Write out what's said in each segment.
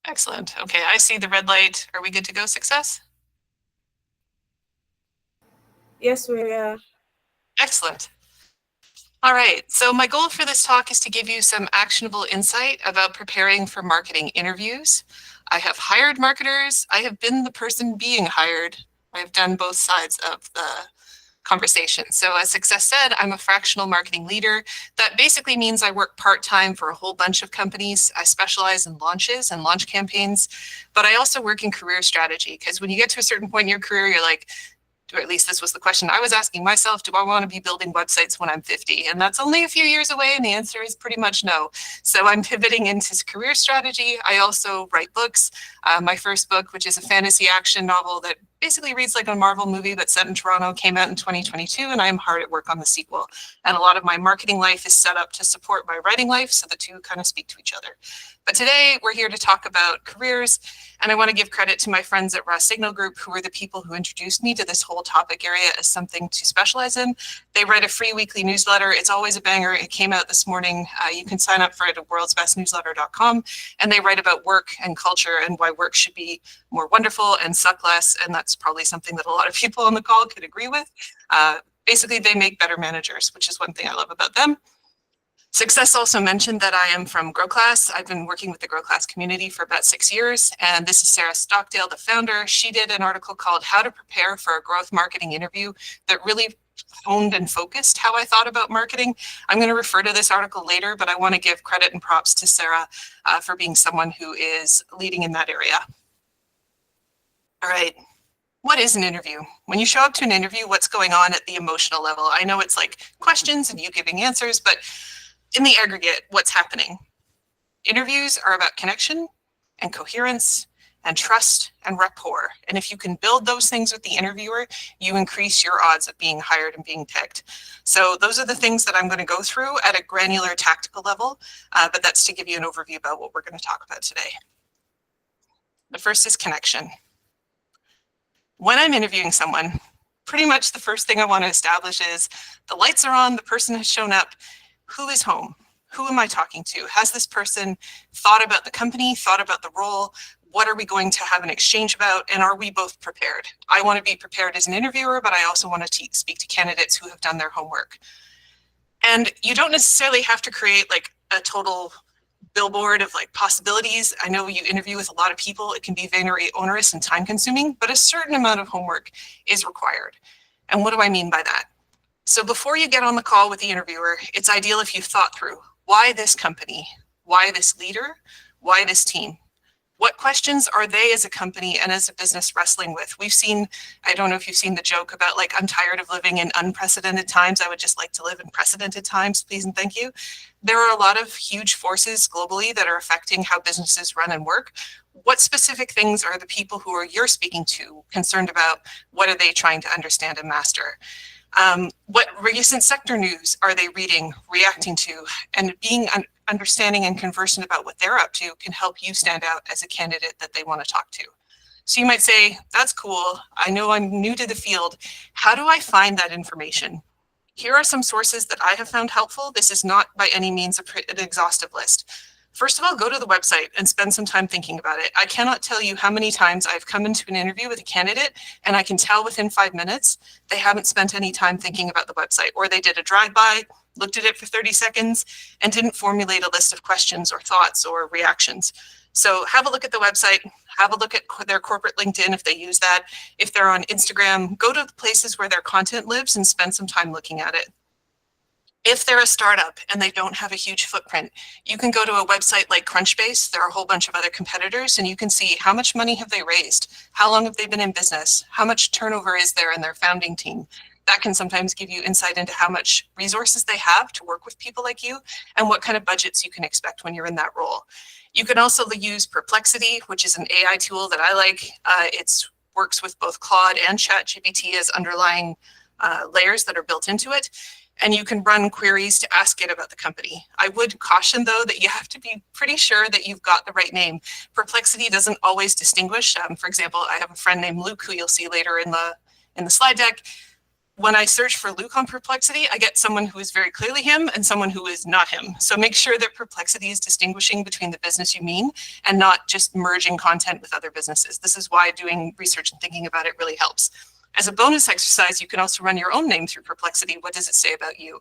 Excellent. Okay, I see the red light. Are we good to go, Success? Yes, we are. Excellent. All right, so my goal for this talk is to give you some actionable insight about preparing for marketing interviews. I have hired marketers. I have been the person being hired. I've done both sides of the conversation. So as Success said, I'm a fractional marketing leader. That basically means I work part-time for a whole bunch of companies. I specialize in launches and launch campaigns, but I also work in career strategy, because when you get to a certain point in your career, you're like, or at least this was the question I was asking myself, do I want to be building websites when I'm 50? And that's only a few years away, and the answer is pretty much no. So I'm pivoting into career strategy. I also write books. My first book, which is a fantasy action novel that basically reads like a Marvel movie but set in Toronto, came out in 2022, and I am hard at work on the sequel. And a lot of my marketing life is set up to support my writing life, so the two kind of speak to each other. But today we're here to talk about careers, and I want to give credit to my friends at Raw Signal Group, who were the people who introduced me to this whole topic area as something to specialize in. They write a free weekly newsletter. It's always a banger. It came out this morning. You can sign up for it at worldsbestnewsletter.com, and they write about work and culture and why work should be more wonderful and suck less, and that's probably something that a lot of people on the call could agree with. Basically, they make better managers, which is one thing I love about them. Success also mentioned that I am from Grow Class. I've been working with the Grow Class community for about 6 years, and this is Sarah Stockdale, the founder. She did an article called How to Prepare for a Growth Marketing Interview that really honed and focused how I thought about marketing. I'm going to refer to this article later, but I want to give credit and props to Sarah for being someone who is leading in that area. All right. What is an interview? When you show up to an interview, what's going on at the emotional level? I know it's like questions and you giving answers, but in the aggregate, what's happening? Interviews are about connection and coherence and trust and rapport. And if you can build those things with the interviewer, you increase your odds of being hired and being picked. So those are the things that I'm going to go through at a granular tactical level, but that's to give you an overview about what we're going to talk about today. The first is connection. When I'm interviewing someone, pretty much the first thing I want to establish is the lights are on, the person has shown up. Who is home? Who am I talking to? Has this person thought about the company, thought about the role? What are we going to have an exchange about? And are we both prepared? I want to be prepared as an interviewer, but I also want to speak to candidates who have done their homework. And you don't necessarily have to create like a total billboard of like possibilities. I know you interview with a lot of people. It can be very onerous and time consuming, but a certain amount of homework is required. And what do I mean by that? So before you get on the call with the interviewer, it's ideal if you've thought through why this company, why this leader, why this team? What questions are they as a company and as a business wrestling with? We've seen, I don't know if you've seen the joke about like, I'm tired of living in unprecedented times. I would just like to live in precedented times, please and thank you. There are a lot of huge forces globally that are affecting how businesses run and work. What specific things are the people who you're speaking to concerned about? What are they trying to understand and master? What recent sector news are they reading, reacting to, and being understanding and conversant about what they're up to can help you stand out as a candidate that they want to talk to. So you might say, that's cool. I know I'm new to the field. How do I find that information? Here are some sources that I have found helpful. This is not by any means an exhaustive list. First of all, go to the website and spend some time thinking about it. I cannot tell you how many times I've come into an interview with a candidate and I can tell within 5 minutes they haven't spent any time thinking about the website, or they did a drive-by, looked at it for 30 seconds, and didn't formulate a list of questions or thoughts or reactions. So have a look at the website, have a look at their corporate LinkedIn if they use that. If they're on Instagram, go to the places where their content lives and spend some time looking at it. If they're a startup and they don't have a huge footprint, you can go to a website like Crunchbase. There are a whole bunch of other competitors, and you can see how much money have they raised, how long have they been in business, how much turnover is there in their founding team. That can sometimes give you insight into how much resources they have to work with people like you and what kind of budgets you can expect when you're in that role. You can also use Perplexity, which is an AI tool that I like. It works with both Claude and ChatGPT as underlying layers that are built into it. And you can run queries to ask it about the company. I would caution, though, that you have to be pretty sure that you've got the right name. Perplexity doesn't always distinguish. For example, I have a friend named Luke, who you'll see later in the slide deck. when I search for Luke on Perplexity, I get someone who is very clearly him and someone who is not him. So make sure that Perplexity is distinguishing between the business you mean and not just merging content with other businesses. This is why doing research and thinking about it really helps. As a bonus exercise, you can also run your own name through Perplexity. What does it say about you?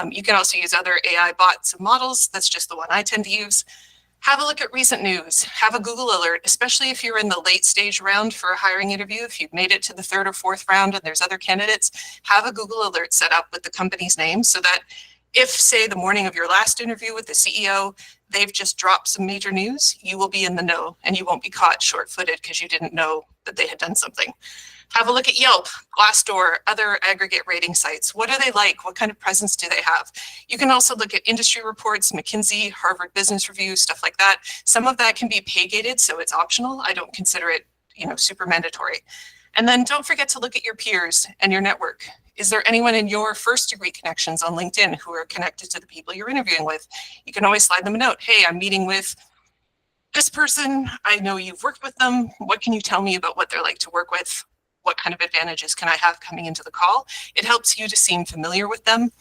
You can also use other AI bots and models. That's just the one I tend to use. Have a look at recent news. Have a Google alert, especially if you're in the late stage round for a hiring interview. If you've made it to the 3rd or 4th round and there's other candidates, have a Google alert set up with the company's name so that if, say, the morning of your last interview with the CEO, they've just dropped some major news, you will be in the know and you won't be caught short-footed because you didn't know that they had done something. Have a look at Yelp, Glassdoor, other aggregate rating sites. What are they like? What kind of presence do they have? You can also look at industry reports, McKinsey, Harvard Business Review, stuff like that. Some of that can be pay gated, so it's optional. I don't consider it, super mandatory. And then don't forget to look at your peers and your network. Is there anyone in your first degree connections on LinkedIn who are connected to the people you're interviewing with? You can always slide them a note. Hey, I'm meeting with this person. I know you've worked with them. What can you tell me about what they're like to work with? What kind of advantages can I have coming into the call? It helps you to seem familiar with them.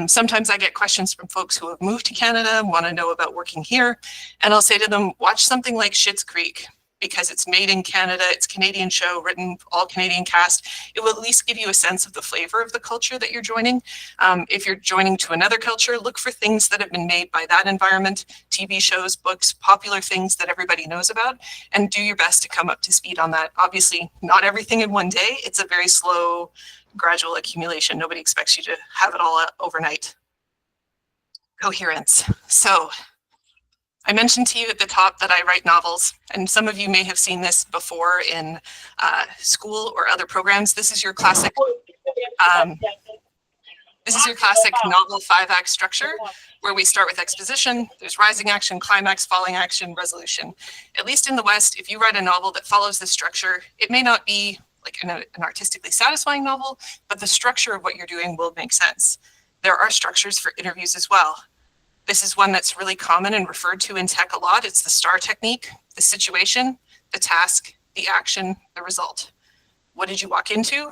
Sometimes I get questions from folks who have moved to Canada and want to know about working here. And I'll say to them, watch something like Schitt's Creek because it's made in Canada, it's a Canadian show, written all Canadian cast. It will at least give you a sense of the flavor of the culture that you're joining. If you're joining to another culture, look for things that have been made by that environment, TV shows, books, popular things that everybody knows about, and do your best to come up to speed on that. Obviously, not everything in one day. It's a very slow, gradual accumulation. Nobody expects you to have it all overnight. Coherence. So I mentioned to you at the top that I write novels, and some of you may have seen this before in school or other programs. This is your classic novel 5-act structure, where we start with exposition, there's rising action, climax, falling action, resolution. At least in the West, if you write a novel that follows this structure, it may not be like an artistically satisfying novel, but the structure of what you're doing will make sense. There are structures for interviews as well. This is one that's really common and referred to in tech a lot. It's the STAR technique: the situation, the task, the action, the result. What did you walk into?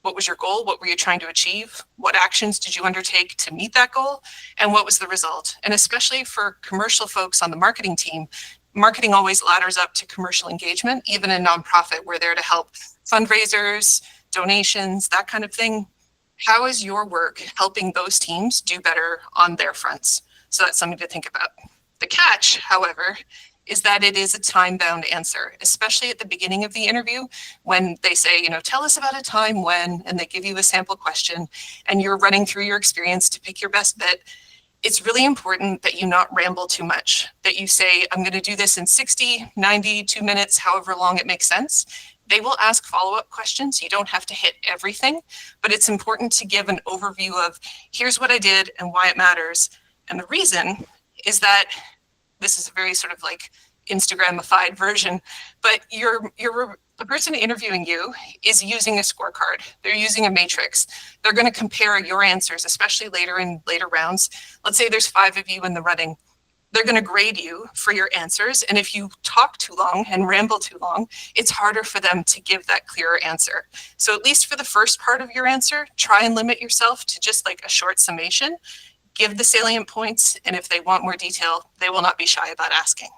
What was your goal? What were you trying to achieve? What actions did you undertake to meet that goal? And what was the result? And especially for commercial folks on the marketing team, marketing always ladders up to commercial engagement. Even in nonprofit, we're there to help fundraisers, donations, that kind of thing. How is your work helping those teams do better on their fronts? So that's something to think about. The catch, however, is that it is a time-bound answer, especially at the beginning of the interview when they say, tell us about a time when, and they give you a sample question and you're running through your experience to pick your best bit. It's really important that you not ramble too much, that you say, I'm going to do this in 60, 90, 2 minutes, however long it makes sense. They will ask follow-up questions. You don't have to hit everything, but it's important to give an overview of here's what I did and why it matters. And the reason is that this is a very sort of like Instagramified version, but the person interviewing you is using a scorecard. They're using a matrix. They're going to compare your answers, especially later in later rounds. Let's say there's 5 of you in the running. They're going to grade you for your answers. And if you talk too long and ramble too long, it's harder for them to give that clearer answer. So at least for the first part of your answer, try and limit yourself to just like a short summation. Give the salient points, and if they want more detail, they will not be shy about asking.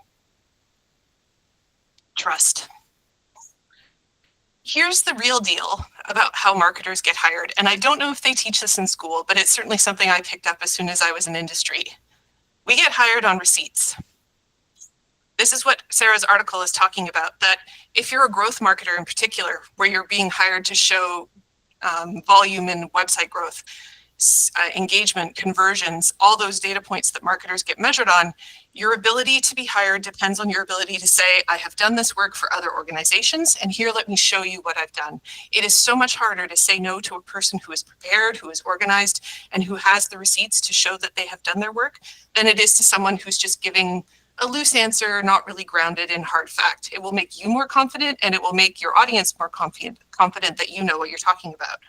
Trust. Here's the real deal about how marketers get hired, and I don't know if they teach this in school, but it's certainly something I picked up as soon as I was in industry. We get hired on receipts. This is what Sarah's article is talking about, that if you're a growth marketer in particular, where you're being hired to show volume and website growth, engagement, conversions, all those data points that marketers get measured on, your ability to be hired depends on your ability to say, I have done this work for other organizations, and here, let me show you what I've done. It is so much harder to say no to a person who is prepared, who is organized, and who has the receipts to show that they have done their work than it is to someone who's just giving a loose answer, not really grounded in hard fact. It will make you more confident, and it will make your audience more confident that you know what you're talking about.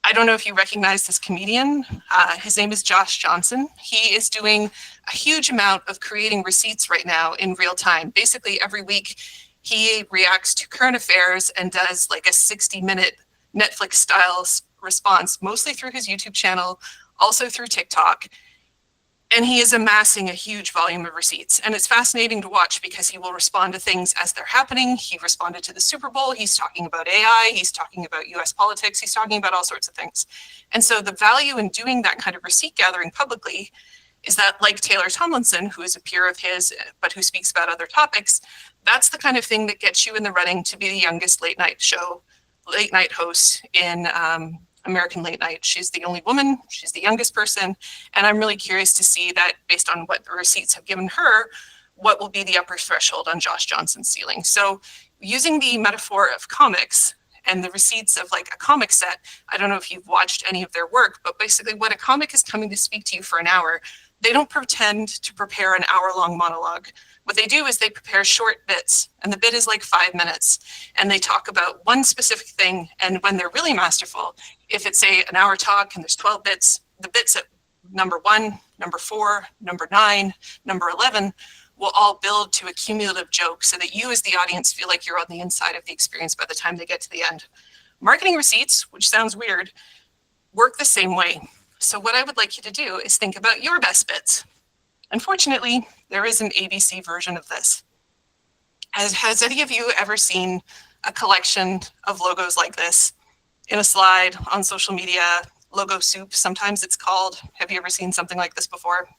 I don't know if you recognize this comedian. His name is Josh Johnson. He is doing a huge amount of creating receipts right now in real time. Basically, every week he reacts to current affairs and does like a 60-minute Netflix style response, mostly through his YouTube channel, also through TikTok. And he is amassing a huge volume of receipts. And it's fascinating to watch because he will respond to things as they're happening. He responded to the Super Bowl. He's talking about AI. He's talking about US politics. He's talking about all sorts of things. And so the value in doing that kind of receipt gathering publicly is that, like Taylor Tomlinson, who is a peer of his, but who speaks about other topics, that's the kind of thing that gets you in the running to be the youngest late night host in American late night. She's the only woman, she's the youngest person, and I'm really curious to see that, based on what the receipts have given her, what will be the upper threshold on Josh Johnson's ceiling. So using the metaphor of comics and the receipts of like a comic set, I don't know if you've watched any of their work, but basically when a comic is coming to speak to you for an hour, they don't pretend to prepare an hour-long monologue. What they do is they prepare short bits, and the bit is like 5 minutes, and they talk about one specific thing. And when they're really masterful, if it's an hour talk and there's 12 bits, the bits at number 1, number 4, number 9, number 11 will all build to a cumulative joke so that you as the audience feel like you're on the inside of the experience by the time they get to the end. Marketing receipts, which sounds weird, work the same way. So what I would like you to do is think about your best bits. Unfortunately, there is an ABC version of this. Has any of you ever seen a collection of logos like this in a slide on social media? Logo soup, sometimes it's called. Have you ever seen something like this before?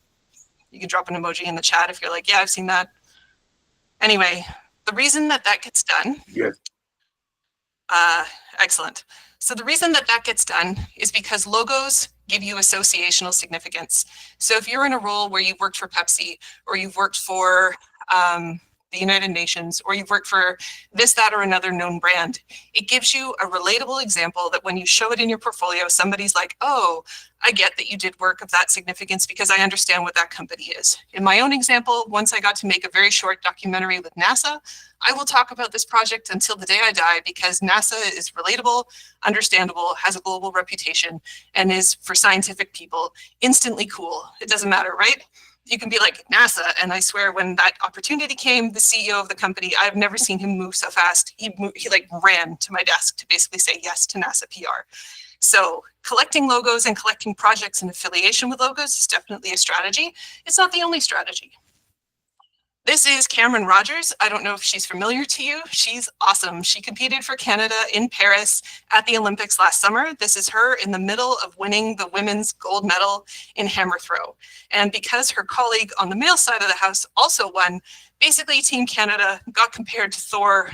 You can drop an emoji in the chat if you're like, yeah, I've seen that. Anyway, the reason that gets done. Yes. Excellent. So the reason that gets done is because logos give you associational significance. So if you're in a role where you've worked for Pepsi, or you've worked for the United Nations, or you've worked for this, that, or another known brand, it gives you a relatable example that when you show it in your portfolio, somebody's like, oh, I get that you did work of that significance because I understand what that company is. In my own example, once I got to make a very short documentary with NASA, I will talk about this project until the day I die because NASA is relatable, understandable, has a global reputation, and is, for scientific people, instantly cool. It doesn't matter, right? You can be like NASA, and I swear when that opportunity came, the CEO of the company, I've never seen him move so fast. He like ran to my desk to basically say yes to NASA PR. So collecting logos and collecting projects in affiliation with logos is definitely a strategy. It's not the only strategy. This is Cameron Rogers. I don't know if she's familiar to you. She's awesome. She competed for Canada in Paris at the Olympics last summer. This is her in the middle of winning the women's gold medal in hammer throw. And because her colleague on the male side of the house also won, basically Team Canada got compared to Thor,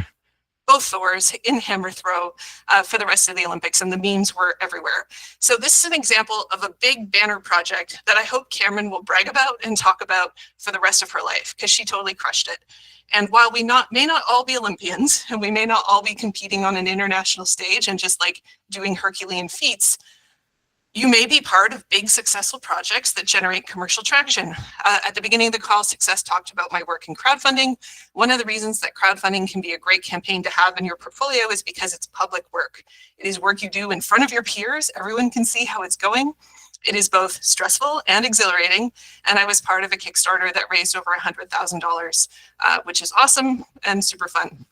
both Thors in hammer throw for the rest of the Olympics, and the memes were everywhere. So this is an example of a big banner project that I hope Cameron will brag about and talk about for the rest of her life, because she totally crushed it. And while we may not all be Olympians, and we may not all be competing on an international stage and just like doing Herculean feats, you may be part of big successful projects that generate commercial traction. At the beginning of the call, Success talked about my work in crowdfunding. One of the reasons that crowdfunding can be a great campaign to have in your portfolio is because it's public work. It is work you do in front of your peers. Everyone can see how it's going. It is both stressful and exhilarating. And I was part of a Kickstarter that raised over $100,000, which is awesome and super fun.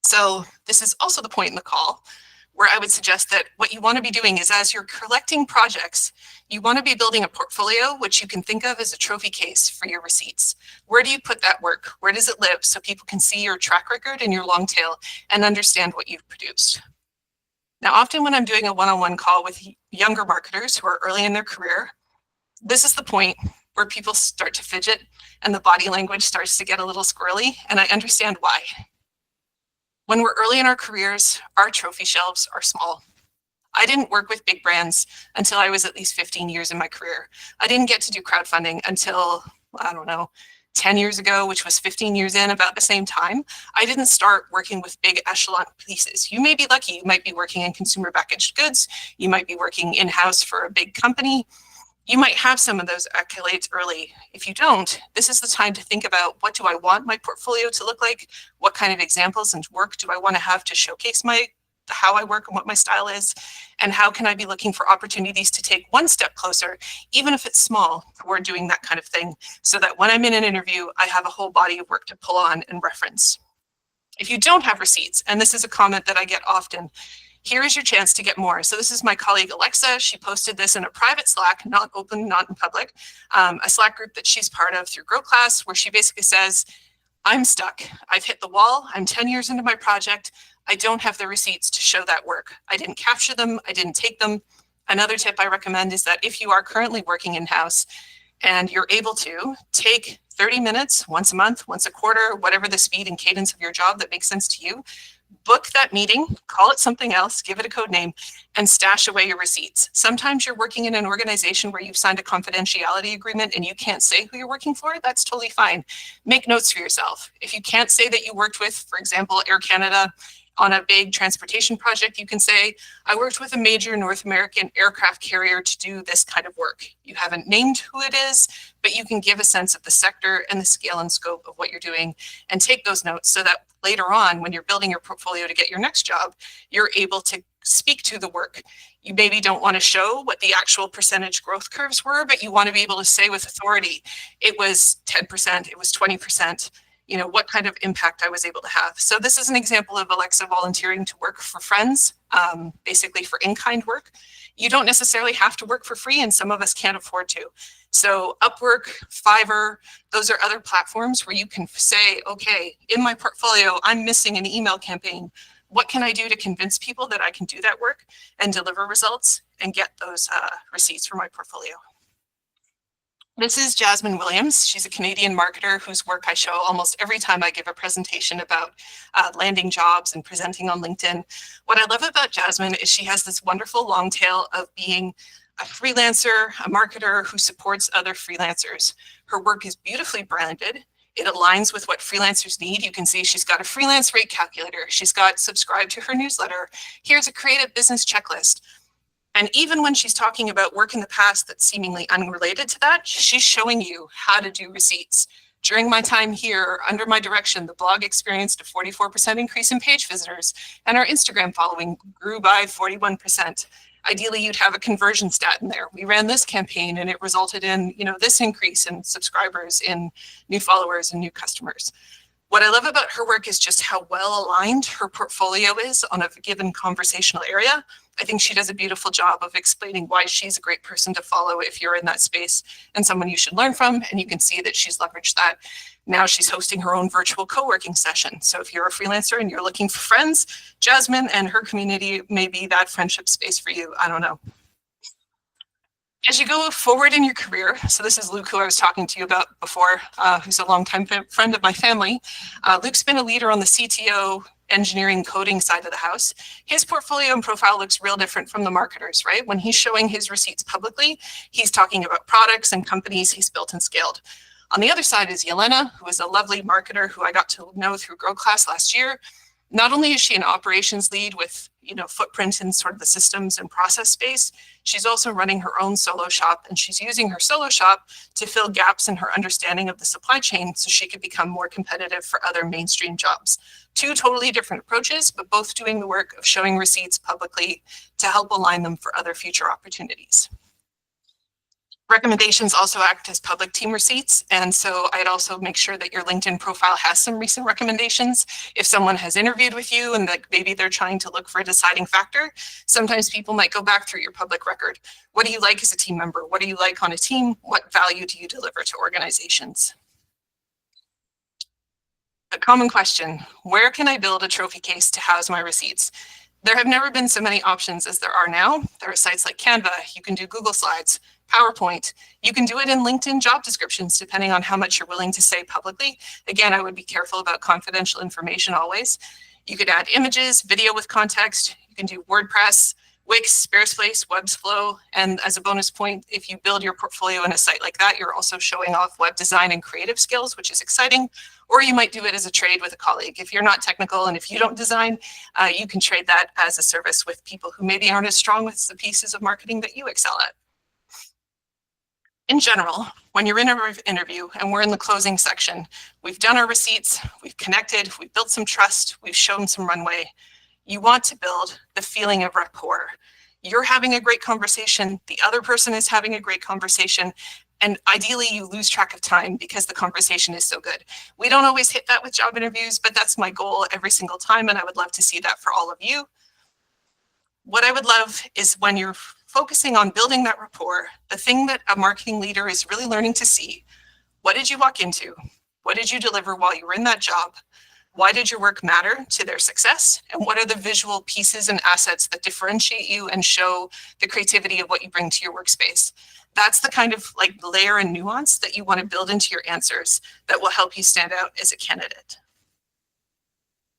So this is also the point in the call where I would suggest that what you want to be doing is, as you're collecting projects, you want to be building a portfolio, which you can think of as a trophy case for your receipts. Where do you put that work? Where does it live? So people can see your track record and your long tail and understand what you've produced. Now, often when I'm doing a one-on-one call with younger marketers who are early in their career, this is the point where people start to fidget and the body language starts to get a little squirrely, and I understand why. When we're early in our careers, our trophy shelves are small. I didn't work with big brands until I was at least 15 years in my career. I didn't get to do crowdfunding until, I don't know, 10 years ago, which was 15 years in, about the same time. I didn't start working with big echelon pieces. You may be lucky. You might be working in consumer packaged goods. You might be working in-house for a big company. You might have some of those accolades early. If you don't, this is the time to think about, what do I want my portfolio to look like? What kind of examples and work do I want to have to showcase how I work and what my style is? And how can I be looking for opportunities to take one step closer, even if it's small, toward doing that kind of thing, so that when I'm in an interview, I have a whole body of work to pull on and reference. If you don't have receipts, and this is a comment that I get often, Here is your chance to get more. So this is my colleague Alexa. She posted this in a private Slack, not open, not in public, a Slack group that she's part of through Grow Class, where she basically says, I'm stuck. I've hit the wall. I'm 10 years into my project. I don't have the receipts to show that work. I didn't capture them. I didn't take them. Another tip I recommend is that if you are currently working in-house and you're able to take 30 minutes once a month, once a quarter, whatever the speed and cadence of your job that makes sense to you, book that meeting, call it something else, give it a code name, and stash away your receipts. Sometimes you're working in an organization where you've signed a confidentiality agreement and you can't say who you're working for. That's totally fine. Make notes for yourself. If you can't say that you worked with, for example, Air Canada on a big transportation project, you can say, I worked with a major North American aircraft carrier to do this kind of work. You haven't named who it is, but you can give a sense of the sector and the scale and scope of what you're doing and take those notes so that later on, when you're building your portfolio to get your next job, you're able to speak to the work. You maybe don't want to show what the actual percentage growth curves were, but you want to be able to say with authority, it was 10%, it was 20%, you know, what kind of impact I was able to have. So this is an example of Alexa volunteering to work for friends, basically for in-kind work. You don't necessarily have to work for free, and some of us can't afford to. So Upwork, Fiverr, those are other platforms where you can say, okay, in my portfolio, I'm missing an email campaign. What can I do to convince people that I can do that work and deliver results and get those receipts for my portfolio? This is Jasmine Williams. She's a Canadian marketer whose work I show almost every time I give a presentation about landing jobs and presenting on LinkedIn. What I love about Jasmine is she has this wonderful long tail of being a freelancer, a marketer who supports other freelancers. Her work is beautifully branded. It aligns with what freelancers need. You can see she's got a freelance rate calculator. She's got subscribe to her newsletter. Here's a creative business checklist. And even when she's talking about work in the past that's seemingly unrelated to that, she's showing you how to do receipts. During my time here, under my direction, the blog experienced a 44% increase in page visitors, and our Instagram following grew by 41%. Ideally, you'd have a conversion stat in there. We ran this campaign and it resulted in, you know, this increase in subscribers, in new followers and new customers. What I love about her work is just how well aligned her portfolio is on a given conversational area. I think she does a beautiful job of explaining why she's a great person to follow if you're in that space and someone you should learn from. And you can see that she's leveraged that. Now she's hosting her own virtual co-working session. So if you're a freelancer and you're looking for friends, Jasmine and her community may be that friendship space for you. I don't know. As you go forward in your career, so this is Luke, who I was talking to you about before, who's a longtime friend of my family. Luke's been a leader on the CTO engineering coding side of the house. His portfolio and profile looks real different from the marketers, right? When he's showing his receipts publicly, he's talking about products and companies he's built and scaled. On the other side is Yelena, who is a lovely marketer who I got to know through Grow Class last year. Not only is she an operations lead with, you know, footprint in sort of the systems and process space, she's also running her own solo shop, and she's using her solo shop to fill gaps in her understanding of the supply chain so she could become more competitive for other mainstream jobs. Two totally different approaches, but both doing the work of showing receipts publicly to help align them for other future opportunities. Recommendations also act as public team receipts. And so I'd also make sure that your LinkedIn profile has some recent recommendations. If someone has interviewed with you and like maybe they're trying to look for a deciding factor, sometimes people might go back through your public record. What do you like as a team member? What do you like on a team? What value do you deliver to organizations? A common question, where can I build a trophy case to house my receipts? There have never been so many options as there are now. There are sites like Canva, you can do Google Slides, PowerPoint. You can do it in LinkedIn job descriptions, depending on how much you're willing to say publicly. Again, I would be careful about confidential information always. You could add images, video with context. You can do WordPress, Wix, Squarespace, Webflow. And as a bonus point, if you build your portfolio in a site like that, you're also showing off web design and creative skills, which is exciting. Or you might do it as a trade with a colleague. If you're not technical and if you don't design, you can trade that as a service with people who maybe aren't as strong with the pieces of marketing that you excel at. In general, when you're in an interview and we're in the closing section, we've done our receipts, we've connected, we've built some trust, we've shown some runway. You want to build the feeling of rapport. You're having a great conversation, the other person is having a great conversation, and ideally you lose track of time because the conversation is so good. We don't always hit that with job interviews, but that's my goal every single time, and I would love to see that for all of you. What I would love is when you're focusing on building that rapport, the thing that a marketing leader is really learning to see, what did you walk into? What did you deliver while you were in that job? Why did your work matter to their success? And what are the visual pieces and assets that differentiate you and show the creativity of what you bring to your workspace? That's the kind of like layer and nuance that you want to build into your answers that will help you stand out as a candidate.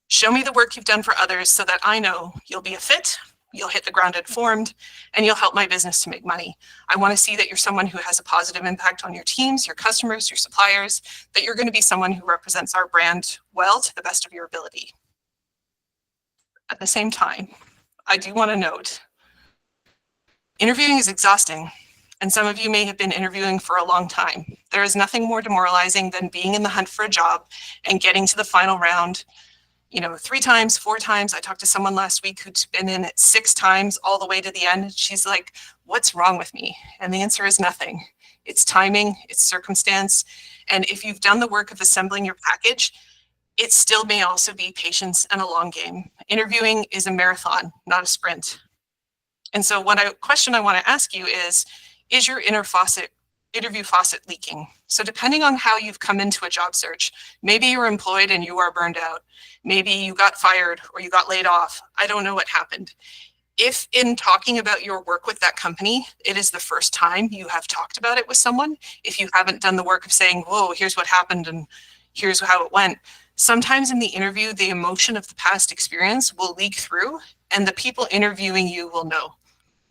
Show me the work you've done for others so that I know you'll be a fit, you'll hit the ground informed, and you'll help my business to make money. I want to see that you're someone who has a positive impact on your teams, your customers, your suppliers, that you're going to be someone who represents our brand well to the best of your ability. At the same time, I do want to note, interviewing is exhausting, and some of you may have been interviewing for a long time. There is nothing more demoralizing than being in the hunt for a job and getting to the final round, 3 times, 4 times. I talked to someone last week who's been in it 6 times all the way to the end. She's like, what's wrong with me? And the answer is nothing. It's timing, it's circumstance. And if you've done the work of assembling your package, it still may also be patience and a long game. Interviewing is a marathon, not a sprint. And so question I want to ask you is your interview faucet leaking? So depending on how you've come into a job search, maybe you're employed and you are burned out. Maybe you got fired or you got laid off. I don't know what happened. If in talking about your work with that company, it is the first time you have talked about it with someone, if you haven't done the work of saying, whoa, here's what happened and here's how it went, sometimes in the interview, the emotion of the past experience will leak through and the people interviewing you will know.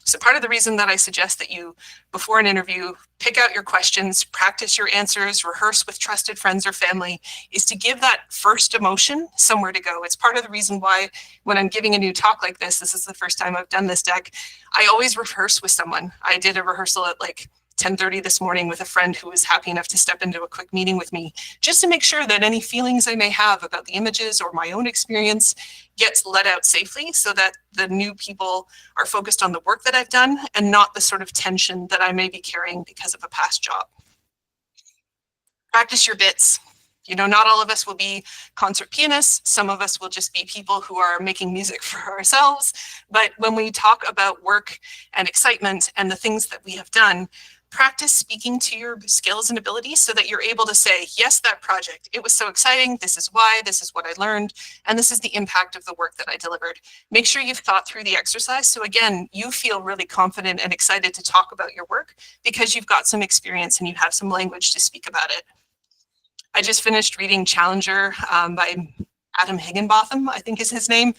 So part of the reason that I suggest that you, before an interview, pick out your questions, practice your answers, rehearse with trusted friends or family, is to give that first emotion somewhere to go. It's part of the reason why when I'm giving a new talk like this is the first time I've done this deck, I always rehearse with someone. I did a rehearsal at like 10:30 this morning with a friend who was happy enough to step into a quick meeting with me, just to make sure that any feelings I may have about the images or my own experience gets let out safely so that the new people are focused on the work that I've done and not the sort of tension that I may be carrying because of a past job. Practice your bits. Not all of us will be concert pianists. Some of us will just be people who are making music for ourselves. But when we talk about work and excitement and the things that we have done, practice speaking to your skills and abilities so that you're able to say, yes, that project, it was so exciting. This is why, this is what I learned, and this is the impact of the work that I delivered. Make sure you've thought through the exercise. So again, you feel really confident and excited to talk about your work because you've got some experience and you have some language to speak about it. I just finished reading Challenger by Adam Higginbotham, I think is his name.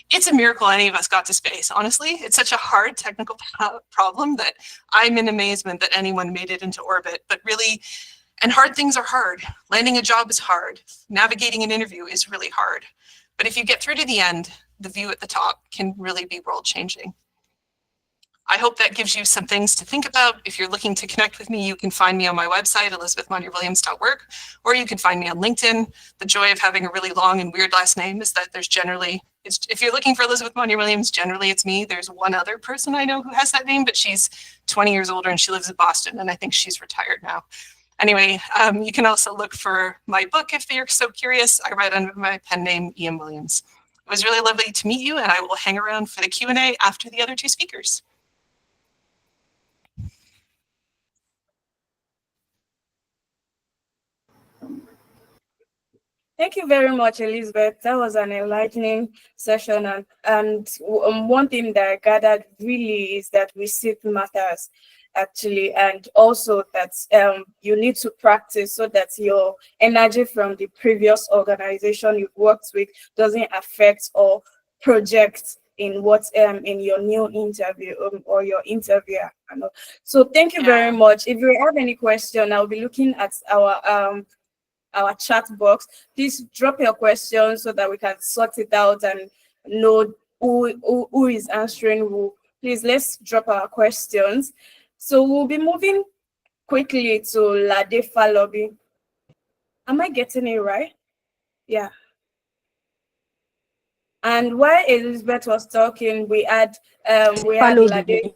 It's a miracle any of us got to space, honestly. It's such a hard technical problem that I'm in amazement that anyone made it into orbit. But really, and hard things are hard. Landing a job is hard. Navigating an interview is really hard. But if you get through to the end, the view at the top can really be world-changing. I hope that gives you some things to think about. If you're looking to connect with me, you can find me on my website, elizabethmonier-williams.org, or you can find me on LinkedIn. The joy of having a really long and weird last name is that there's generally, if you're looking for Elizabeth Monier-Williams, generally it's me. There's one other person I know who has that name, but she's 20 years older and she lives in Boston, and I think she's retired now. Anyway, you can also look for my book if you're so curious. I write under my pen name, Ian Williams. It was really lovely to meet you, and I will hang around for the Q&A after the other 2 speakers. Thank you very much, Elizabeth. That was an enlightening session. And one thing that I gathered really is that receipt matters, actually, and also that you need to practice so that your energy from the previous organization you've worked with doesn't affect or project in what's in your new interview or your interviewer. So thank you very much. If you have any question, I'll be looking at our chat box. Please drop your questions so that we can sort it out and know who is answering who. Please, let's drop our questions. So we'll be moving quickly to Lade Falobi. Am I getting it right? Yeah. And while Elizabeth was talking, we had Ladi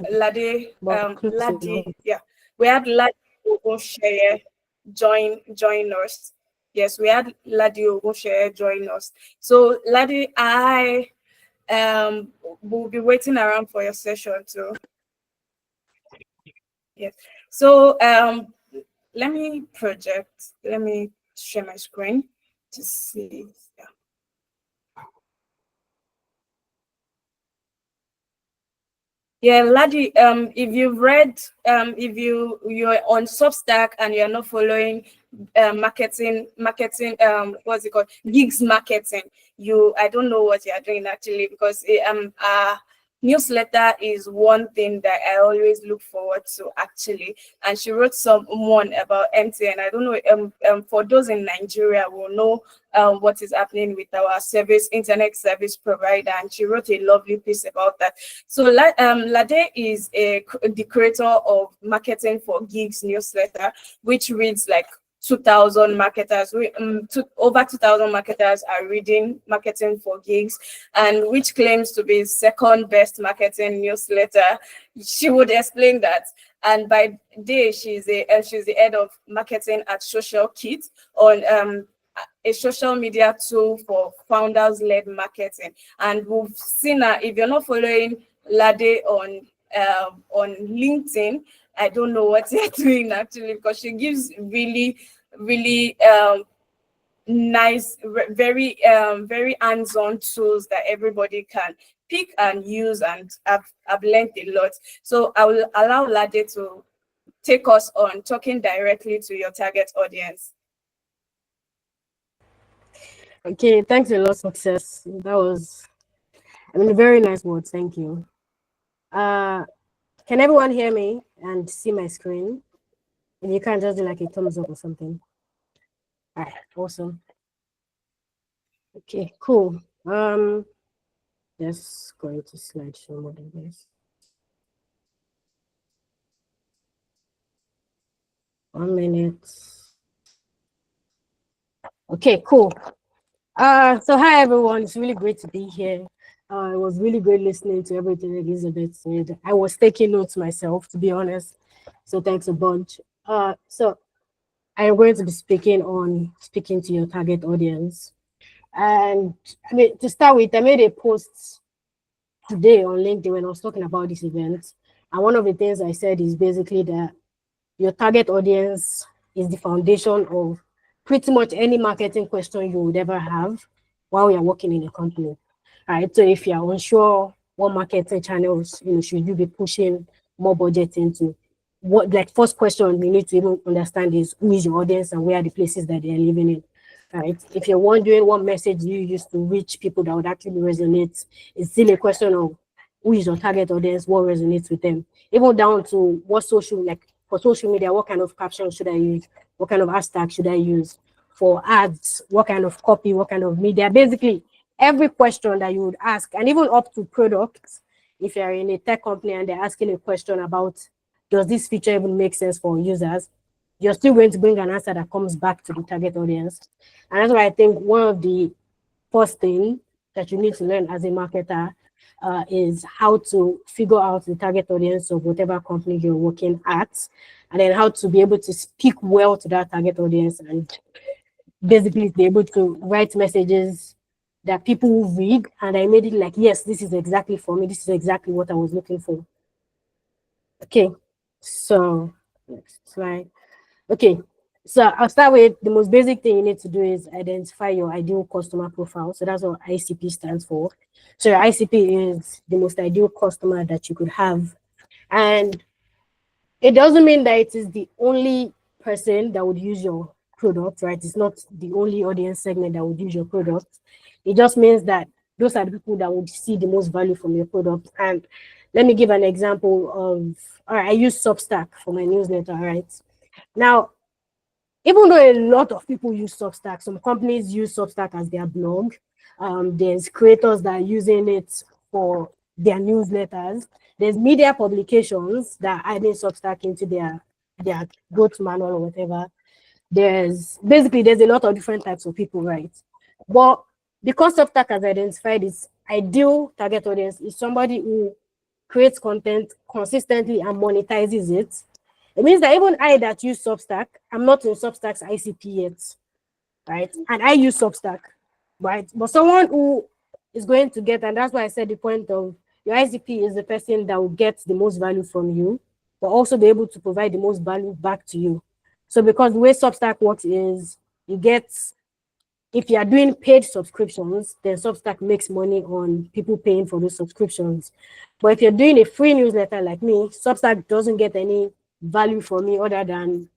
Ogunseye join us. Yes, we had Ladi Ogunseye join us. So Ladi, I we'll be waiting around for your session too. Yes. So let me share my screen to see. Yeah. Yeah, Ladi, if you've read, if you're on Substack and you're not following marketing, what's it called? Gigs marketing, I don't know what you're doing actually, because newsletter is one thing that I always look forward to actually. And she wrote one about MTN. I don't know, for those in Nigeria will know what is happening with our internet service provider, and she wrote a lovely piece about that. So Lade is the creator of Marketing for Gigs newsletter, which reads like 2,000 marketers. Over 2,000 marketers are reading Marketing for Gigs, and which claims to be second best marketing newsletter. She would explain that. And by day, she's the head of marketing at Social Kit, on a social media tool for founders-led marketing. And we've seen her. If you're not following Lade on LinkedIn, I don't know what you're doing actually, because she gives really nice, very hands-on tools that everybody can pick and use, and I've learned a lot. So I will allow Lade to take us on talking directly to your target audience. Okay, thanks a lot, Success. That was, very nice words. Thank you. Can everyone hear me and see my screen? If you can, just do like a thumbs up or something. All right, awesome. Okay, cool. Just going to slideshow more than this. 1 minute. Okay, cool. So hi everyone, it's really great to be here. It was really great listening to everything Elizabeth said. I was taking notes myself, to be honest. So thanks a bunch. So I am going to be speaking to your target audience. And to start with, I made a post today on LinkedIn when I was talking about this event. And one of the things I said is basically that your target audience is the foundation of pretty much any marketing question you would ever have while you're working in a company. Right. So if you're unsure what marketing channels should you be pushing more budget into, first question you need to even understand is who is your audience and where are the places that they're living in. Right. If you're wondering what message you use to reach people that would actually resonate, it's still a question of who is your target audience, what resonates with them, even down to what for social media, what kind of caption should I use? What kind of hashtag should I use? For ads, what kind of copy, what kind of media? Basically, every question that you would ask, and even up to products, if you're in a tech company and they're asking a question about, does this feature even make sense for users? You're still going to bring an answer that comes back to the target audience. And that's why I think one of the first things that you need to learn as a marketer is how to figure out the target audience of whatever company you're working at, and then how to be able to speak well to that target audience and basically be able to write messages that people will read, and I made it like, yes, this is exactly for me. This is exactly what I was looking for. Okay, so next slide. Okay, so I'll start with the most basic thing you need to do is identify your ideal customer profile. So that's what ICP stands for. So your ICP is the most ideal customer that you could have. And it doesn't mean that it is the only person that would use your product, right? It's not the only audience segment that would use your product. It just means that those are the people that would see the most value from your product. And let me give an example of, all right, I use Substack for my newsletter, right? Now, even though a lot of people use Substack, some companies use Substack as their blog. There's creators that are using it for their newsletters. There's media publications that are adding Substack into their go-to manual or whatever. There's a lot of different types of people, right? But because Substack has identified its ideal target audience is somebody who creates content consistently and monetizes it. It means that even I that use Substack, I'm not in Substack's ICP yet, right? And I use Substack, right? But someone who is going to get, and that's why I said the point of your ICP is the person that will get the most value from you, but also be able to provide the most value back to you. So because the way Substack works is you get, if you are doing paid subscriptions, then Substack makes money on people paying for those subscriptions. But if you're doing a free newsletter like me, Substack doesn't get any value for me other than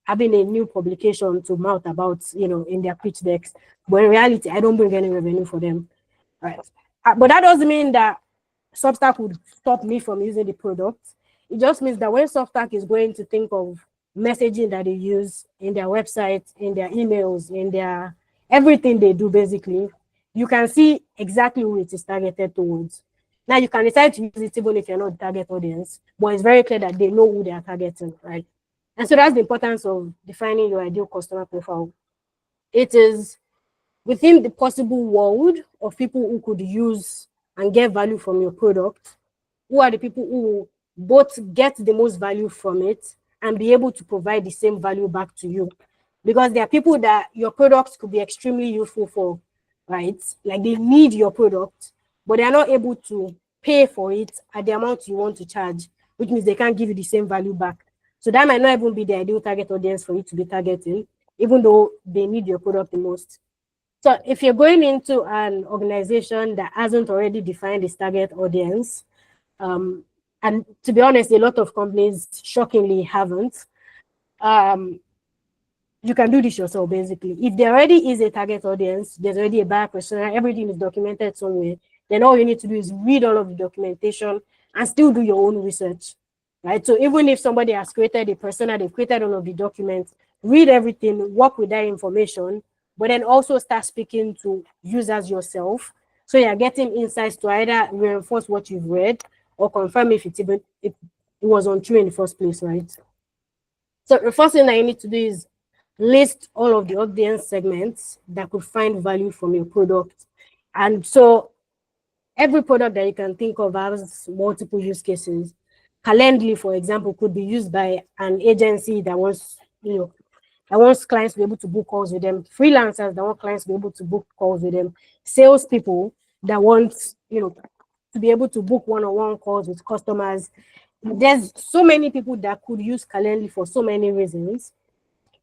having a new publication to mouth about, in their pitch decks. But in reality, I don't bring any revenue for them. Right. But that doesn't mean that Substack would stop me from using the product. It just means that when Substack is going to think of messaging that they use in their website, in their emails, in their everything they do, basically, you can see exactly who it is targeted towards. Now, you can decide to use it even if you're not the target audience, but it's very clear that they know who they are targeting, right? And so that's the importance of defining your ideal customer profile. It is within the possible world of people who could use and get value from your product, who are the people who both get the most value from it and be able to provide the same value back to you. Because there are people that your products could be extremely useful for, right? Like they need your product, but they are not able to pay for it at the amount you want to charge, which means they can't give you the same value back. So that might not even be the ideal target audience for you to be targeting, even though they need your product the most. So if you're going into an organization that hasn't already defined its target audience, and to be honest, a lot of companies shockingly haven't, you can do this yourself, basically. If there already is a target audience, there's already a buyer persona, everything is documented somewhere, then all you need to do is read all of the documentation and still do your own research, right? So even if somebody has created a persona, they've created all of the documents, read everything, work with that information, but then also start speaking to users yourself. So you're getting insights to either reinforce what you've read or confirm if it was untrue in the first place, right? So the first thing that you need to do is list all of the audience segments that could find value from your product. And so every product that you can think of has multiple use cases. Calendly, for example, could be used by an agency that wants, that wants clients to be able to book calls with them, freelancers that want clients to be able to book calls with them, salespeople that want, to be able to book one-on-one calls with customers. There's so many people that could use Calendly for so many reasons,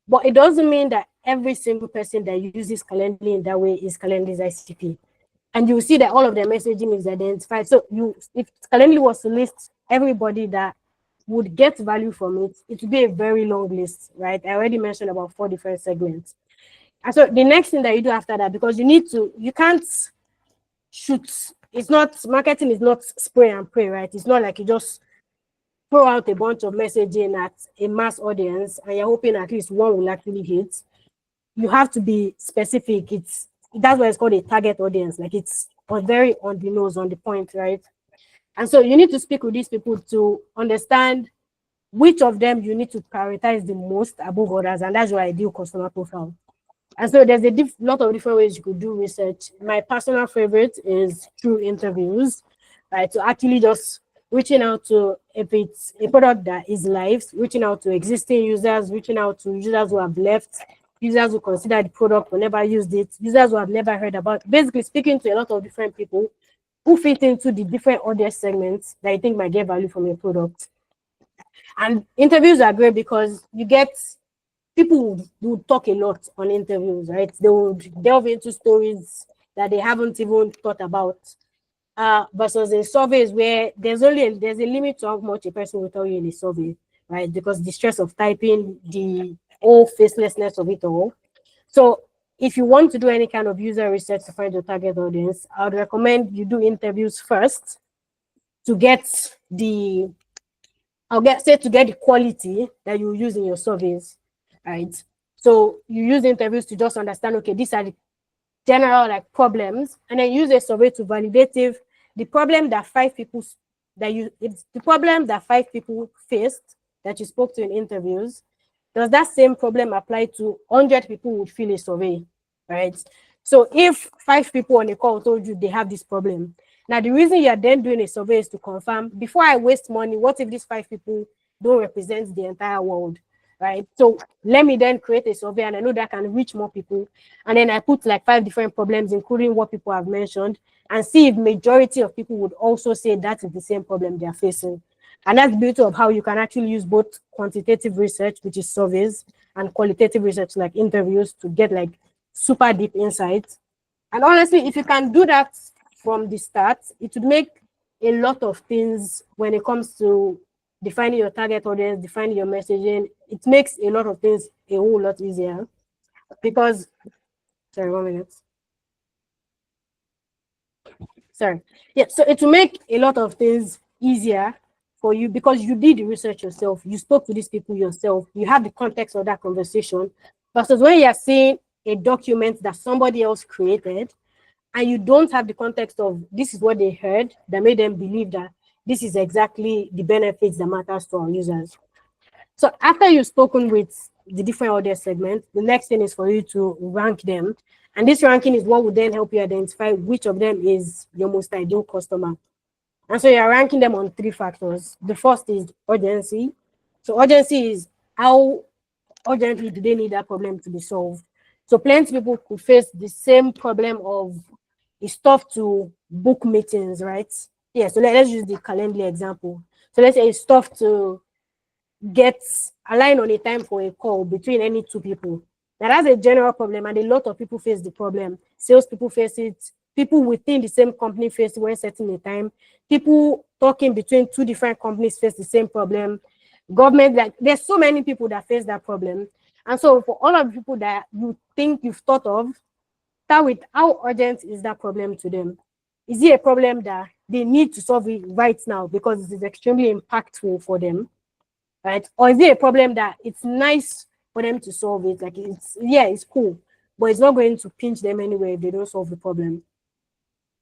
but it doesn't mean that every single person that uses Calendly in that way is Calendly's ICP. And you see that all of their messaging is identified. So if Calendly was to list everybody that would get value from it, it would be a very long list, right? I already mentioned about 4 different segments. And so the next thing that you do after that, because you can't shoot, marketing is not spray and pray, right? It's not like you just throw out a bunch of messaging at a mass audience and you're hoping at least one will actually hit. You have to be specific. That's why it's called a target audience. Like it's very on the nose, on the point, right? And so you need to speak with these people to understand which of them you need to prioritize the most above others, and that's your ideal customer profile. And so there's a lot of different ways you could do research. My personal favorite is through interviews, right? So actually just reaching out to, if it's a product that is live, reaching out to existing users, reaching out to users who have left, users who consider the product but never used it, users who have never heard about it. Basically speaking to a lot of different people who fit into the different audience segments that I think might get value from your product. And interviews are great because you get people who talk a lot on interviews, right? They would delve into stories that they haven't even thought about. Versus in surveys where there's a limit to how much a person will tell you in a survey, right? Because the stress of typing, the whole facelessness of it all. So if you want to do any kind of user research to find your target audience, I would recommend you do interviews first to get the quality that you use in your surveys, right? So you use interviews to just understand, okay, these are the general problems, and then use a survey to validate if the problem that 5 people faced that you spoke to in interviews, does that same problem apply to 100 people who would fill a survey, right? So if 5 people on a call told you they have this problem, now the reason you are then doing a survey is to confirm, before I waste money, what if these 5 people don't represent the entire world? right? So let me then create a survey, and I know that I can reach more people. And then I put like 5 different problems, including what people have mentioned, and see if majority of people would also say that is the same problem they are facing. And that's the beauty of how you can actually use both quantitative research, which is surveys, and qualitative research like interviews to get like super deep insights. And honestly, if you can do that from the start, it would make a lot of things when it comes to defining your target audience, defining your messaging. It makes a lot of things a whole lot easier because, sorry, 1 minute. Sorry. Yeah, so it will make a lot of things easier for you because you did the research yourself. You spoke to these people yourself. You have the context of that conversation. Versus when you're seeing a document that somebody else created and you don't have the context of this is what they heard that made them believe that this is exactly the benefits that matters to our users. So after you've spoken with the different audience segments, the next thing is for you to rank them. And this ranking is what would then help you identify which of them is your most ideal customer. And so you're ranking them on 3 factors. The first is urgency. So urgency is how urgently do they need that problem to be solved. So plenty of people could face the same problem of it's tough to book meetings, right? Yeah, so let's use the Calendly example. So let's say it's tough to get aligned on a time for a call between any 2 people. Now that's a general problem, and a lot of people face the problem. Sales people face it. People within the same company face it when setting a time. People talking between 2 different companies face the same problem. Government, like there's so many people that face that problem. And so for all of the people that you think you've thought of, start with how urgent is that problem to them? Is it a problem that they need to solve it right now because it is extremely impactful for them? Right? Or is it a problem that it's nice for them to solve it? Like it's cool, but it's not going to pinch them anyway if they don't solve the problem.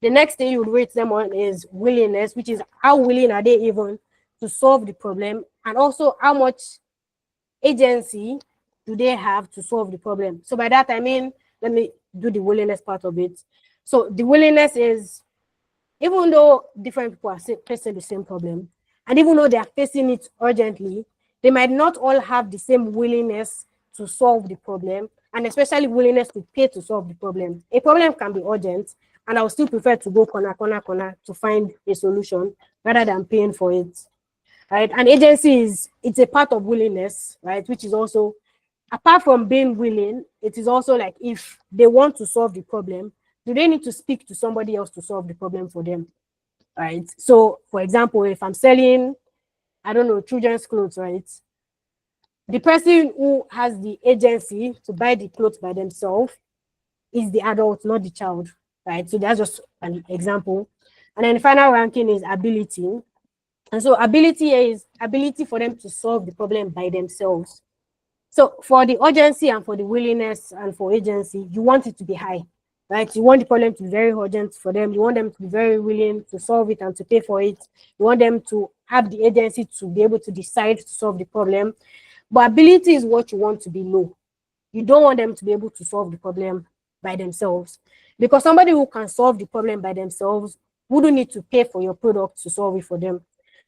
The next thing you would rate them on is willingness, which is how willing are they even to solve the problem, and also how much agency do they have to solve the problem. So by that I mean, let me do the willingness part of it. So the willingness is, even though different people are facing the same problem, and even though they are facing it urgently, they might not all have the same willingness to solve the problem, and especially willingness to pay to solve the problem. A problem can be urgent, and I would still prefer to go corner to find a solution rather than paying for it. Right? And agency it's a part of willingness, right? Which is also, apart from being willing, it is also like if they want to solve the problem, do they need to speak to somebody else to solve the problem for them? Right? So, for example, if I'm selling, I don't know, children's clothes, right? The person who has the agency to buy the clothes by themselves is the adult, not the child, right? So that's just an example. And then the final ranking is ability. And so ability is ability for them to solve the problem by themselves. So for the urgency and for the willingness and for agency, you want it to be high, right? You want the problem to be very urgent for them. You want them to be very willing to solve it and to pay for it. You want them to have the agency to be able to decide to solve the problem. But ability is what you want to be low. You don't want them to be able to solve the problem by themselves. Because somebody who can solve the problem by themselves wouldn't need to pay for your product to solve it for them,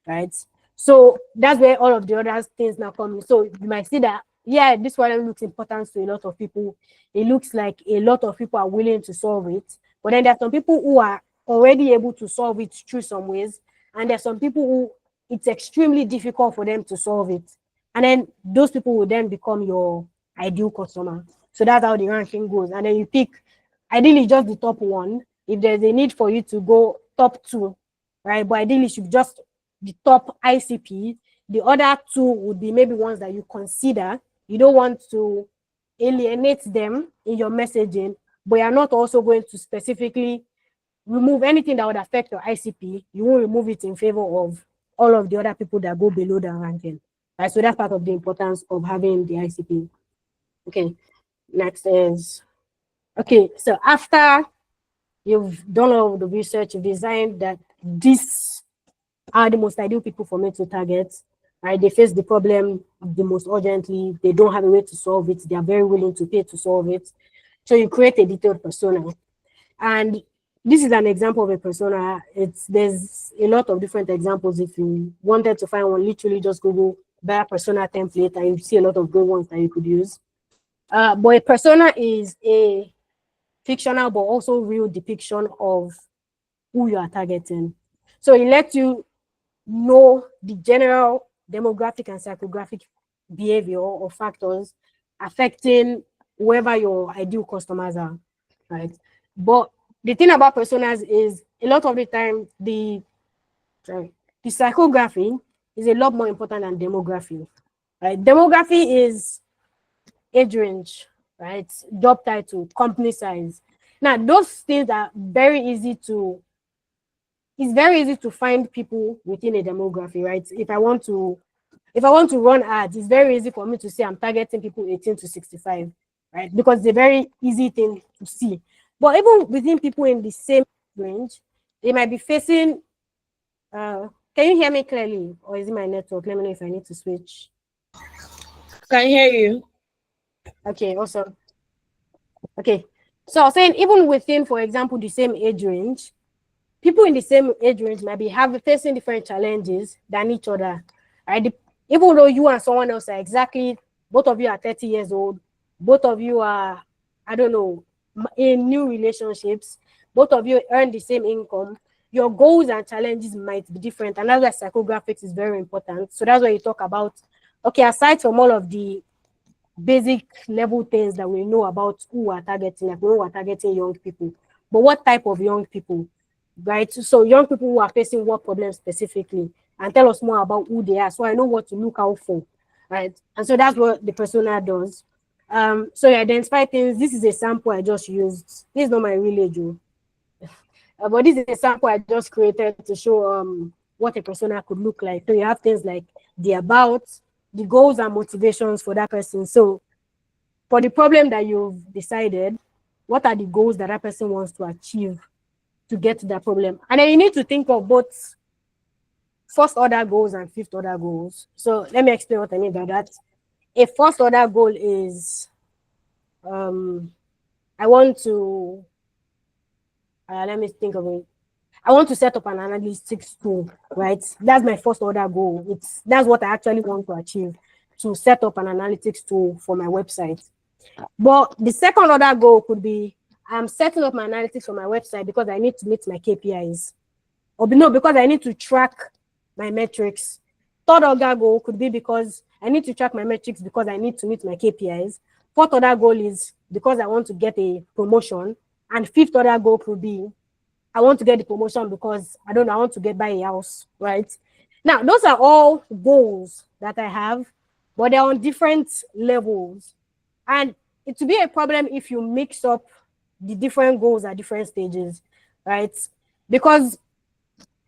right? So that's where all of the other things now come in. So you might see that, yeah, this one looks important to a lot of people. It looks like a lot of people are willing to solve it. But then there are some people who are already able to solve it through some ways. And there are some people who it's extremely difficult for them to solve it. And then those people will then become your ideal customer. So that's how the ranking goes. And then you pick, ideally, just the top one. If there's a need for you to go top 2, right? But ideally, it should be just the top ICP. The other 2 would be maybe ones that you consider. You don't want to alienate them in your messaging, but you're not also going to specifically remove anything that would affect your ICP. You won't remove it in favor of all of the other people that go below the ranking. Right? So that's part of the importance of having the ICP. Okay, next is, okay, so after you've done all the research, you've designed that these are the most ideal people for me to target, right? They face the problem the most urgently. They don't have a way to solve it. They are very willing to pay to solve it. So you create a detailed persona. And this is an example of a persona. There's a lot of different examples. If you wanted to find one, literally just Google buyer persona template, and you see a lot of good ones that you could use. But a persona is a fictional but also real depiction of who you are targeting. So it lets you know the general demographic and psychographic behavior or factors affecting whoever your ideal customers are, right? But the thing about personas is a lot of the time the psychography is a lot more important than demography, right? Demography is age range, right? Job title, company size. Now, those things are very easy to, it's very easy to find people within a demography, right? If I want to run ads, it's very easy for me to say I'm targeting people 18 to 65, right? Because it's a very easy thing to see. But even within people in the same range, they might be facing, can you hear me clearly? Or is it my network? Let me know if I need to switch. Can hear you. Okay, awesome. Okay, so I was saying even within, for example, the same age range, people in the same age range might be facing different challenges than each other, right? Even though you and someone else are exactly, both of you are 30 years old, both of you are, I don't know, in new relationships, both of you earn the same income, your goals and challenges might be different, and that's why psychographics is very important. So that's why you talk about, okay, aside from all of the basic level things that we know about who we're targeting, like we know we're targeting young people, but what type of young people, right? So young people who are facing what problems specifically, and tell us more about who they are, so I know what to look out for, right? And so that's what the persona does. So you identify things. This is a sample I just used. This is not my real age, but this is a sample I just created to show what a persona could look like. So you have things like the about, the goals and motivations for that person. So for the problem that you've decided, what are the goals that that person wants to achieve to get to that problem? And then you need to think of both first order goals and fifth order goals. So let me explain what I mean by that. A first order goal is, I want to, let me think of it. I want to set up an analytics tool, right? That's my first order goal. That's what I actually want to achieve, to set up an analytics tool for my website. But the second order goal could be, I'm setting up my analytics for my website because I need to meet my KPIs. Or no, because I need to track my metrics. Third order goal could be because I need to track my metrics because I need to meet my KPIs. Fourth order goal is because I want to get a promotion. And fifth order goal could be, I want to get the promotion because I want to buy a house, right? Now, those are all goals that I have, but they're on different levels. And it will be a problem if you mix up the different goals at different stages, right? Because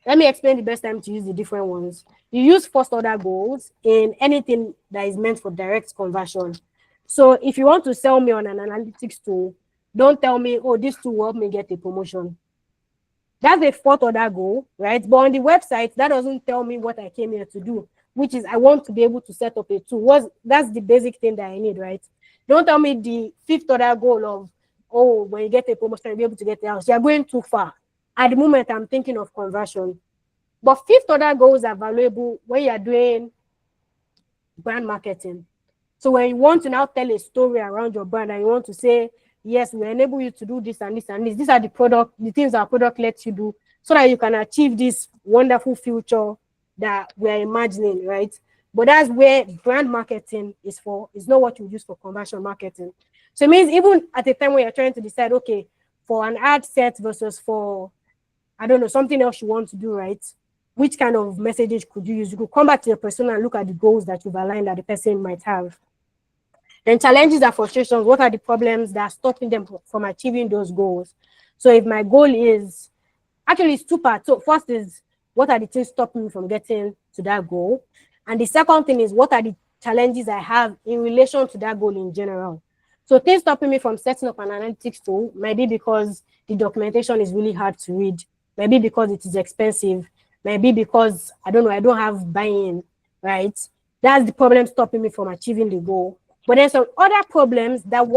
let me explain the best time to use the different ones. You use first order goals in anything that is meant for direct conversion. So if you want to sell me on an analytics tool, don't tell me, oh, this tool will help me get a promotion. That's a fourth order goal, right? But on the website, that doesn't tell me what I came here to do, which is I want to be able to set up a tool. That's the basic thing that I need, right? Don't tell me the fifth order goal of, oh, when you get a promotion, you'll be able to get the house. You're going too far. At the moment, I'm thinking of conversion. But fifth order goals are valuable when you're doing brand marketing. So when you want to now tell a story around your brand and you want to say, yes, we enable you to do this and this and this. These are the things our product lets you do so that you can achieve this wonderful future that we're imagining, right? But that's where brand marketing is for. It's not what you use for conversion marketing. So it means even at the time when you're trying to decide, okay, for an ad set versus for, something else you want to do, right? Which kind of messages could you use? You could come back to your persona and look at the goals that you've aligned that the person might have. Then challenges and frustrations, what are the problems that are stopping them from achieving those goals? So if my goal is, actually it's two parts. So first is, what are the things stopping me from getting to that goal? And the second thing is, what are the challenges I have in relation to that goal in general? So things stopping me from setting up an analytics tool might be because the documentation is really hard to read, maybe because it is expensive, maybe because, I don't have buy-in, right? That's the problem stopping me from achieving the goal. But there's some other problems that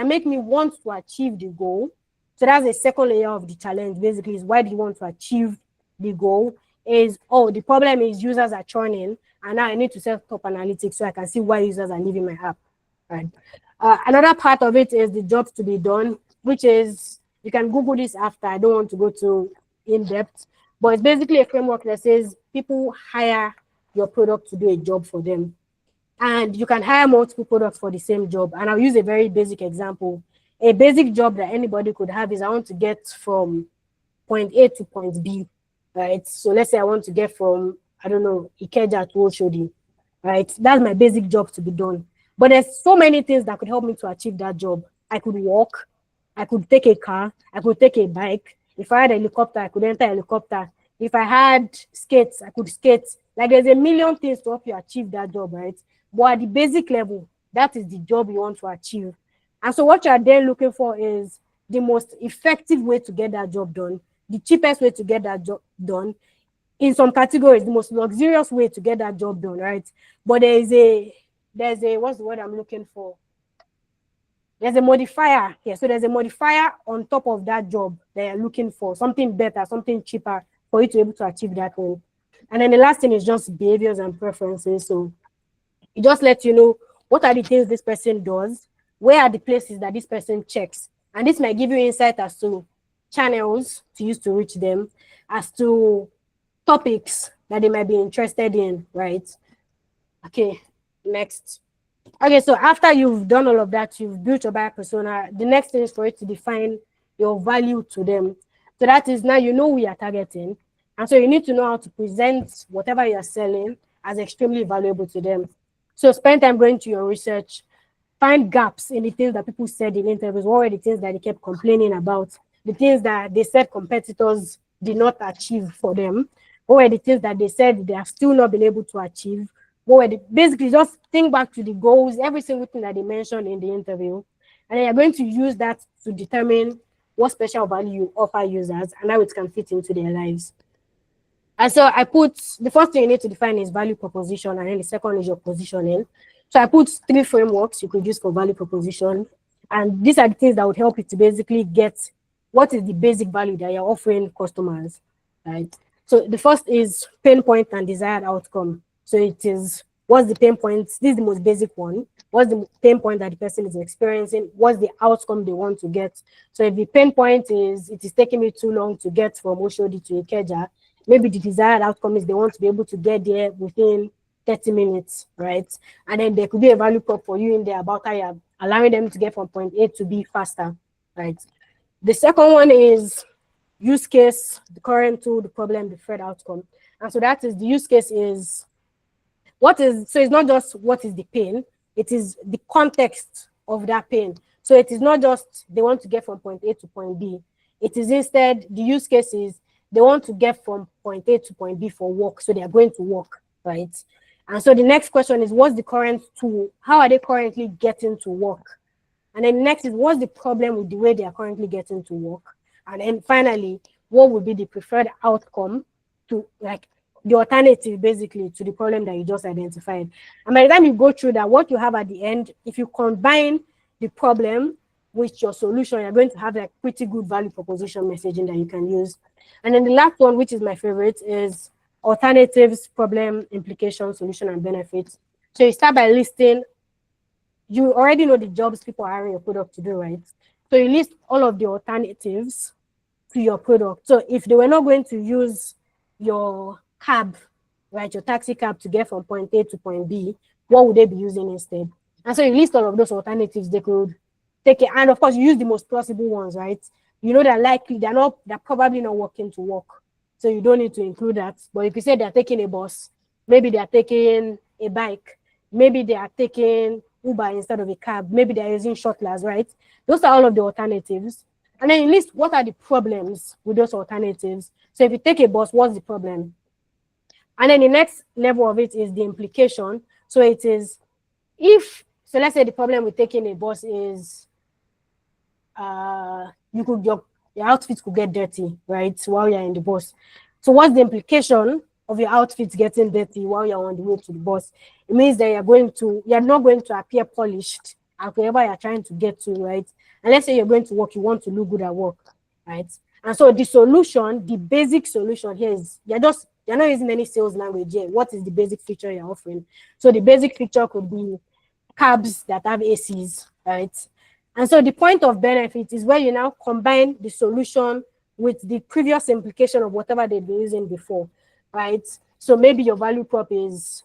make me want to achieve the goal. So that's the second layer of the challenge, basically, is why do you want to achieve the goal? is, oh, the problem is users are churning, and now I need to set up analytics so I can see why users are leaving my app, right? Another part of it is the jobs to be done, which is, you can Google this after, I don't want to go to in-depth, but it's basically a framework that says people hire your product to do a job for them. And you can hire multiple products for the same job. And I'll use a very basic example. A basic job that anybody could have is, I want to get from point A to point B, right? So let's say I want to get from, I don't know, Ikeja to Oshodi, right? That's my basic job to be done. But there's so many things that could help me to achieve that job. I could walk, I could take a car, I could take a bike. If I had a helicopter, I could enter a helicopter. If I had skates, I could skate. Like, there's a million things to help you achieve that job, right? But at the basic level, that is the job you want to achieve. And so what you're then looking for is the most effective way to get that job done, the cheapest way to get that job done. In some categories, the most luxurious way to get that job done, right? But there's a, what's the word I'm looking for? There's a modifier here. So there's a modifier on top of that job that you're looking for, something better, something cheaper for you to be able to achieve that goal. And then the last thing is just behaviors and preferences. So it just lets you know what are the things this person does, where are the places that this person checks. And this might give you insight as to channels to use to reach them, as to topics that they might be interested in, right? Okay, next. Okay, so after you've done all of that, you've built your buyer persona, the next thing is for you to define your value to them. So that is, now you know who you're targeting. And so you need to know how to present whatever you're selling as extremely valuable to them. So spend time going to your research, find gaps in the things that people said in interviews. What were the things that they kept complaining about? The things that they said competitors did not achieve for them. What were the things that they said they have still not been able to achieve? What were the, basically just think back to the goals, every single thing that they mentioned in the interview. And then you're going to use that to determine what special value you offer users and how it can fit into their lives. And so I put, the first thing you need to define is value proposition, and then the second is your positioning. So I put 3 frameworks you could use for value proposition. And these are the things that would help you to basically get what is the basic value that you're offering customers, right? So the first is pain point and desired outcome. So it is, what's the pain point? This is the most basic one. What's the pain point that the person is experiencing? What's the outcome they want to get? So if the pain point is, it is taking me too long to get from Oshodi to Ikeja, maybe the desired outcome is they want to be able to get there within 30 minutes, right? And then there could be a value prop for you in there about how you're allowing them to get from point A to B faster, right? The second one is use case, the current tool, the problem, the threat outcome. And so that is, the use case is, what is, so it's not just what is the pain, it is the context of that pain. So it is not just they want to get from point A to point B. It is instead, the use case is they want to get from point A to point B for work. So they are going to work, right? And so the next question is, what's the current tool? How are they currently getting to work? And then next is, what's the problem with the way they are currently getting to work? And then finally, what would be the preferred outcome to, like, the alternative basically to the problem that you just identified. And by the time you go through that, what you have at the end, if you combine the problem with your solution, you're going to have like pretty good value proposition messaging that you can use. And then the last one, which is my favorite, is alternatives, problem, implication, solution, and benefits. So you start by listing, you already know the jobs people are hiring your product to do, right? So you list all of the alternatives to your product. So if they were not going to use your cab, right, your taxi cab to get from point A to point B, what would they be using instead? And so you list all of those alternatives they could take it, and of course you use the most plausible ones, right? You know they're likely, they're probably not working to work, so you don't need to include that. But if you say they're taking a bus, maybe they're taking a bike, maybe they are taking Uber instead of a cab, maybe they're using shuttles, right? Those are all of the alternatives. And then you list what are the problems with those alternatives. So if you take a bus, what's the problem? And then the next level of it is the implication. So it is, if, so let's say the problem with taking a bus is your outfit could get dirty, right, while you're in the bus. So what's the implication of your outfit getting dirty while you're on the way to the bus? It means that you're not going to appear polished at wherever you're trying to get to, right? And let's say you're going to work, you want to look good at work, right? And so the solution, the basic solution here is, you're just They're not using any sales language yet. What is the basic feature you're offering? So the basic feature could be cabs that have ACs, right? And so the point of benefit is where you now combine the solution with the previous implication of whatever they've been using before, right? So maybe your value prop is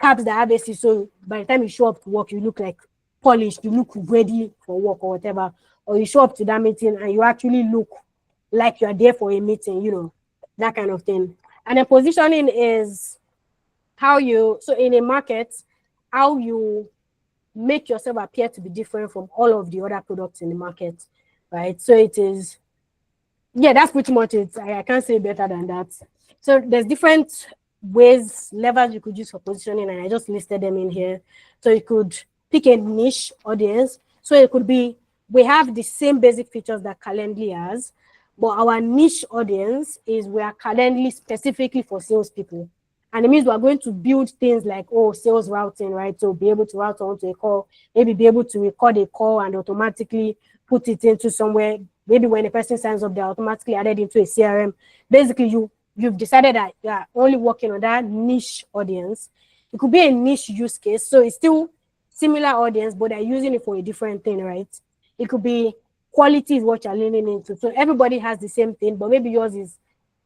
cabs that have AC, so by the time you show up to work, you look like polished, you look ready for work or whatever, or you show up to that meeting and you actually look like you are there for a meeting, you know, that kind of thing. And then positioning is how you, so in a market, how you make yourself appear to be different from all of the other products in the market, right? So it is, yeah, that's pretty much it. I can't say better than that. So there's different ways, levers you could use for positioning, and I just listed them in here. So you could pick a niche audience. So it could be, we have the same basic features that Calendly has, but our niche audience is we are Calendly specifically for salespeople. And it means we're going to build things like, oh, sales routing, right? So be able to route onto a call, maybe be able to record a call and automatically put it into somewhere. Maybe when a person signs up, they're automatically added into a CRM. Basically, you've decided that you're only working on that niche audience. It could be a niche use case. So it's still similar audience, but they're using it for a different thing, right? It could be quality is what you're leaning into. So everybody has the same thing, but maybe yours is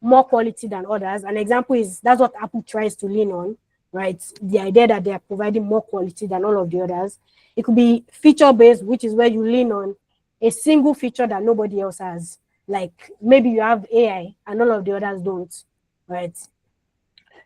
more quality than others. An example is that's what Apple tries to lean on, right? The idea that they are providing more quality than all of the others. It could be feature-based, which is where you lean on a single feature that nobody else has. Like maybe you have AI and all of the others don't, right?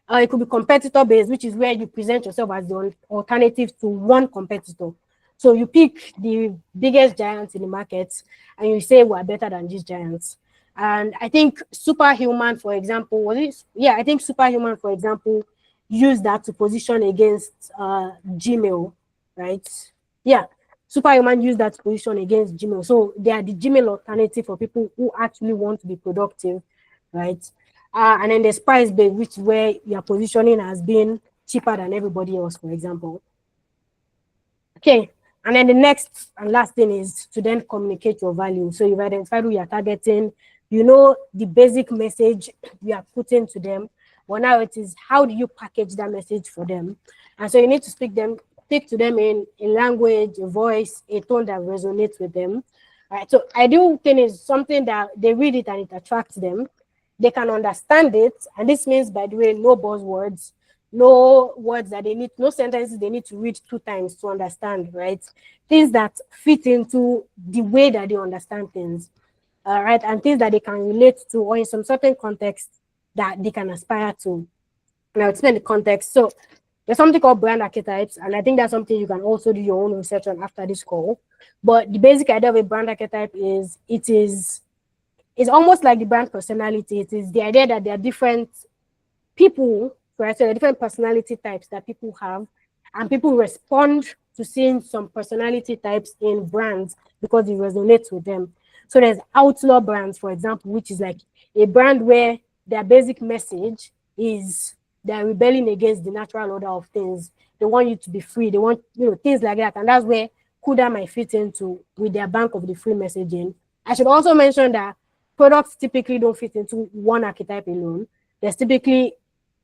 It could be competitor-based, which is where you present yourself as the alternative to one competitor. So you pick the biggest giants in the market and you say we're better than these giants. And I think Superhuman, for example, I think Superhuman, for example, used that to position against Gmail, right? Yeah, Superhuman used that to position against Gmail. So they are the Gmail alternative for people who actually want to be productive, right? And then there's price-based, which is where your positioning has been cheaper than everybody else, for example. Okay, and then the next and last thing is to then communicate your value. So you've identified who you're targeting, you know the basic message you are putting to them, but now it is how do you package that message for them? And so you need to speak to them in a language, a voice, a tone that resonates with them. All right, so ideal thing is something that they read it and it attracts them. They can understand it, and this means, by the way, no buzzwords, no words that they need, no sentences they need to read 2 times to understand, right? Things that fit into the way that they understand things, right? And things that they can relate to, or in some certain context that they can aspire to. And I'll explain the context. So there's something called brand archetypes, and I think that's something you can also do your own research on after this call. But the basic idea of a brand archetype is it's almost like the brand personality. It is the idea that there are different people, right? So there are different personality types that people have, and people respond to seeing some personality types in brands because it resonates with them. So there's outlaw brands, for example, which is like a brand where their basic message is they're rebelling against the natural order of things. They want you to be free. They want, things like that. And that's where Kuda might fit into with their bank of the free messaging. I should also mention that products typically don't fit into one archetype alone. There's typically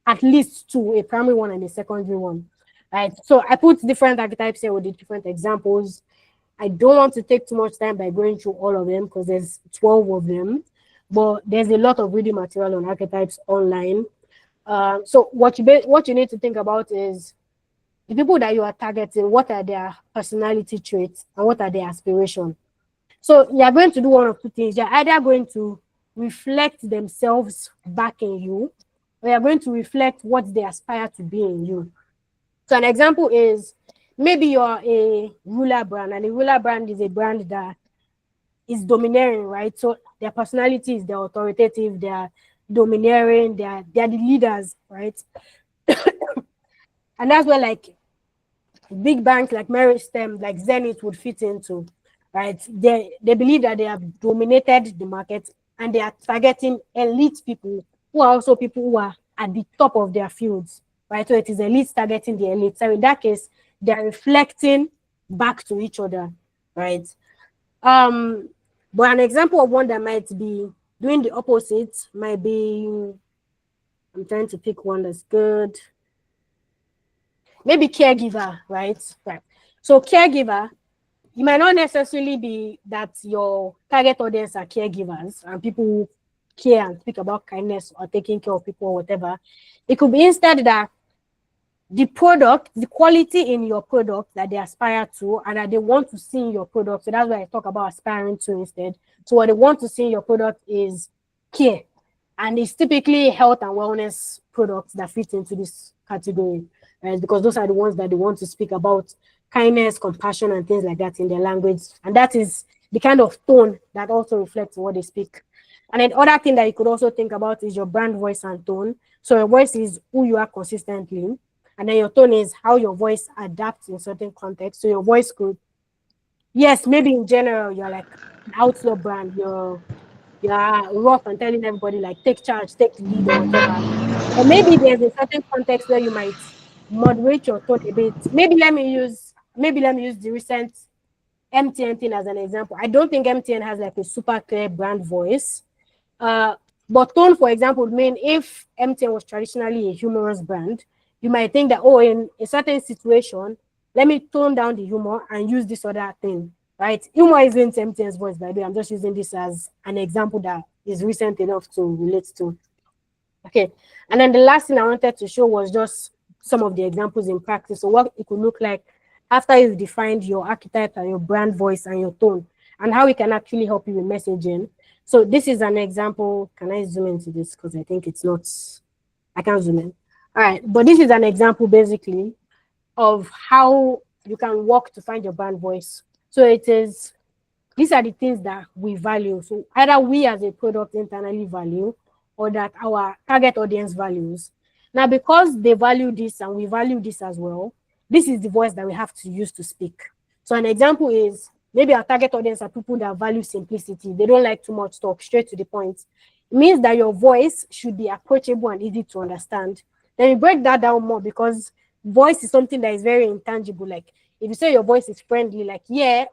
at least 2, a primary one and a secondary one, right? So I put different archetypes here with the different examples. I don't want to take too much time by going through all of them because there's 12 of them, but there's a lot of reading material on archetypes online. So what you need to think about is the people that you are targeting, what are their personality traits and what are their aspirations. So you're going to do one of 2 things. You're either going to reflect themselves back in you, or you're going to reflect what they aspire to be in you. So an example is maybe you're a ruler brand, and a ruler brand is a brand that is domineering, right? So their personality is they're authoritative, they're domineering, they're the leaders, right? And that's where like big banks like Meristem, like Zenith would fit into, right? They believe that they have dominated the market and they are targeting elite people who are also people who are at the top of their fields, right? So it is elites targeting the elite. So in that case, they're reflecting back to each other, right? But an example of one that might be doing the opposite might be I'm trying to pick one that's good. Maybe caregiver, right? Right. So caregiver, you might not necessarily be that your target audience are caregivers and people who care and speak about kindness or taking care of people or whatever. It could be instead that the product, the quality in your product that they aspire to and that they want to see in your product. So that's why I talk about aspiring to instead. So what they want to see in your product is care. And it's typically health and wellness products that fit into this category, right? Because those are the ones that they want to speak about kindness, compassion, and things like that in their language. And that is the kind of tone that also reflects what they speak. And then other thing that you could also think about is your brand voice and tone. So your voice is who you are consistently. And then your tone is how your voice adapts in certain contexts. So your voice could, yes, maybe in general, you're like an outlaw brand, you're rough and telling everybody like take charge, take the lead or whatever. Or maybe there's a certain context where you might moderate your tone a bit. Maybe let me use the recent MTN thing as an example. I don't think MTN has like a super clear brand voice. Uh, but tone, for example, would mean if MTN was traditionally a humorous brand, you might think that, oh, in a certain situation, let me tone down the humor and use this other thing, right? Humor isn't MTN's voice, by the way. I'm just using this as an example that is recent enough to relate to. Okay. And then the last thing I wanted to show was just some of the examples in practice. So what it could look like after you've defined your archetype and your brand voice and your tone and how it can actually help you with messaging. So this is an example. Can I zoom into this? Because I think it's not, I can't zoom in. All right. But this is an example basically of how you can work to find your brand voice. So it is, these are the things that we value. So either we as a product internally value or that our target audience values. Now, because they value this and we value this as well, this is the voice that we have to use to speak. So an example is maybe our target audience are people that value simplicity. They don't like too much talk, straight to the point. It means that your voice should be approachable and easy to understand. Then you break that down more because voice is something that is very intangible. Like if you say your voice is friendly, like, yeah,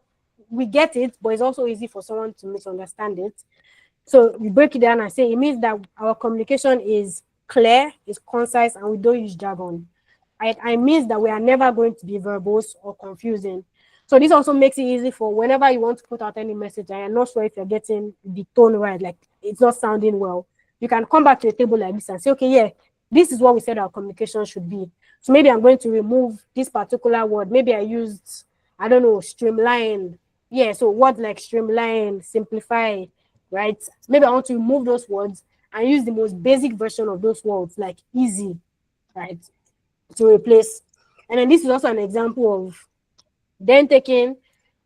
we get it, but it's also easy for someone to misunderstand it. So we break it down and say it means that our communication is clear, is concise, and we don't use jargon. I means that we are never going to be verbose or confusing. So this also makes it easy for whenever you want to put out any message, I am not sure if you're getting the tone right, like it's not sounding well. You can come back to a table like this and say, okay, yeah, this is what we said our communication should be. So maybe I'm going to remove this particular word. Maybe I used, I don't know, streamline. Yeah, so words like streamline, simplify, right? Maybe I want to remove those words and use the most basic version of those words, like easy, right, to replace. And then this is also an example of then taking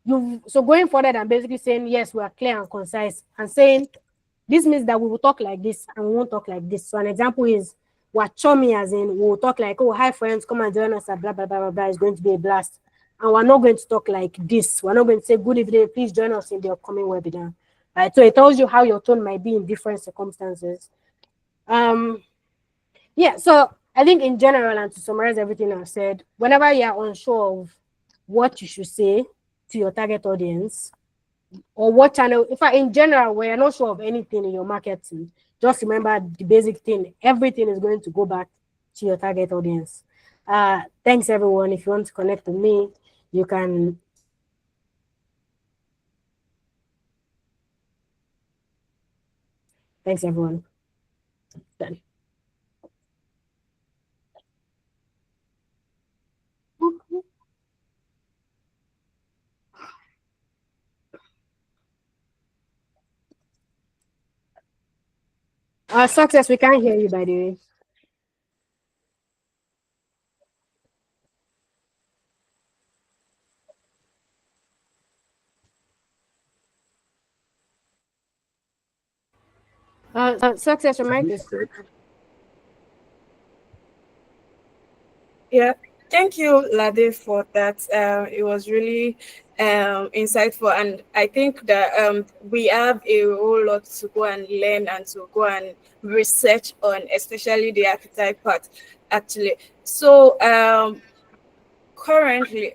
you. So going further than basically saying, yes, we are clear and concise and saying, this means that we will talk like this and we won't talk like this. So an example is we're chummy, as in we'll talk like, oh, hi friends, come and join us at blah, blah, blah, blah, blah. It's going to be a blast. And we're not going to talk like this. We're not going to say, good evening, please join us in the upcoming webinar. Right? So it tells you how your tone might be in different circumstances. Yeah, so I think in general, and to summarize everything I've said, whenever you're unsure of what you should say to your target audience, or what channel, in fact, in general, where you're not sure of anything in your marketing, just remember the basic thing. Everything is going to go back to your target audience. Thanks, everyone. If you want to connect with me, you can. Thanks, everyone. Done. Success, we can't hear you, by the way. Success, your mic is good. Yeah, thank you, Lade, for that. It was really insightful, and I think that we have a whole lot to go and learn and to go and research on, especially the archetype part, actually. So currently,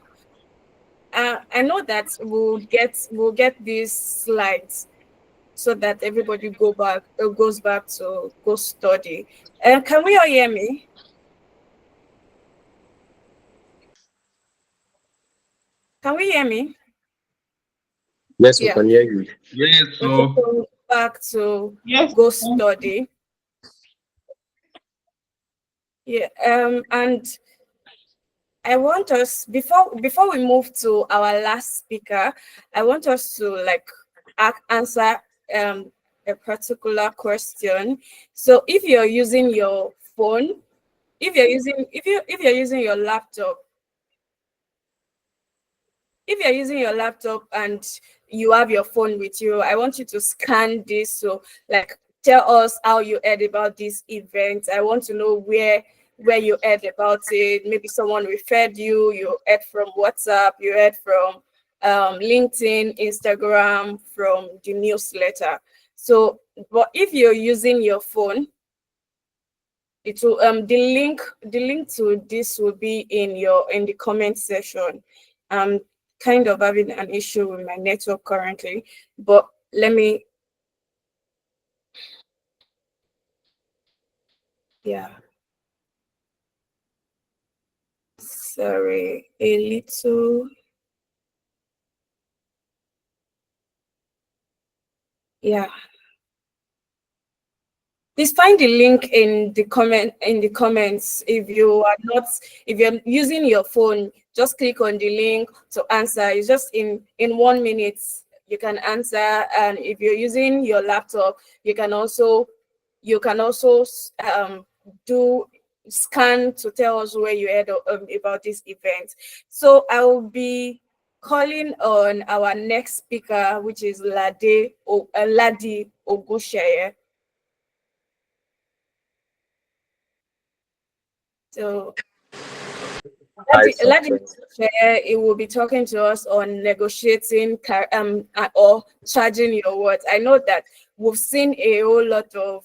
I know that we'll get these slides so that everybody goes back to go study. Can we all hear me? Can we hear me? Yes, we Yeah. can hear you. Yes, Okay, so so back to yes. go study. Yeah. And I want us before we move to our last speaker, I want us to like answer a particular question. So if you're using your phone, if you're using your laptop, if you're using your laptop and you have your phone with you, I want you to scan this. So like tell us how you heard about this event. I want to know where you heard about it. Maybe someone referred you, you heard from WhatsApp, you heard from LinkedIn, Instagram, from the newsletter. So but if you're using your phone, it will the link to this will be in the comment section. Kind of having an issue with my network currently, but let me, yeah, sorry, a little, yeah. Please find the link in the comments. If you're using your phone, just click on the link to answer. It's just in 1 minute you can answer. And if you're using your laptop, you can also do scan to tell us where you heard about this event. So I will be calling on our next speaker, which is Ladi Ogunseye. So Ladi, it will be talking to us on negotiating or charging your words. I know that we've seen a whole lot of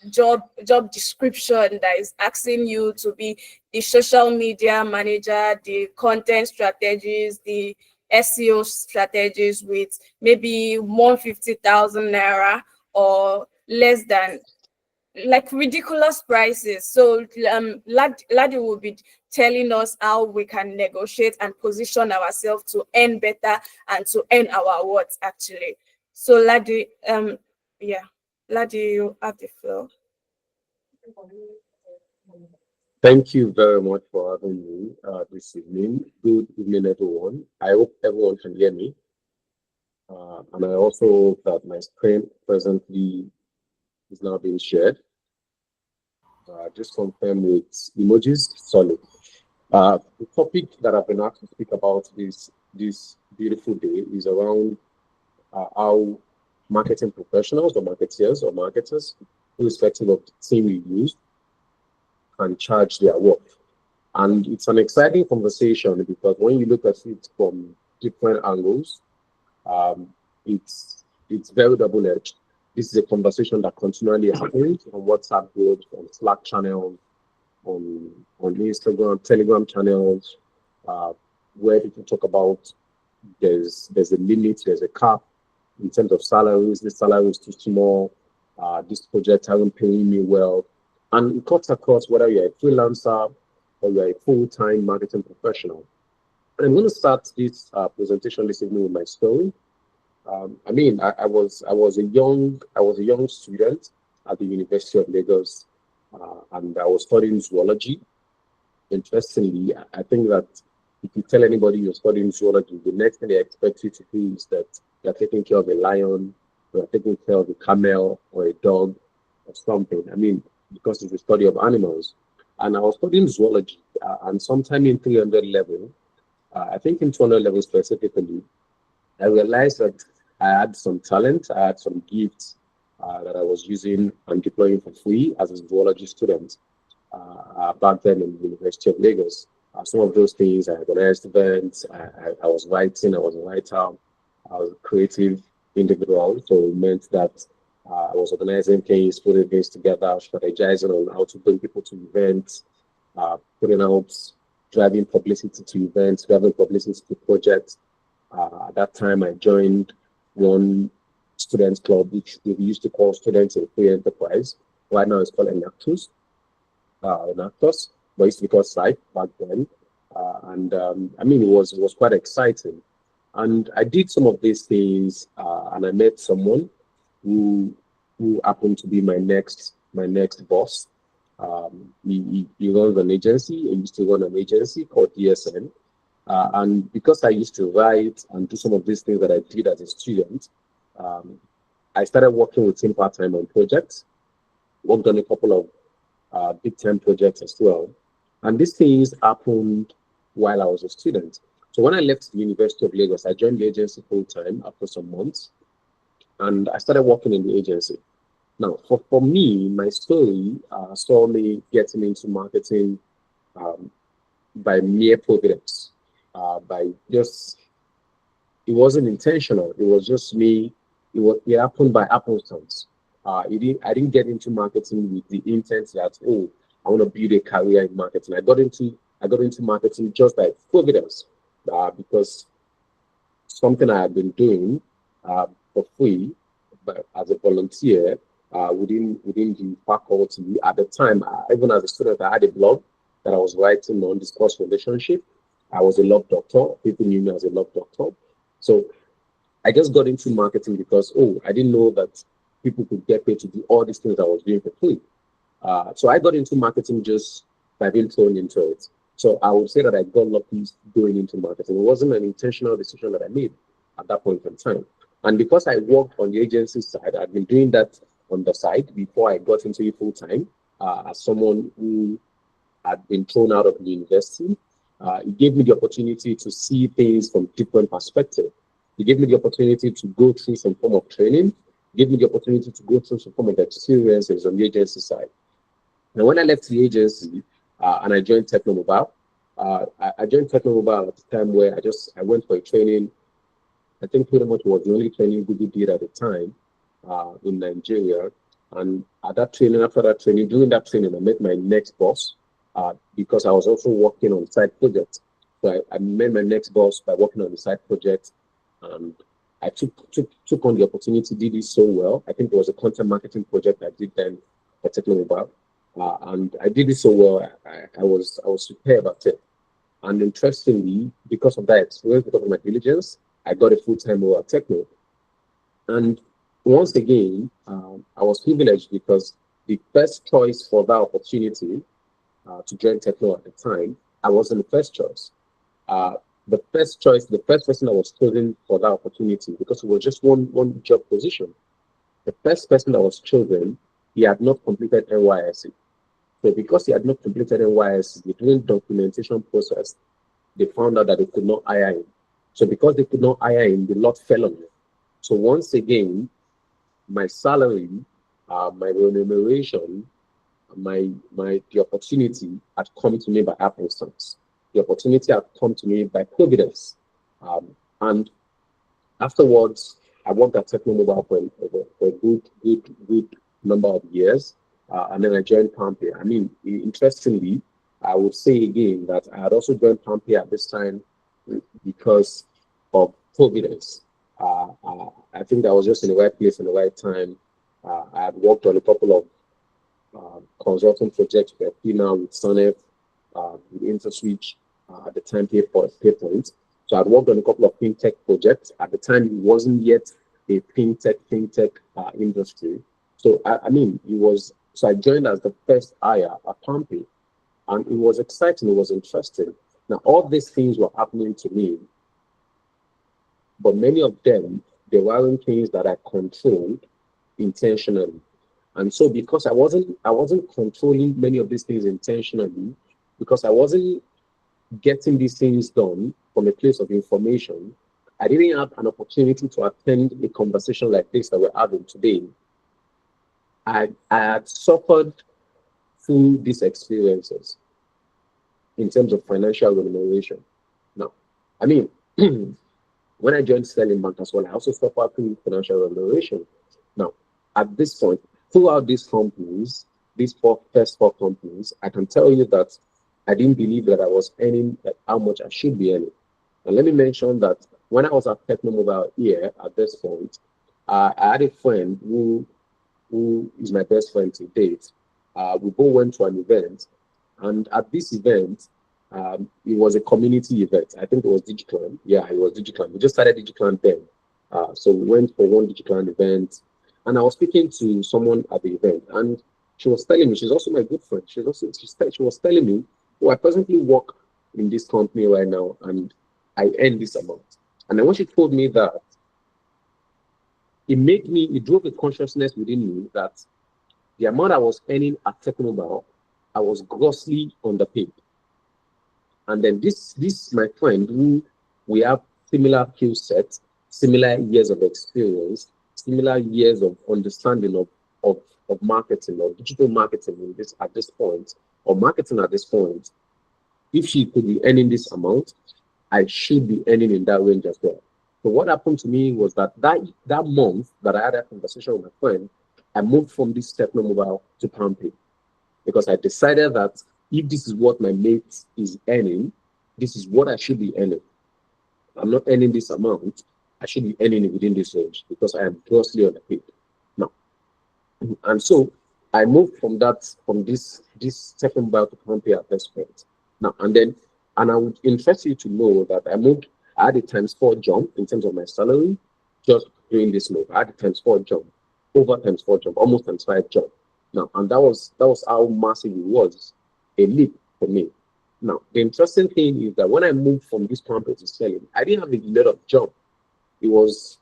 job description that is asking you to be the social media manager, the content strategies, the SEO strategies with maybe 150,000 naira or less than, like ridiculous prices. So Ladi will be telling us how we can negotiate and position ourselves to earn better and to earn our words actually. So Ladi, yeah, Ladi, you have the floor. Thank you very much for having me this evening. Good evening, everyone. I hope everyone can hear me. And I also hope that my screen presently is now being shared. Just confirm with emojis, solid. The topic that I've been asked to speak about this beautiful day is around how marketing professionals or marketeers or marketers, irrespective of the team you use, can charge their work. And it's an exciting conversation because when you look at it from different angles, um, it's very double-edged. This is a conversation that continually happens on WhatsApp groups, on Slack channels, on Instagram, Telegram channels, where people talk about there's a limit, there's a cap in terms of salaries. This salary is too small. This project hasn't paying me well, and it cuts across whether you're a freelancer or you're a full-time marketing professional. And I'm going to start this presentation this evening with my story. I was a young student at the University of Lagos, and I was studying zoology. Interestingly, I think that if you tell anybody you're studying zoology, the next thing they expect you to do is that you're taking care of a lion, or you're taking care of a camel or a dog or something. Because it's the study of animals. And I was studying zoology, and sometime in 300 level, I think in 200 level specifically, I realized that I had some talent, I had some gifts that I was using and deploying for free as a zoology student back then in the University of Lagos. Some of those things, I organized events, I was writing, I was a writer, I was a creative individual. So it meant that I was organizing things, putting things together, strategizing on how to bring people to events, putting out, driving publicity to events, driving publicity to projects. At that time, I joined one students club, which we used to call Students in Free Enterprise. Right now it's called Enactus, Enactus, but it's because site back then. I mean, it was quite exciting. And I did some of these things, and I met someone who happened to be my next boss. He runs an agency. He used to run an agency called DSN. And because I used to write and do some of these things that I did as a student, um, I started working with him part-time on projects, worked on a couple of big-time projects as well. And these things happened while I was a student. So when I left the University of Lagos, I joined the agency full-time after some months, and I started working in the agency. Now, for me, my story saw me getting into marketing um, by mere providence, by just, it wasn't intentional. It was just me. It happened by happenstance. I didn't get into marketing with the intent that, oh, I want to build a career in marketing. I got into marketing just by providence, because something I had been doing for free, but as a volunteer within the faculty at the time. Even as a student, I had a blog that I was writing on discuss relationship. I was a love doctor. People knew me as a love doctor. So I just got into marketing because, oh, I didn't know that people could get paid to do all these things I was doing for free. So I got into marketing just by being thrown into it. So I would say that I got lucky going into marketing. It wasn't an intentional decision that I made at that point in time. And because I worked on the agency side, I'd been doing that on the side before I got into it full time, as someone who had been thrown out of the university. It gave me the opportunity to see things from different perspectives. It gave me the opportunity to go through some form of training. It gave me the opportunity to go through some form of experiences on the agency side. And when I left the agency and I joined Technomobile, I joined Technomobile at the time where I went for a training. I think pretty much was the only training Google did at the time in Nigeria. And after that training, during that training, I met my next boss because I was also working on side projects. So I met my next boss by working on the side project, and I took on the opportunity, did it so well. I think it was a content marketing project I did then for Technomobile. And I did it so well. I was superb at it. And interestingly, because of that experience, because of my diligence, I got a full-time role at Techno. And once again, I was privileged because the first choice for that opportunity to join Techno at the time, I wasn't the first choice. The first person that was chosen for that opportunity, because it was just one job position. The first person that was chosen, he had not completed NYSC. So because he had not completed NYSC, during documentation process, they found out that they could not hire him. So because they could not hire him, the lot fell on him. So once again, my salary, my remuneration, the opportunity had come to me by happenstance. The opportunity had come to me by providence. And afterwards, I worked at Technomobile for a good number of years. And then I joined Pampia. I mean, interestingly, I would say again that I had also joined Pampia at this time because of providence. I think I was just in the right place in the right time. I had worked on a couple of consulting projects with FPNA, with Sonef, with InterSwitch, at the time PayPoint. So I'd worked on a couple of fintech projects. At the time, it wasn't yet a fintech industry. So I mean, so I joined as the first hire at Pampia, and it was exciting. It was interesting. Now, all these things were happening to me, but many of them, they weren't things that I controlled intentionally. And so because I wasn't controlling many of these things intentionally, because I wasn't getting these things done from a place of information, I didn't have an opportunity to attend a conversation like this that we're having today. I had suffered through these experiences in terms of financial remuneration. Now, I mean, when I joined Sterling Bank as well, I also suffered through financial remuneration. Now, at this point, throughout these companies, these first four companies, I can tell you that I didn't believe that I was earning how much I should be earning. And let me mention that when I was at Technomobile here at this point, I had a friend who who is my best friend to date, we both went to an event, and at this event, it was a community event. I think it was Digital. Yeah, it was Digital. We just started Digital then. So we went for one Digital event, and I was speaking to someone at the event, and she was telling me, she's also my good friend. She was telling me, oh, I presently work in this company right now, and I earn this amount. And then when she told me that, it drove a consciousness within me that the amount I was earning at Technobile, I was grossly underpaid. And then this my friend, who we have similar skill sets, similar years of experience, similar years of understanding of marketing or digital marketing at this point, or marketing at this point. If she could be earning this amount, I should be earning in that range as well. So what happened to me was that month that I had a conversation with my friend, I moved from this Technomobile to PalmPay, because I decided that if this is what my mate is earning, this is what I should be earning. I'm not earning this amount, I should be earning it within this range, because I am grossly underpaid. Now, and so I moved from this Technomobile to PalmPay at this point. Now, and I would interest you to know that I had a ×4 jump in terms of my salary just doing this move. I had a ×4 jump, over ×4 jump, almost ×5 jump. Now, and that was how massive it was, a leap for me. Now, the interesting thing is that when I moved from this PalmPay to selling, I didn't have a lot of jump. It was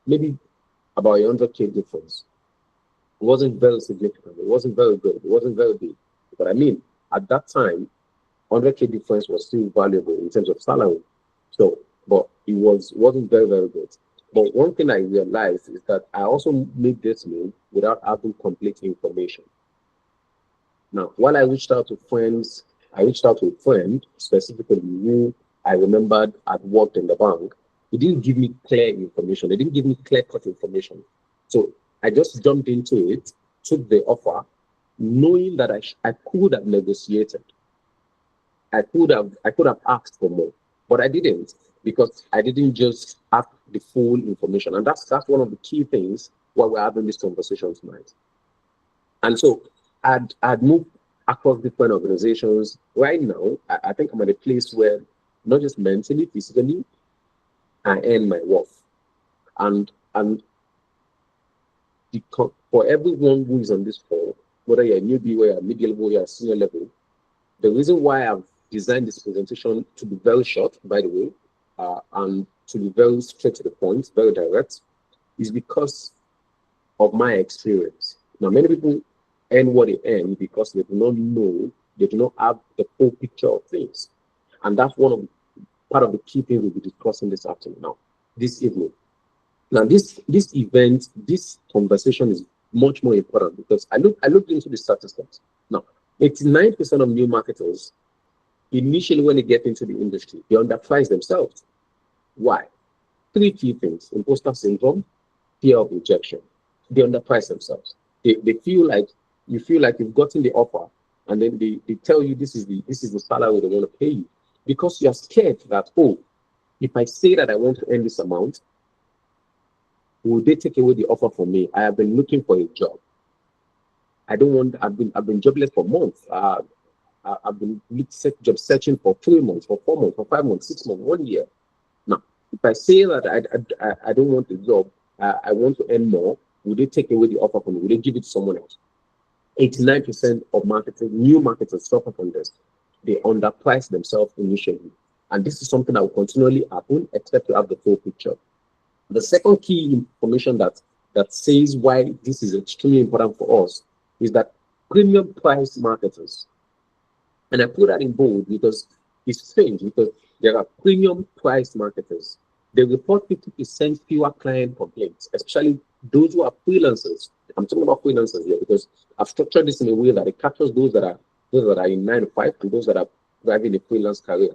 maybe about 100K difference. It wasn't very significant. It wasn't very good. It wasn't very big. But I mean, at that time, 100K difference was still valuable in terms of salary. So, but it wasn't very, very good. But one thing I realized is that I also made this move without having complete information. Now, while I reached out to a friend specifically who I remembered had worked in the bank. He didn't give me clear information. They didn't give me clear-cut information. So I just jumped into it, took the offer, knowing that I could have negotiated. I could have asked for more, but I didn't, because I didn't just have the full information. And that's one of the key things why we're having this conversation tonight. And so I'd moved across different organizations. Right now, I think I'm at a place where not just mentally, physically, I earn my worth. And for everyone who is on this call, whether you're a newbie, whether you're a mid level, you're a senior level, the reason why I've designed this presentation to be very short, by the way, and to be very straight to the point, very direct, is because of my experience. Now, many people earn what they earn because they do not know, they do not have the full picture of things. And that's part of the key things we'll be discussing this evening. Now, this event, this conversation is much more important because I looked into the statistics. Now, 89% of new marketers, initially when they get into the industry, they underprice themselves. Why? 3 key things: imposter syndrome, fear of rejection. They underprice themselves. They feel like you've gotten the offer, and then they tell you this is the salary they want to pay you, because you're scared that, oh, if I say that I want to earn this amount, will they take away the offer from me? I have been looking for a job. I've been jobless for months. I've been job searching for 3 months, for 4 months, for 5 months, 6 months, 1 year. Now, if I say that I don't want a job, I want to earn more, will they take away the offer from me? Will they give it to someone else? 89% of new marketers suffer from this. They underprice themselves initially. And this is something that will continually happen, except to have the full picture. The second key information that says why this is extremely important for us is that premium price marketers, and I put that in bold because it's strange, because there are premium price marketers. They report 50% fewer client complaints, especially those who are freelancers. I'm talking about freelancers here because I've structured this in a way that it captures those that are in 9 to 5 and those that are driving a freelance career.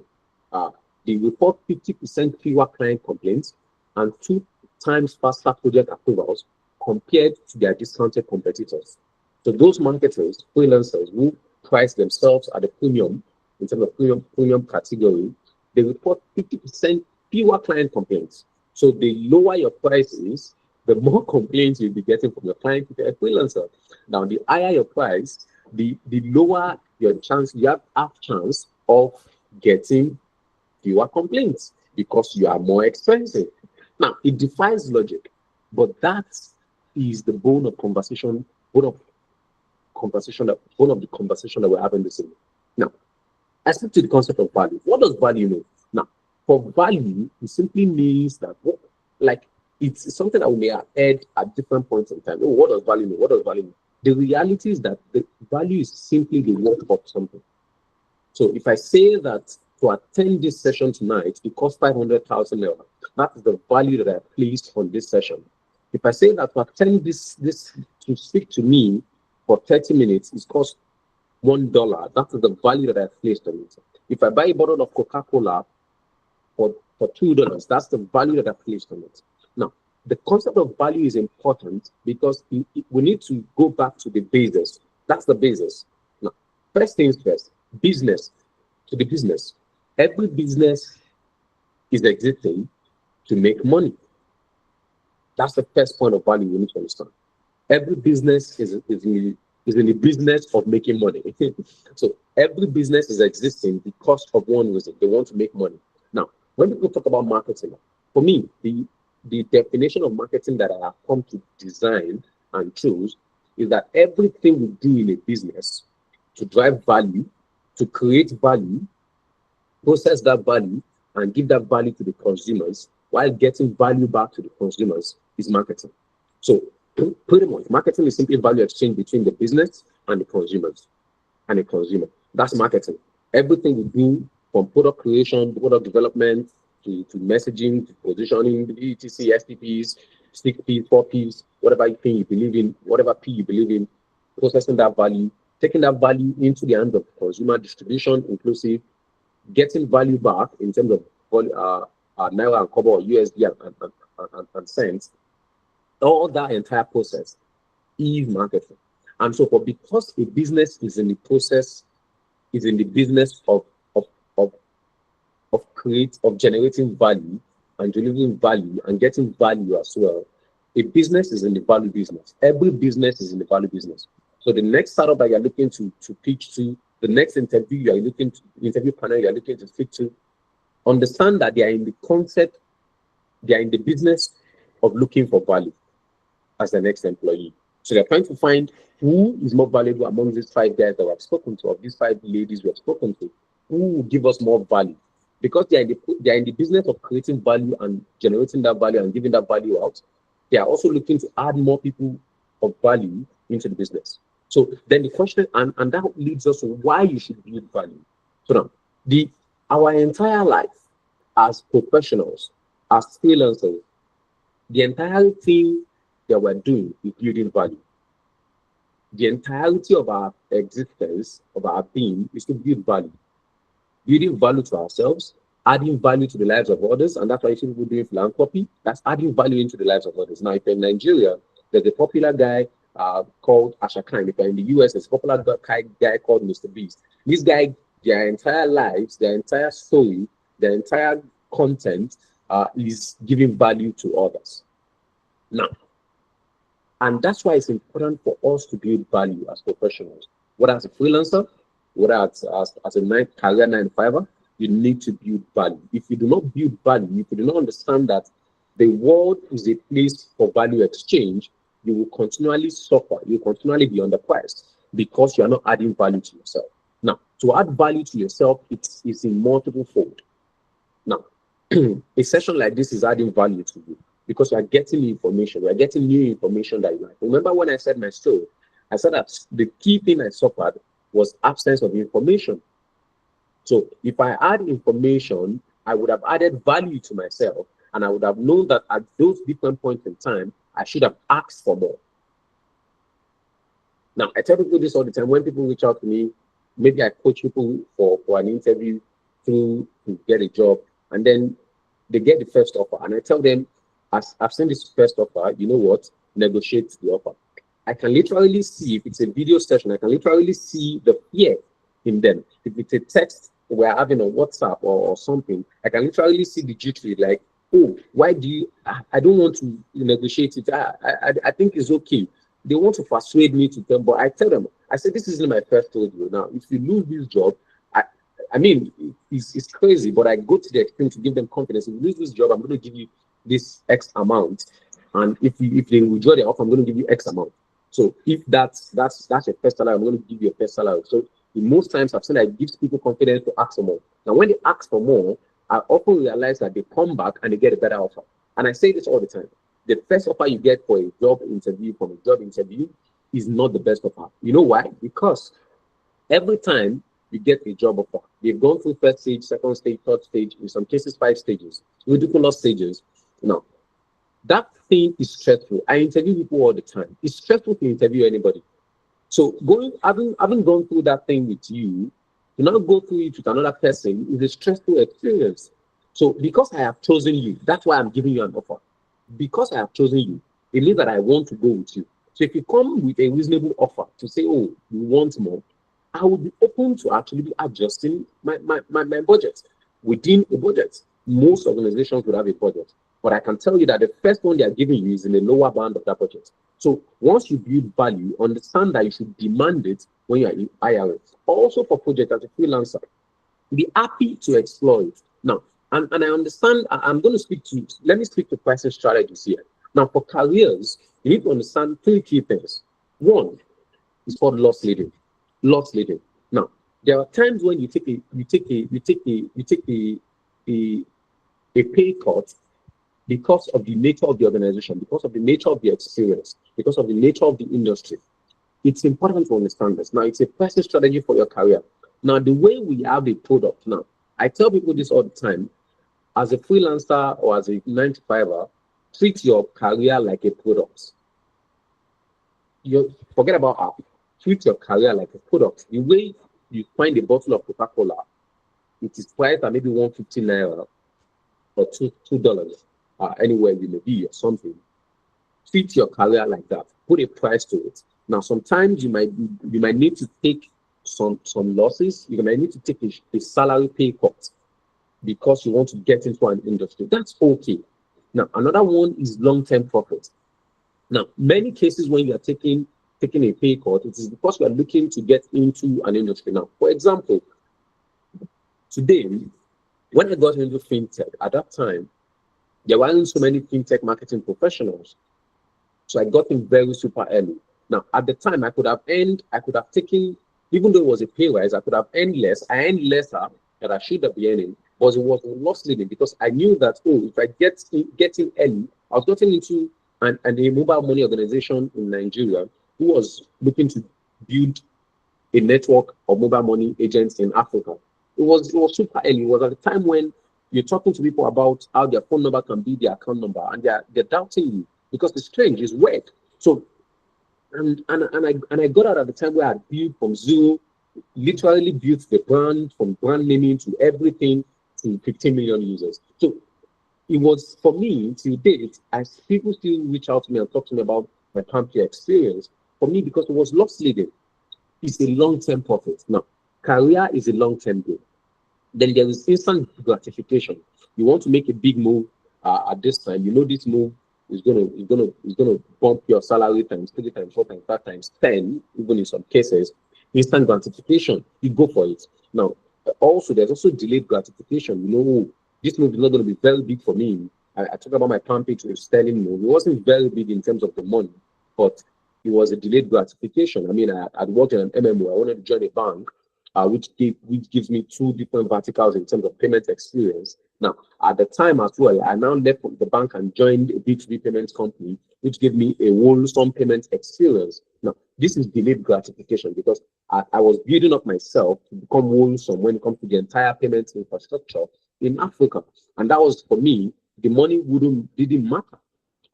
They report 50% fewer client complaints and 2 times faster project approvals compared to their discounted competitors. So those marketers, freelancers who price themselves at a premium, in terms of premium category, they report 50% fewer client complaints. So the lower your price is, the more complaints you'll be getting from your client if you're a freelancer. Now, the higher your price, the lower your chance, you have chance of getting fewer complaints because you are more expensive. Now, it defies logic, but that is the bone of the conversation that we're having this evening. Now, I stick to the concept of value. What does value mean? Now, for value, it simply means that it's something that we may have heard at different points in time. Oh, what does value mean? What does value mean? The reality is that the value is simply the worth of something. So if I say that to attend this session tonight, it costs 500,000 naira, that is the value that I placed on this session. If I say that to attend this to speak to me for 30 minutes, it costs $1, that is the value that I placed on it. If I buy a bottle of Coca-Cola for $2, that's the value that I placed on it. Now, the concept of value is important because we need to go back to the basis. That's the basis. Now, first things first, business. To the business. Every business is existing to make money. That's the first point of value we need to understand. Every business is in the business of making money. So every business is existing because of one reason. They want to make money. Now, when people talk about marketing, for me, the definition of marketing that I have come to design and choose is that everything we do in a business to drive value, to create value, process that value, and give that value to the consumers while getting value back to the consumers is marketing. So pretty much, marketing is simply value exchange between the business and the consumers and the consumer. That's marketing. Everything we do, from product creation, product development, to messaging, to positioning, etc., STPs, 6Ps, 4Ps, whatever thing you believe in, whatever P you believe in, processing that value, taking that value into the hands of consumer, distribution inclusive, getting value back in terms of Naira and Kobo or USD and cents. All that entire process is marketing. And so because a business is in the process, is in the business of generating value and delivering value and getting value as well, a business is in the value business. Every business is in the value business. So the next startup that you're looking to pitch to, the next interview panel you're looking to speak to, understand that they are in the business of looking for value as the next employee. So they're trying to find who is more valuable among these 5 guys that we have spoken to, or these 5 ladies we have spoken to, who will give us more value. Because they are in the business of creating value and generating that value and giving that value out, they are also looking to add more people of value into the business. So then the question, and that leads us to why you should build value. So now, our entire life as professionals, as freelancers, the entire thing that we're doing is building value. The entirety of our existence, of our being, is to build value. Building value to ourselves, adding value to the lives of others, and that's why you see people doing philanthropy. That's adding value into the lives of others. Now, if you're in Nigeria, there's a popular guy called Ashakan. If you're in the US, there's a popular guy called Mr. Beast. This guy, their entire lives, their entire story, their entire content is giving value to others. Now, and that's why it's important for us to build value as professionals. Whether as a freelancer, whether as a career 9-to-5er, you need to build value. If you do not build value, if you do not understand that the world is a place for value exchange, you will continually suffer. You will continually be underpriced because you are not adding value to yourself. Now, to add value to yourself, it's in multiple fold. Now, a session like this is adding value to you because you are getting information. You are getting new information that you like. Remember when I said my story, I said that the key thing I suffered was absence of information. So if I add information, I would have added value to myself, and I would have known that at those different points in time, I should have asked for more. Now, I tell people this all the time. When people reach out to me, maybe I coach people for an interview to get a job, and then they get the first offer. And I tell them, as I've seen this first offer, you know what? Negotiate the offer. I can literally see, if it's a video session, I can literally see the fear in them. If it's a text we're having on WhatsApp or something, I can literally see the jittery, like, oh, why do you, I don't want to negotiate it. I think it's okay. They want to persuade me to them, but I tell them, I said, this isn't my first rodeo. Now, if you lose this job, I mean, it's crazy, but I go to the extreme to give them confidence. If you lose this job, I'm going to give you this X amount. And if they withdraw their offer, I'm going to give you X amount. So if that's a first salary, I'm going to give you a first salary. So in most times I've seen that it gives people confidence to ask for more. Now, when they ask for more, I often realize that they come back and they get a better offer. And I say this all the time. The first offer you get for a job interview from a job interview is not the best offer. You know why? Because every time you get a job offer, they've gone through first stage, second stage, third stage, in some cases 5 stages, ridiculous stages. Now, that thing is stressful. I interview people all the time. It's stressful to interview anybody. So having gone through that thing with you, to now go through it with another person is a stressful experience. So because I have chosen you, that's why I'm giving you an offer. Because I have chosen you, it means that I want to go with you. So if you come with a reasonable offer to say, oh, you want more, I will be open to actually be adjusting my budget within a budget. Most organizations would have a budget, but I can tell you that the first one they are giving you is in the lower band of that budget. So once you build value, understand that you should demand it when you are in IRS. Also for project as a freelancer, be happy to explore it. Now, and I understand, I'm going to let me speak to pricing strategies here. Now, for careers, you need to understand 3 key things. One is called loss leading. Loss leading. Now, there are times when you take a pay cut because of the nature of the organization, because of the nature of the experience, because of the nature of the industry. It's important to understand this. Now, it's a pricing strategy for your career. Now, the way we have a product now, I tell people this all the time, as a freelancer or as a 9-to-5er, treat your career like a product. Forget about app. Treat your career like a product. The way you find a bottle of Coca-Cola, it is priced at maybe 150 naira or $2 anywhere you may be or something. Treat your career like that. Put a price to it. Now, sometimes you might need to take some losses. You might need to take a salary pay cut because you want to get into an industry. That's okay. Now, another one is long-term profit. Now, many cases when you are taking a pay cut, it is because you are looking to get into an industry. Now, for example, today, when I got into fintech, at that time, there weren't so many fintech marketing professionals. So I got in very super early. Now, at the time, I could have taken, even though it was a pay rise, I could have earned less. I earned lesser than I should have been earning, but it was loss leading because I knew that, oh, if I get in early, I was getting into a mobile money organization in Nigeria who was looking to build a network of mobile money agents in Africa. It was super early. It was at the time when you're talking to people about how their phone number can be their account number, and they're doubting you because it's strange, it's weird. So, and I got out at the time where I built from zero, literally built the brand, from brand naming to everything to 15 million users. So it was, for me, till date, as people still reach out to me and talk to me about my company experience, for me, because it was loss leading, it's a long-term profit. Now, career is a long-term goal. Then there is instant gratification. You want to make a big move at this time. You know this move is gonna bump your salary times 3 times 4 times 5 times 10, even in some cases. Instant gratification, you go for it. Now, also there's also delayed gratification. You know, this move is not going to be very big for me. I talked about my campaign to a sterling move. It wasn't very big in terms of the money, but it was a delayed gratification. I mean, I'd worked in an MMO. I wanted to join a bank, which gives me 2 different verticals in terms of payment experience. Now, at the time as well, I now left the bank and joined a B2B payments company, which gave me a wholesome payment experience. Now, this is delayed gratification because I was building up myself to become wholesome when it comes to the entire payment infrastructure in Africa. And that was, for me, the money didn't matter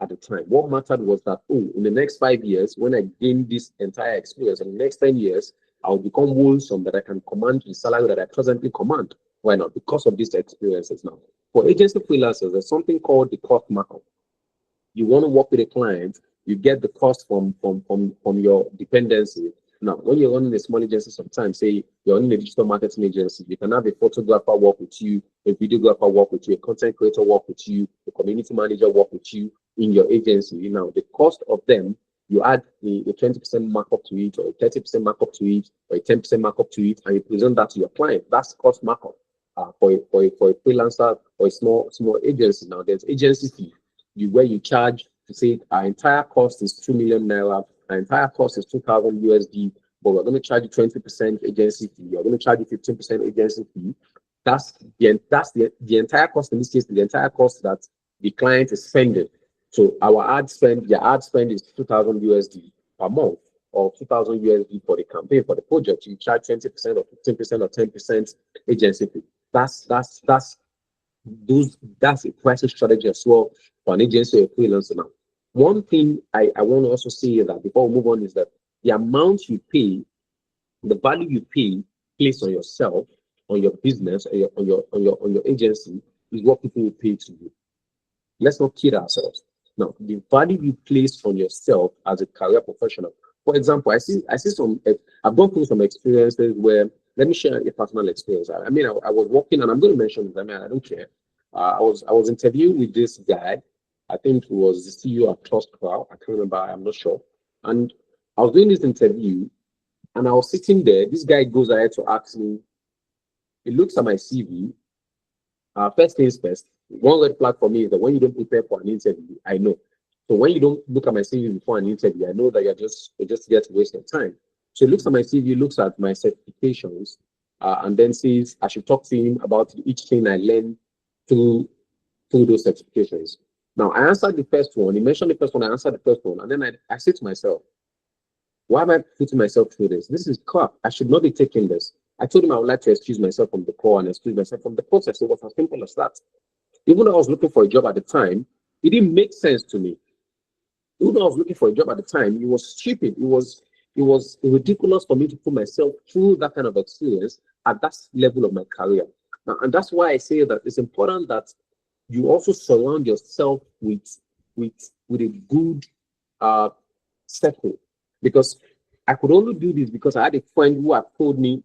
at the time. What mattered was that, oh, in the next 5 years, when I gain this entire experience, in the next 10 years, I'll become wholesome, that I can command the salary that I presently command. Why not? Because of these experiences now. For agency freelancers, there's something called the cost markup. You want to work with a client, you get the cost from your dependency. Now, when you're running a small agency, sometimes say you're running a digital marketing agency, you can have a photographer work with you, a videographer work with you, a content creator work with you, a community manager work with you in your agency. Now, the cost of them, you add a 20% markup to it, or a 30% markup to it, or a 10% markup to it, and you present that to your client. That's cost markup for a freelancer or a small agency. Now, there's agency fee, where you charge to say our entire cost is 2 million naira, our entire cost is 2,000 USD, but we're going to charge you 20% agency fee. We're going to charge you 15% agency fee. That's the entire cost. In this case, the entire cost that the client is spending. So our your ad spend is 2,000 USD per month, or 2,000 USD for the campaign, for the project. You charge 20% or 15% or 10% agency fee. That's a pricing strategy as well for an agency or a freelancer. Now, one thing I want to also say that before we move on is that the amount you pay, the value you pay placed on yourself, on your business, on your agency, is what people will pay to you. Let's not kid ourselves. Now, the value you place on yourself as a career professional. For example, I see I've gone through some experiences where, let me share a personal experience. I was working, and I'm going to mention this. I don't care. I was interviewing with this guy. I think he was the CEO of Trust Cloud. I can't remember. I'm not sure. And I was doing this interview, and I was sitting there. This guy goes ahead to ask me. He looks at my CV. First things first. One red flag for me is that when you don't prepare for an interview, I know. So when you don't look at my CV before an interview, I know that you're just here to waste your time. So he looks at my CV, looks at my certifications, and then says I should talk to him about each thing I learned through those certifications. Now, I answered the first one. He mentioned the first one. I answered the first one. And then I said to myself, why am I putting myself through this? This is crap. I should not be taking this. I told him I would like to excuse myself from the call and excuse myself from the process. It was as simple as that. Even though I was looking for a job at the time, it didn't make sense to me. Even though I was looking for a job at the time, it was stupid. It was ridiculous for me to put myself through that kind of experience at that level of my career. Now, and that's why I say that it's important that you also surround yourself with a good circle. Because I could only do this because I had a friend who had told me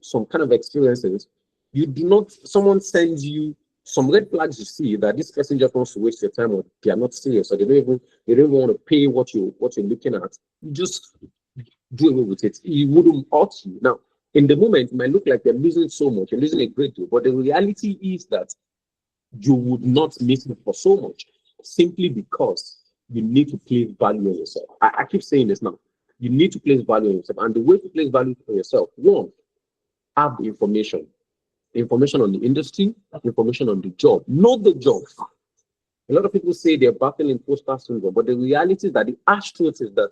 some kind of experiences. Someone sends you some red flags, you see that this person just wants to waste your time, or they are not serious, or they don't even want to pay what you're looking at. You just do away with it. It wouldn't hurt you. Now, in the moment, it might look like you're losing so much, you're losing a great deal, but the reality is that you would not miss it for so much, simply because you need to place value on yourself. I keep saying this now. You need to place value on yourself. And the way to place value on yourself, one, have the information. Information on the industry, information on the job. Know the job. A lot of people say they're battling imposter syndrome, but the reality is that the harsh truth is that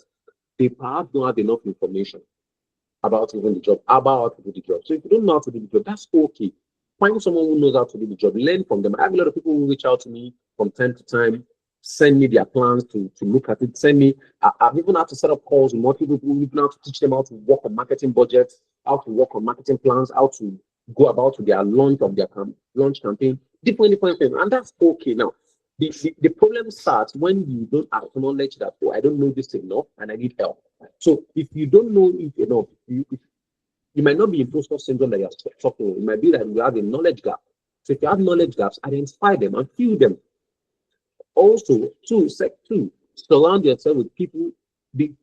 they perhaps don't have enough information about even the job, about how to do the job. So if you don't know how to do the job, that's okay. Find someone who knows how to do the job. Learn from them. I have a lot of people who reach out to me from time to time, send me their plans to look at it. I've even had to set up calls with multiple people, even have to teach them how to work on marketing budgets, how to work on marketing plans, how to go about to their launch of their launch campaign, different things. And that's okay. Now, the problem starts when you don't acknowledge that, oh, I don't know this enough and I need help. So if you don't know it enough, you might not be imposter syndrome that you're talking. It might be that you have a knowledge gap. So if you have knowledge gaps, identify them and fill them. Also, two, surround yourself with people. Be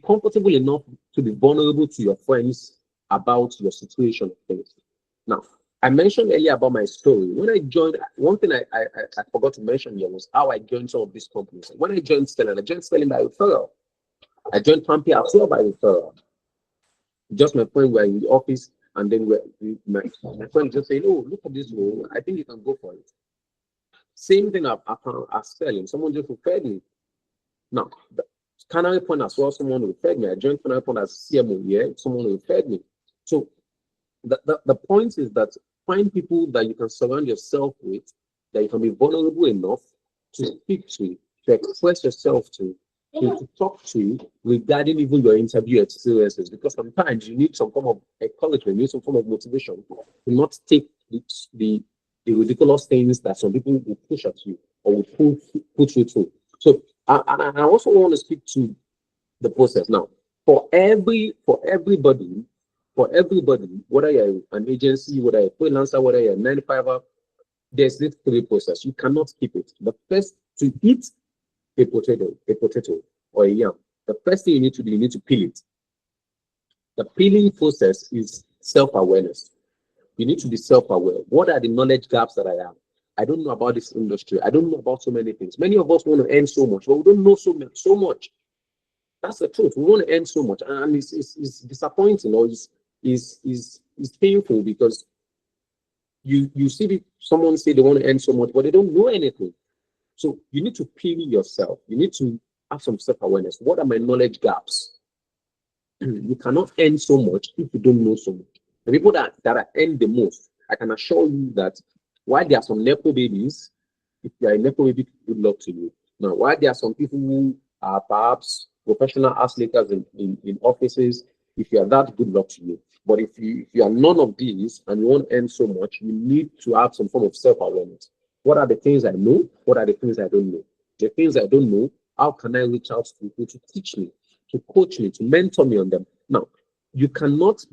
comfortable enough to be vulnerable to your friends about your situation. Now, I mentioned earlier about my story. When I joined, one thing I forgot to mention here was how I joined some of these companies. When I joined Stellan by referral. I joined Pampia as well by referral. Just my friend were in the office, and then my friend just saying, "Oh, look at this role. I think you can go for it." Same thing I found as selling. Someone just referred me. Now, Canary Point as well, someone referred me. I joined Canary Point as CMO here. Someone referred me. So the point is that find people that you can surround yourself with, that you can be vulnerable enough to speak to express yourself to talk to regarding even your interview experiences, because sometimes you need some form of encouragement, you need some form of motivation to not take the ridiculous things that some people will push at you or will put you through. So I also want to speak to the process now. for everybody, whether you're an agency, whether you're a freelancer, whether you're a 9-to-5er, there's this 3 process. You cannot keep it. The first, to eat a potato or a yam, the first thing you need to do, you need to peel it. The peeling process is self-awareness. You need to be self-aware. What are the knowledge gaps that I have? I don't know about this industry. I don't know about so many things. Many of us want to earn so much, but we don't know so much. That's the truth. We want to earn so much, and it's disappointing, or it's painful, because you see someone say they want to earn so much, but they don't know anything. So you need to peel yourself. You need to have some self-awareness. What are my knowledge gaps? You cannot earn so much if you don't know so much. The people that are earn the most, I can assure you that while there are some Nepo babies, if you are a Nepo baby, good luck to you. Now, while there are some people who are perhaps professional housemakers in offices, if you are that, good luck to you. But if you are none of these and you want to earn so much, you need to have some form of self-awareness. What are the things I know? What are the things I don't know? The things I don't know, how can I reach out to people to teach me, to coach me, to mentor me on them? Now, you cannot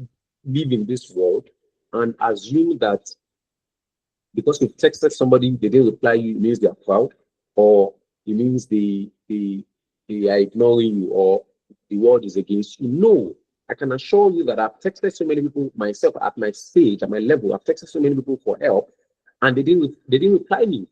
live in this world and assume that because you've texted somebody, they didn't reply you, it means they are proud, or it means they are ignoring you, or the world is against you. No, I can assure you that I've texted so many people myself at my stage, at my level. I've texted so many people for help, and they didn't reply me.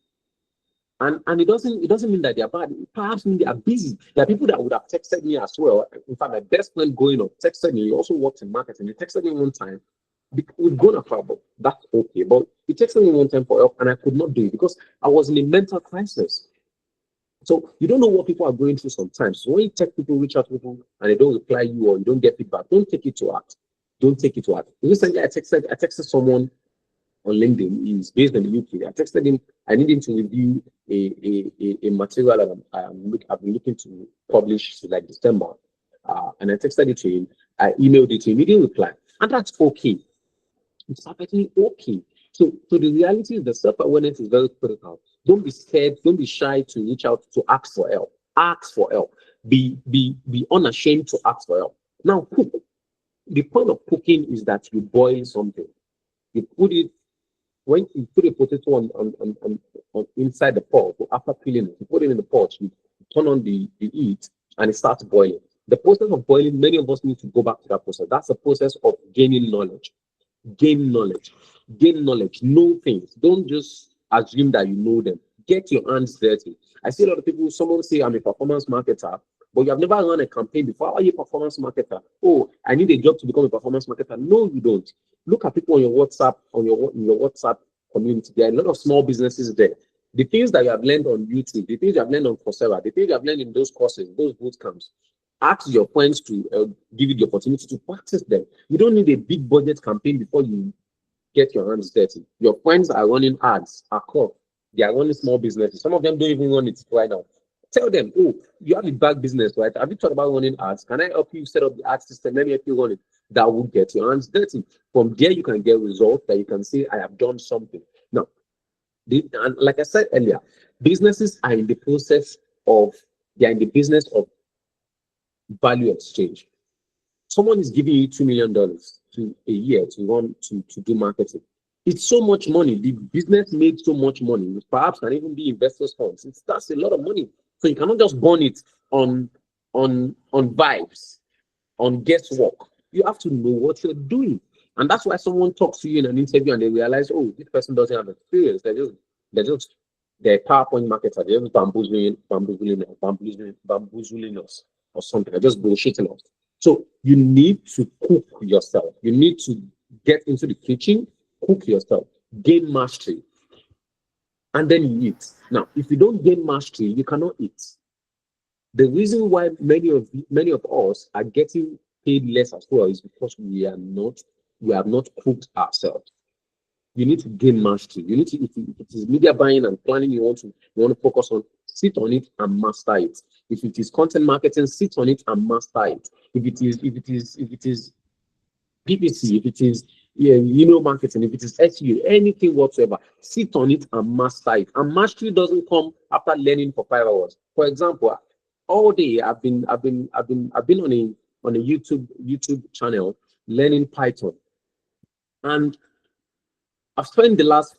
And it doesn't mean that they are bad. It perhaps mean they are busy. There are people that would have texted me as well. In fact, my best friend growing up texted me. He also works in marketing. He texted me one time. We've gone a problem. That's okay. But he texted me one time for help, and I could not do it because I was in a mental crisis. So you don't know what people are going through sometimes. So when you text people, reach out to people, and they don't reply you or you don't get feedback, don't take it to heart. Don't take it to heart. Recently, I texted someone on LinkedIn. He's based in the UK. I texted him. I need him to review a material that I've been looking to publish like December. And I texted it to him. I emailed it to him. He didn't reply. And that's okay. It's perfectly okay. So the reality is that self-awareness is very critical. Don't be scared. Don't be shy to reach out, to ask for help. Ask for help. Be unashamed to ask for help. Now, cook. The point of cooking is that you boil something. You put it, when you put a potato on inside the pot, after peeling it, you put it in the pot, you turn on the heat, and it starts boiling. The process of boiling, many of us need to go back to that process. That's the process of gaining knowledge. Gain knowledge. Know things. Don't just assume that you know them. Get your hands dirty. I see a lot of people, someone say, I'm a performance marketer, but you have never run a campaign before. How are you a performance marketer? Oh, I need a job to become a performance marketer. No, you don't. Look at people on your WhatsApp, in your WhatsApp community. There are a lot of small businesses there. The things that you have learned on YouTube, the things you have learned on Coursera, the things you have learned in those courses, those boot camps, ask your friends to give you the opportunity to practice them. You don't need a big budget campaign before you get your hands dirty. Your friends are running ads across. They are running small businesses. Some of them don't even run it right now. Tell them, oh, you have a bad business, right? Have you thought about running ads? Can I help you set up the ad system? Let me help you run it. That will get your hands dirty. From there, you can get results that you can say, I have done something. Now, and like I said earlier, businesses are in the process of, they are in the business of value exchange. Someone is giving you $2 million to a year to run to do marketing. It's so much money. The business made so much money. Perhaps can even be investors' funds. That's a lot of money. So you cannot just burn it on vibes, on guesswork. You have to know what you're doing. And that's why someone talks to you in an interview and they realize, oh, this person doesn't have experience. They're PowerPoint marketers. They're just bamboozling us or something. They're just bullshitting us. So you need to cook yourself. You need to get into the kitchen, cook yourself, gain mastery, and then you eat. Now, if you don't gain mastery, you cannot eat. The reason why many of us are getting paid less as well is because we have not cooked ourselves. You need to gain mastery. You need to, if it is media buying and planning, you want to focus on, sit on it and master it. If it is content marketing, sit on it and master it. If it is PPC, if it is email marketing, if it is SEO, anything whatsoever, sit on it and master it. And mastery doesn't come after learning for 5 hours. For example, all day I've been on on a YouTube channel learning Python. And I've spent the last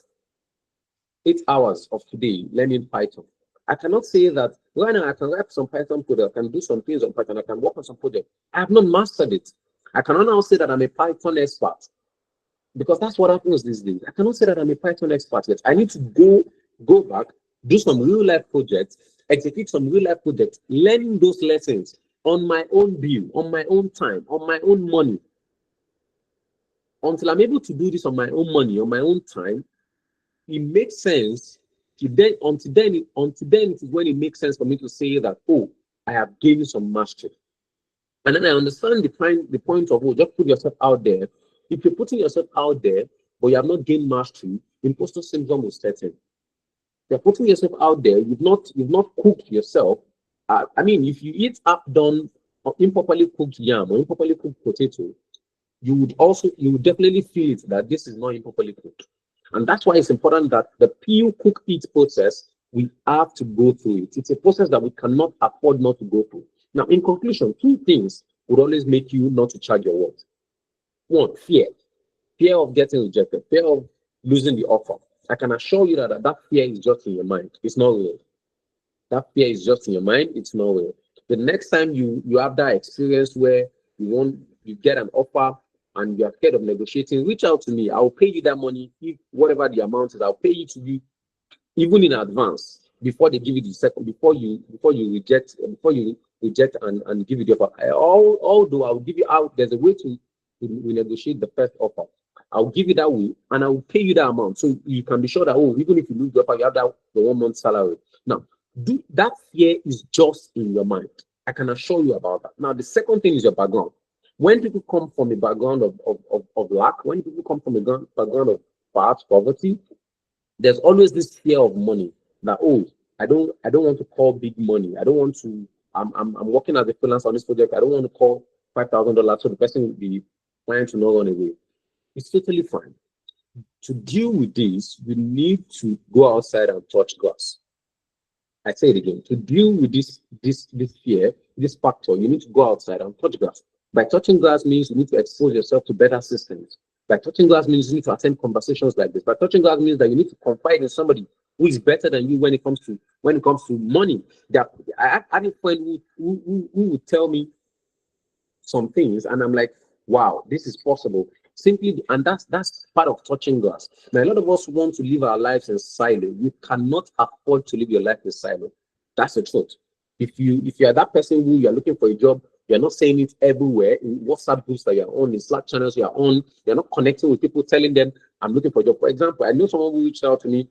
8 hours of today learning Python. I cannot say that right now I can write some Python code, I can do some things on Python, I can work on some project. I have not mastered it. I cannot now say that I'm a Python expert, because that's what happens these days. I cannot say that I'm a Python expert yet. I need to go back, do some real life projects, execute some real life projects, learning those lessons on my own bill, on my own time, on my own money. Until I'm able to do this on my own money, on my own time, it makes sense. Until then it is when it makes sense for me to say that, oh, I have gained some mastery. And then I understand the point of, oh, just put yourself out there. If you're putting yourself out there, but you have not gained mastery, imposter syndrome will set in. You're putting yourself out there, you've not cooked yourself. I mean, if you eat half-done or improperly cooked yam or improperly cooked potato, you would definitely feel it that this is not improperly cooked. And that's why it's important that the peel, cook, eat process, we have to go through it. It's a process that we cannot afford not to go through. Now, in conclusion, 2 things would always make you not to charge your worth. 1, fear. Fear of getting rejected, fear of losing the offer. I can assure you that fear is just in your mind. It's not real. That fear is just in your mind. It's not real. The next time you have that experience where you get an offer and you are scared of negotiating, reach out to me. I'll pay you that money, if whatever the amount is. I'll pay you to be even in advance before they give you the second, before you reject and give you the offer. Although I'll give you out, there's a way to negotiate the first offer. I'll give you that way and I will pay you that amount. So you can be sure that, oh, even if you lose the offer, you have the 1 month salary. Now, that fear is just in your mind. I can assure you about that. Now, the second thing is your background. When people come from a background of lack, when people come from a background of perhaps poverty, there's always this fear of money that, oh, I don't want to call big money. I don't want to, I'm working as a freelancer on this project. I don't want to call $5,000 so the person will be trying to not run away. It's totally fine. To deal with this, we need to go outside and touch grass. I say it again. To deal with this fear, this factor, you need to go outside and touch grass. By touching grass means you need to expose yourself to better systems. By touching grass means you need to attend conversations like this. By touching grass means that you need to confide in somebody who is better than you when it comes to money. I had a friend who would tell me some things, and I'm like, wow, this is possible. Simply, and that's part of touching grass. Now, a lot of us want to live our lives in silo. You cannot afford to live your life in silo. That's the truth. If you are that person who you are looking for a job, you're not saying it everywhere in WhatsApp groups that you're on, in Slack channels you're on. You're not connecting with people, telling them, I'm looking for a job. For example, I know someone who reached out to me,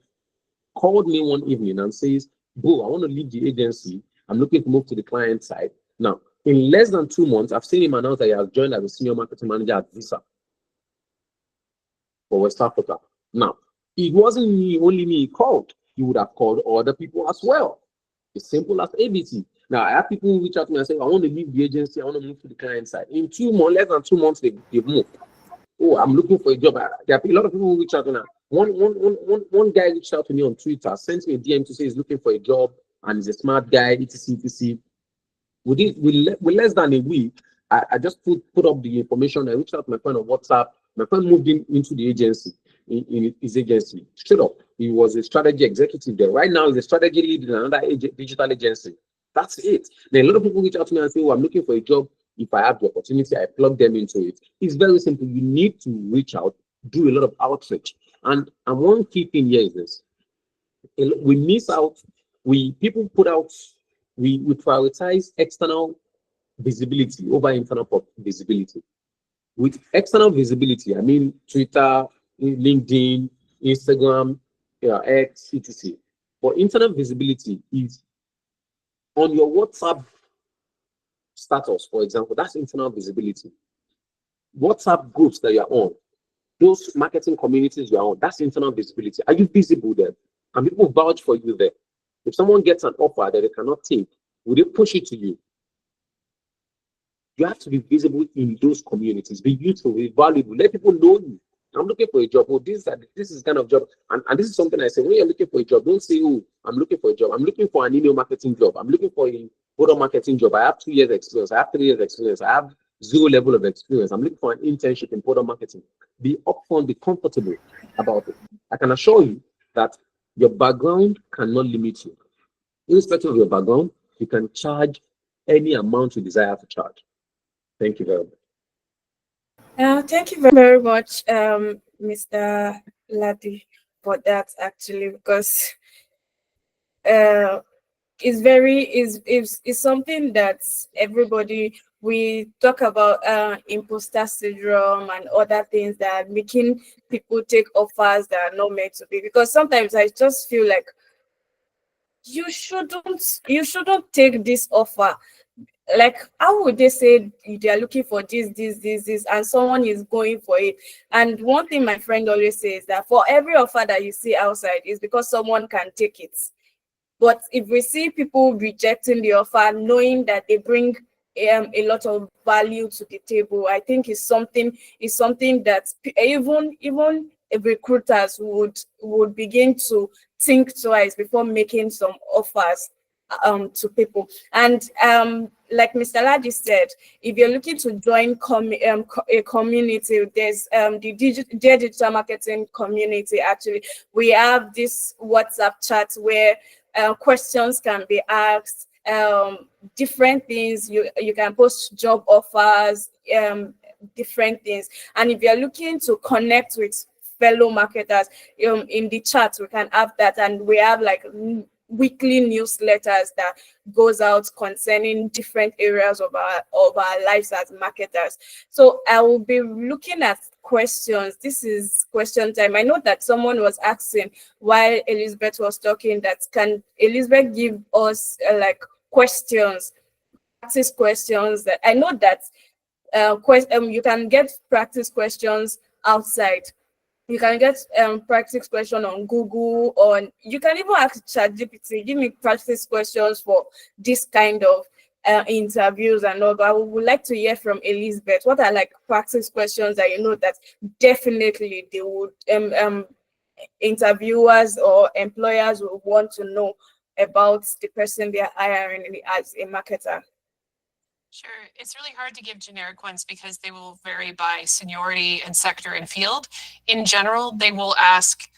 called me one evening and says, bro, I want to leave the agency. I'm looking to move to the client side. Now, in less than 2 months, I've seen him announce that he has joined as a senior marketing manager at Visa for West Africa. Now, it wasn't only me he called. He would have called other people as well. It's simple as ABC. Now, I have people who reach out to me and say, I want to leave the agency, I want to move to the client side. In 2 months, less than 2 months, they've moved. Oh, I'm looking for a job. There are a lot of people who reach out to me. One guy reached out to me on Twitter, sent me a DM to say he's looking for a job and he's a smart guy, etc. With less than a week, I just put up the information. I reached out to my friend on WhatsApp. My friend moved into the agency, in his agency. Straight up, he was a strategy executive there. Right now, he's a strategy lead in another digital agency. That's it. Then a lot of people reach out to me and say, oh, I'm looking for a job. If I have the opportunity, I plug them into it. It's very simple. You need to reach out, do a lot of outreach. And one key thing here is this. We miss out. People put out, we prioritize external visibility over internal visibility. With external visibility, I mean Twitter, LinkedIn, Instagram, X, etc. But internal visibility is on your WhatsApp status, for example. That's internal visibility. WhatsApp groups that you're on, those marketing communities you're on, that's internal visibility. Are you visible there? Can people vouch for you there? If someone gets an offer that they cannot take, will they push it to you? You have to be visible in those communities. Be useful, be valuable. Let people know you. I'm looking for a job. Oh, this is kind of job. And this is something I say, when you're looking for a job, don't say, oh, I'm looking for a job. I'm looking for an email marketing job. I'm looking for a product marketing job. I have 2 years experience. I have 3 years experience. I have zero level of experience. I'm looking for an internship in product marketing. Be upfront, be comfortable about it. I can assure you that your background cannot limit you. Irrespective of your background, you can charge any amount you desire to charge. Thank you very much. Thank you very much, Mr. Ladi, for that actually, because is something that everybody, we talk about imposter syndrome and other things that are making people take offers that are not meant to be. Because sometimes I just feel like you shouldn't take this offer. Like, how would they say they are looking for this, and someone is going for it? And one thing my friend always says that for every offer that you see outside is because someone can take it. But if we see people rejecting the offer, knowing that they bring a lot of value to the table, I think is something that even recruiters would begin to think twice before making some offers to people. And like Mr. Ladi said, if you're looking to join a community, there's the digital marketing community. Actually, we have this WhatsApp chat where questions can be asked, different things. You can post job offers, different things. And if you're looking to connect with fellow marketers, in the chat we can have that, and we have like weekly newsletters that goes out concerning different areas of our lives as marketers. So I will be looking at questions. This is question time. I know that someone was asking while Elizabeth was talking that can Elizabeth give us like questions, practice questions. That I know that you can get practice questions outside. You can get practice question on Google, or you can even ask ChatGPT, give me practice questions for this kind of interviews and all. But I would like to hear from Elizabeth. What are like practice questions that you know that definitely they would interviewers or employers will want to know about the person they are hiring as a marketer? Sure. It's really hard to give generic ones because they will vary by seniority and sector and field. In general, they will ask,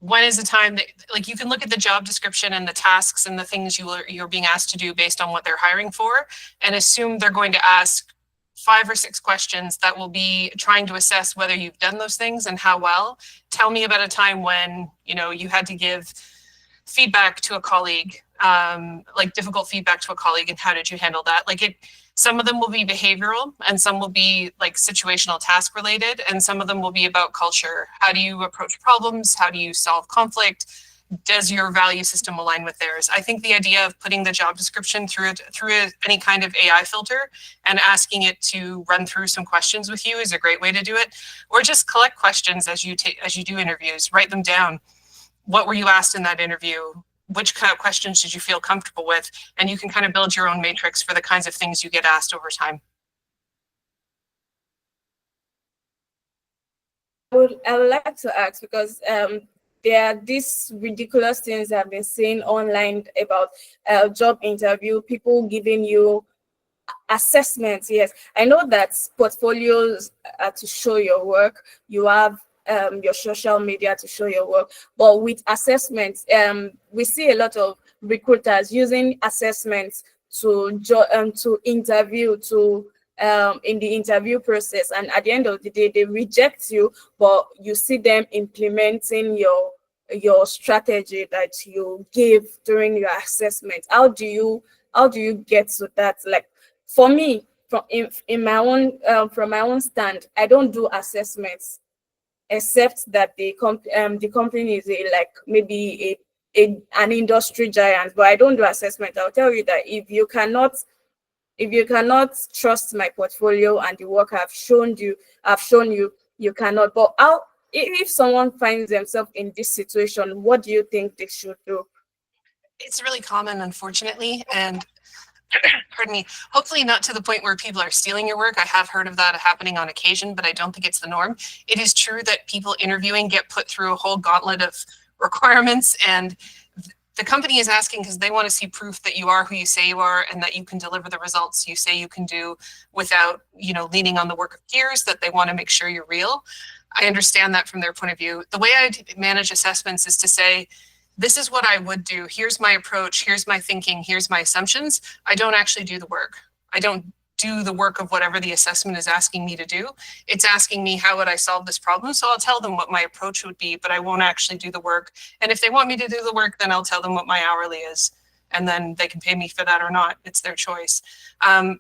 when is the time that, like, you can look at the job description and the tasks and the things you're being asked to do based on what they're hiring for, and assume they're going to ask 5 or 6 questions that will be trying to assess whether you've done those things and how well. Tell me about a time when, you had to give feedback to a colleague, like difficult feedback to a colleague, and how did you handle that? Some of them will be behavioral, and some will be like situational task related, and some of them will be about culture. How do you approach problems? How do you solve conflict? Does your value system align with theirs? I think the idea of putting the job description through any kind of AI filter and asking it to run through some questions with you is a great way to do it. Or just collect questions as you do interviews. Write them down. What were you asked in that interview? Which kind of questions did you feel comfortable with? And you can kind of build your own matrix for the kinds of things you get asked over time. I would like to ask, because there are these ridiculous things I've been seeing online about job interview, people giving you assessments. Yes, I know that portfolios are to show your work. You have your social media to show your work, but with assessments, we see a lot of recruiters using assessments to interview, in the interview process, and at the end of the day they reject you, but you see them implementing your strategy that you gave during your assessment. How do you get to that? Like, for me, from my own stand, I don't do assessments, except that the company is maybe an industry giant, but I don't do assessment. I'll tell you that if you cannot trust my portfolio and the work I've shown you, you cannot. But if someone finds themselves in this situation, what do you think they should do? It's really common, unfortunately, and pardon me, hopefully not to the point where people are stealing your work. I have heard of that happening on occasion, but I don't think it's the norm. It is true that people interviewing get put through a whole gauntlet of requirements, and The company is asking because they want to see proof that you are who you say you are and that you can deliver the results you say you can do without, leaning on the work of peers, that they want to make sure you're real. I understand that from their point of view. The way I manage assessments is to say, this is what I would do. Here's my approach. Here's my thinking. Here's my assumptions. I don't actually do the work. I don't do the work of whatever the assessment is asking me to do. It's asking me, how would I solve this problem? So I'll tell them what my approach would be, but I won't actually do the work. And if they want me to do the work, then I'll tell them what my hourly is. And then they can pay me for that or not. It's their choice.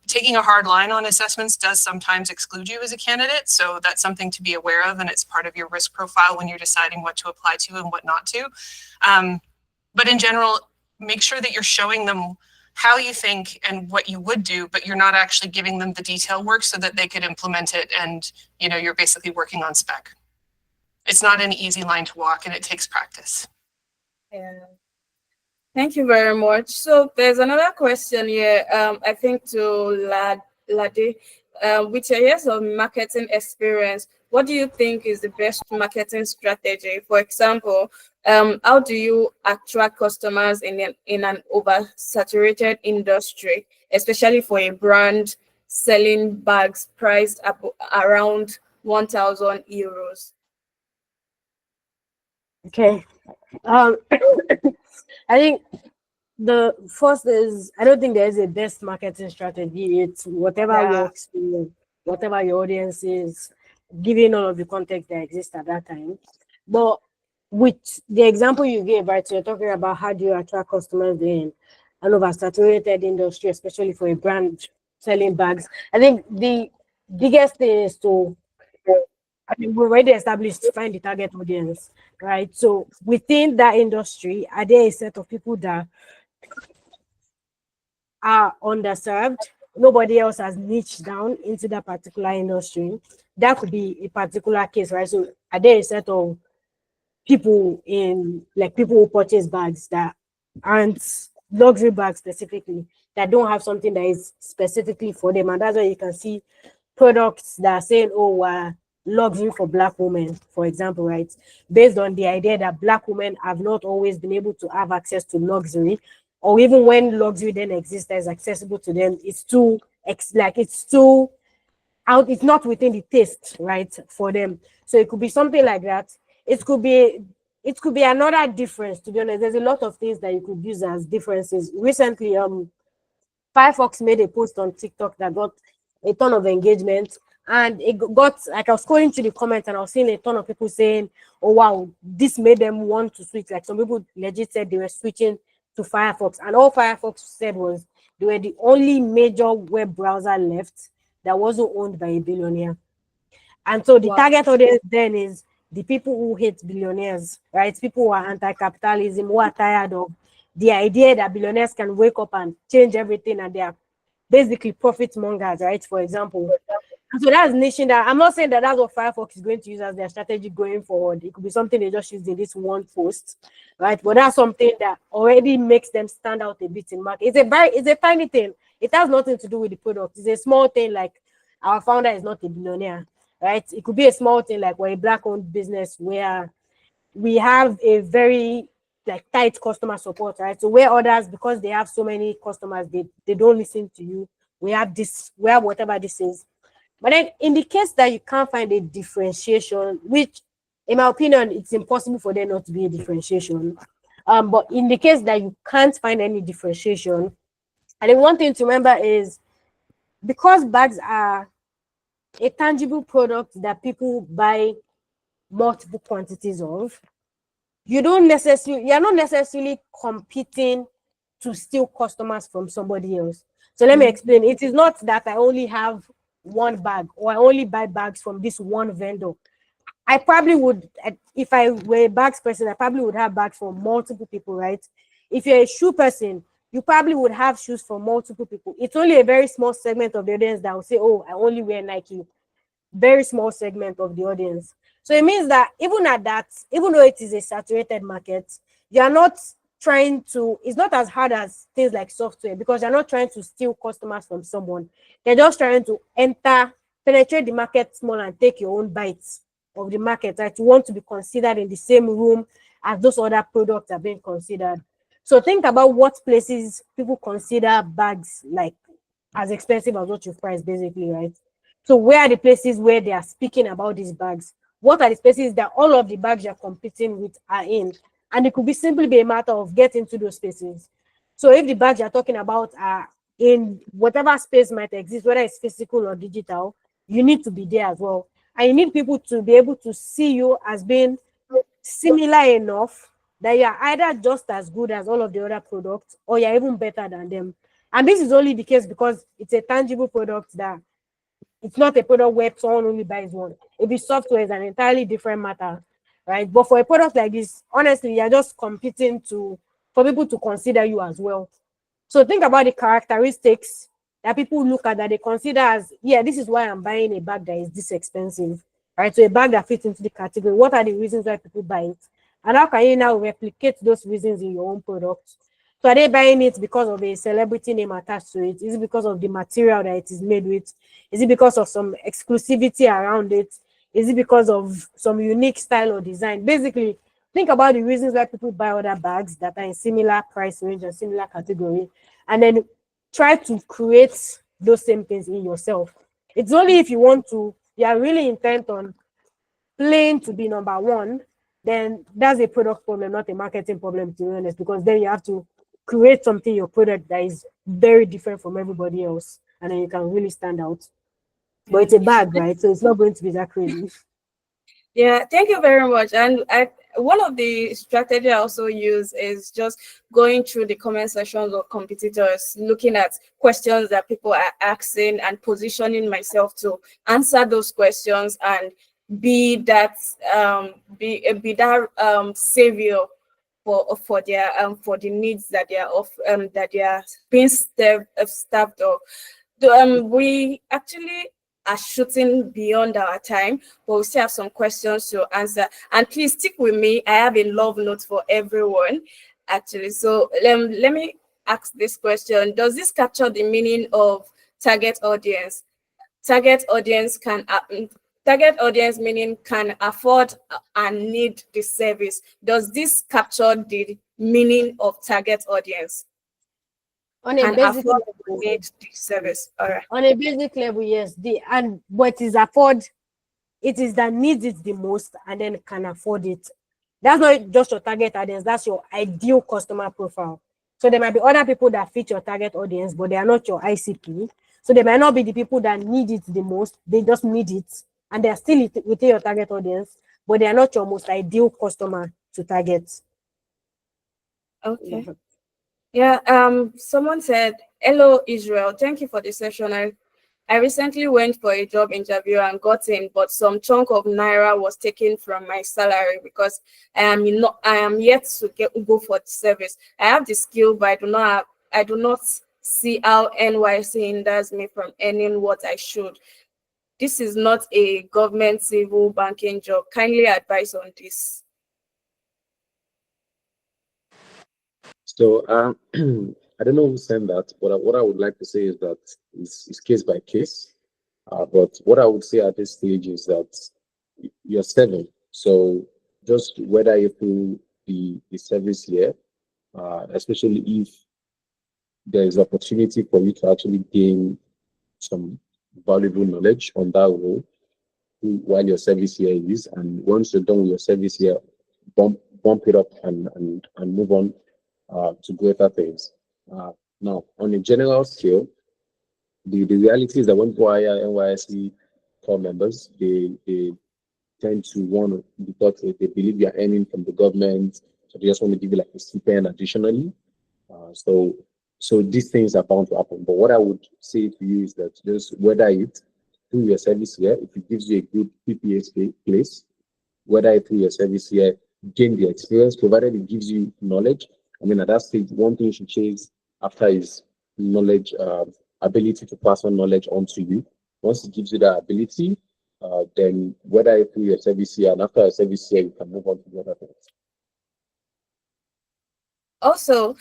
Taking a hard line on assessments does sometimes exclude you as a candidate. So that's something to be aware of. And it's part of your risk profile when you're deciding what to apply to and what not to. But in general, make sure that you're showing them how you think and what you would do, but you're not actually giving them the detail work so that they could implement it. And, you're basically working on spec. It's not an easy line to walk and it takes practice. Yeah. Thank you very much. So there's another question here, I think to Lade. With your years of marketing experience, what do you think is the best marketing strategy? For example, how do you attract customers in an oversaturated industry, especially for a brand selling bags priced up around 1,000 euros? Okay. I think the first is, I don't think there is a best marketing strategy. It's whatever your experience, whatever your audience is, given all of the context that exists at that time. But with the example you gave, right, so you're talking about how do you attract customers in an oversaturated industry, especially for a brand selling bags. I think the biggest thing is we've already established to find the target audience, right? So within that industry, are there a set of people that are underserved? Nobody else has niched down into that particular industry. That could be a particular case, right? So are there a set of people people who purchase bags that aren't luxury bags specifically, that don't have something that is specifically for them? And that's why you can see products that are saying, oh, luxury for Black women, for example, right? Based on the idea that Black women have not always been able to have access to luxury, or even when luxury then exists as accessible to them, it's not within the taste, right, for them. So it could be something like that. It could be another difference, to be honest. There's a lot of things that you could use as differences. Recently, Firefox made a post on TikTok that got a ton of engagement. And it got, like, I was scrolling through the comments and I was seeing a ton of people saying, oh, wow, this made them want to switch. Like, some people legit said they were switching to Firefox. And all Firefox said was they were the only major web browser left that wasn't owned by a billionaire. And so the target audience then is the people who hate billionaires, right? People who are anti-capitalism, who are tired of the idea that billionaires can wake up and change everything and they are basically profit mongers, right? For example. And so that's niching that. I'm not saying that that's what Firefox is going to use as their strategy going forward. It could be something they just use in this one post, right? But that's something that already makes them stand out a bit in market. It's a tiny thing. It has nothing to do with the product. It's a small thing, like our founder is not a billionaire, right? It could be a small thing like we're a Black-owned business where we have a very tight customer support, right? So where others, because they have so many customers, they don't listen to you. We have whatever this is. But then in the case that you can't find a differentiation, which in my opinion, it's impossible for there not to be a differentiation. But in the case that you can't find any differentiation, I think one thing to remember is because bags are a tangible product that people buy multiple quantities of, you're not necessarily competing to steal customers from somebody else. So let me explain. It is not that I only have one bag or I only buy bags from this one vendor. I probably would, if I were a bags person, I probably would have bags from multiple people, right? If you're a shoe person, you probably would have shoes from multiple people. It's only a very small segment of the audience that will say, oh, I only wear Nike. Very small segment of the audience. So it means that even though it is a saturated market, you're not trying to, it's not as hard as things like software, because you're not trying to steal customers from someone. They're just trying to penetrate the market small and take your own bites of the market, right? You want to be considered in the same room as those other products are being considered. So think about what places people consider bags like as expensive as what you've priced, basically, right? So where are the places where they are speaking about these bags? What are the spaces that all of the bags you're competing with are in? And it could be simply be a matter of getting to those spaces. So if the bags you're talking about are in whatever space might exist, whether it's physical or digital, you need to be there as well. And you need people to be able to see you as being similar enough that you're either just as good as all of the other products or you're even better than them. And this is only the case because it's a tangible product that it's not a product where someone only buys one. If it's software, it's an entirely different matter, right? But for a product like this, honestly, you're just competing for people to consider you as well. So think about the characteristics that people look at that they consider as, yeah, this is why I'm buying a bag that is this expensive, right? So a bag that fits into the category. What are the reasons why people buy it? And how can you now replicate those reasons in your own product? So are they buying it because of a celebrity name attached to it? Is it because of the material that it is made with? Is it because of some exclusivity around it? Is it because of some unique style or design? Basically, think about the reasons why people buy other bags that are in similar price range and similar category, and then try to create those same things in yourself. It's only if you are really intent on playing to be number one, then that's a product problem, not a marketing problem, to be honest, because then you have to create something, your product, that is very different from everybody else, and then you can really stand out. But it's a bag, right? So it's not going to be that crazy. Yeah, thank you very much. And one of the strategy I also use is just going through the comment sections of competitors, looking at questions that people are asking and positioning myself to answer those questions and be that savior for the needs that they are being staffed of. We actually are shooting beyond our time, but we still have some questions to answer. And please stick with me. I have a love note for everyone, actually. So let me ask this question. Does this capture the meaning of target audience? Target audience meaning can afford and need the service. Does this capture the meaning of target audience? On a Can basic afford level, and need the service. All right. on a basic level, yes. What is afford, it is that needs it the most and then can afford it. That's not just your target audience, that's your ideal customer profile. So there might be other people that fit your target audience, but they are not your ICP. So they might not be the people that need it the most, they just need it, and they are still within your target audience, but they are not your most ideal customer to target. Okay. Yeah, someone said, hello, Israel. Thank you for the session. I recently went for a job interview and got in, but some chunk of naira was taken from my salary because I am yet to go for the service. I have the skill, but I do not see how NYC hinders me from earning what I should. This is not a government civil banking job. Kindly advise on this. So I don't know who sent that, but what I would like to say is that it's case by case. But what I would say at this stage is that you're 7. So just whether you do the service here, especially if there is opportunity for you to actually gain some valuable knowledge on that role while your service here is, and once you're done with your service here, bump it up and move on to greater things. Now, on a general scale, the reality is that when people hire NYSC core members, they tend to want to, because they believe you're earning from the government, so they just want to give you like a stipend additionally. So these things are bound to happen. But what I would say to you is that just whether it through your service here, if it gives you a good PPS place, whether it through your service here, gain the experience, provided it gives you knowledge. I mean, at that stage, one thing you should chase after is knowledge, ability to pass on knowledge onto you. Once it gives you that ability, then whether through your service here and after your service here, you can move on to the other things. Also,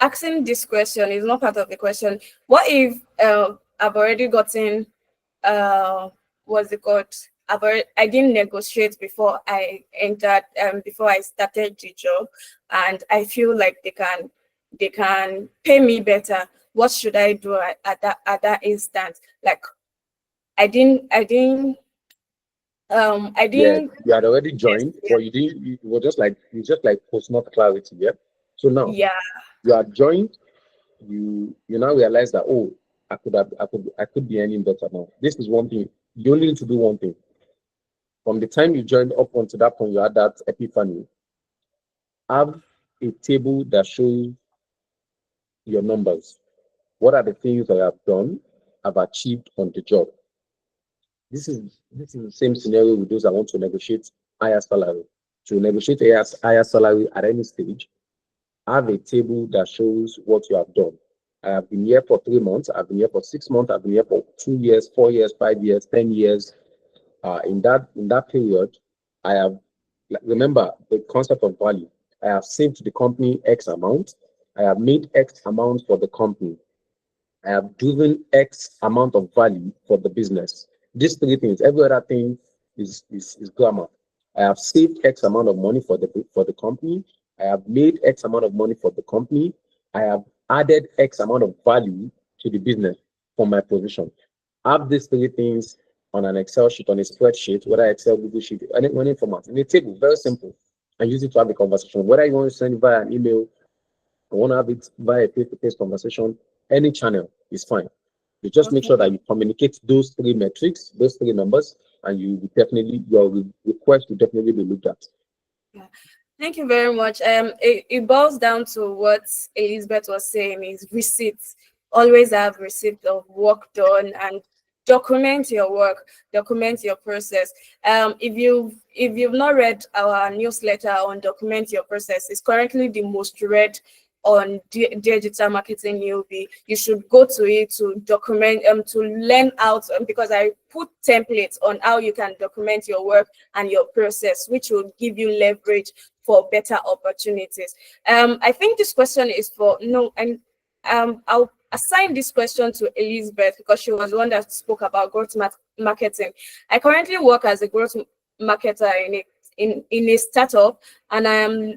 asking this question is not part of the question. What if I've already gotten what's it called? I didn't negotiate before I entered, before I started the job, and I feel like they can pay me better. What should I do at that instant? Like I Yeah, didn't. you had already Yes, joined, yeah, but you didn't. You were just like post not clarity. Yeah. So now yeah. you are joined. You now realize that, oh, I could be earning better now. This is one thing. You only need to do one thing. From the time you joined up until that point, you had that epiphany. Have a table that shows your numbers. What are the things that I have done, have achieved on the job? This is the same scenario with those that want to negotiate higher salary. To negotiate higher salary at any stage, have a table that shows what you have done. I have been here for 3 months, I've been here for 6 months, I've been here for 2 years, 4 years, 5 years, 10 years. In that period, I have, like, remember the concept of value. I have saved the company X amount. I have made X amount for the company. I have driven X amount of value for the business. These three things, every other thing is grammar. I have saved X amount of money for the company. I have made X amount of money for the company. I have added X amount of value to the business from my position. Have these three things on an Excel sheet, on a spreadsheet, whether Excel, Google Sheet, any format, in a table, very simple, and use it to have a conversation. Whether you want to send it via an email, I want to have it via a face-to-face conversation, any channel is fine. You just make Okay. sure that you communicate those three metrics, those three numbers, and your request will definitely be looked at. Yeah. Thank you very much. It boils down to what Elizabeth was saying is receipts. Always have receipt of work done and document your work, document your process. If you've not read our newsletter on document your process, it's currently the most read on Digital Marketing Newbie. You should go to it to document, to learn out, because I put templates on how you can document your work and your process, which will give you leverage for better opportunities. I think this question is for no, and I'll assign this question to Elizabeth because she was the one that spoke about growth marketing. I currently work as a growth marketer in a startup, and I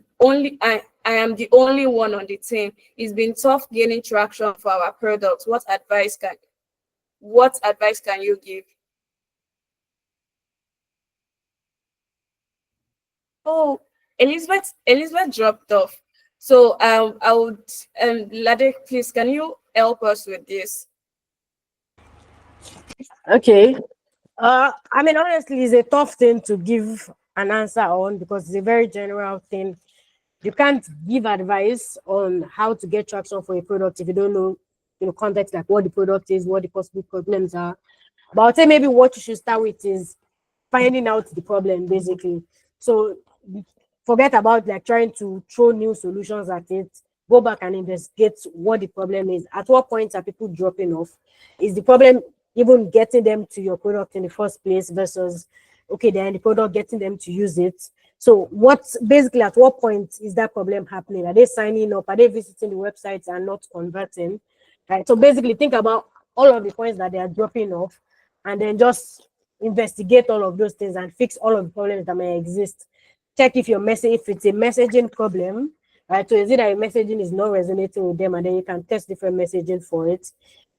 am the only one on the team. It's been tough gaining traction for our products. What advice can you give? Oh, Elizabeth dropped off. So I would, Lade, please, can you help us with this? Okay. I mean, honestly, it's a tough thing to give an answer on because it's a very general thing. You can't give advice on how to get traction for a product if you don't know, context, like what the product is, what the possible problems are. But I'll say maybe what you should start with is finding out the problem, basically. So forget about like trying to throw new solutions at it. Go back and investigate what the problem is. At what point are people dropping off? Is the problem even getting them to your product in the first place versus, okay, they're in the product, getting them to use it? So at what point is that problem happening? Are they signing up? Are they visiting the websites and not converting? Right. So basically think about all of the points that they are dropping off and then just investigate all of those things and fix all of the problems that may exist. Check if if it's a messaging problem, right? So is it that your messaging is not resonating with them and then you can test different messaging for it?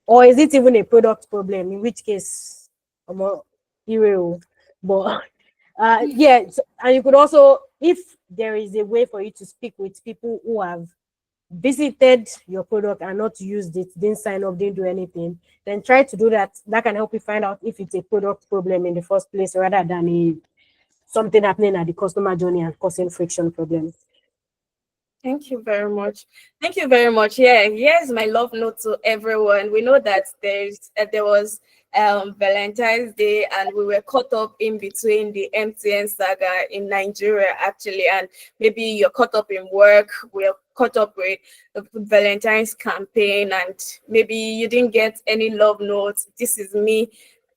Or is it even a product problem, in which case, I'm not hero. But yeah, and you could also, if there is a way for you to speak with people who have visited your product and not used it, didn't sign up, didn't do anything, then try to do that. That can help you find out if it's a product problem in the first place rather than something happening at the customer journey and causing friction problems. Thank you very much. Thank you very much. Yeah, here's my love note to everyone. We know that there was Valentine's Day, and we were caught up in between the MTN saga in Nigeria, actually, and maybe you're caught up in work. We're caught up with the Valentine's campaign, and maybe you didn't get any love notes. This is me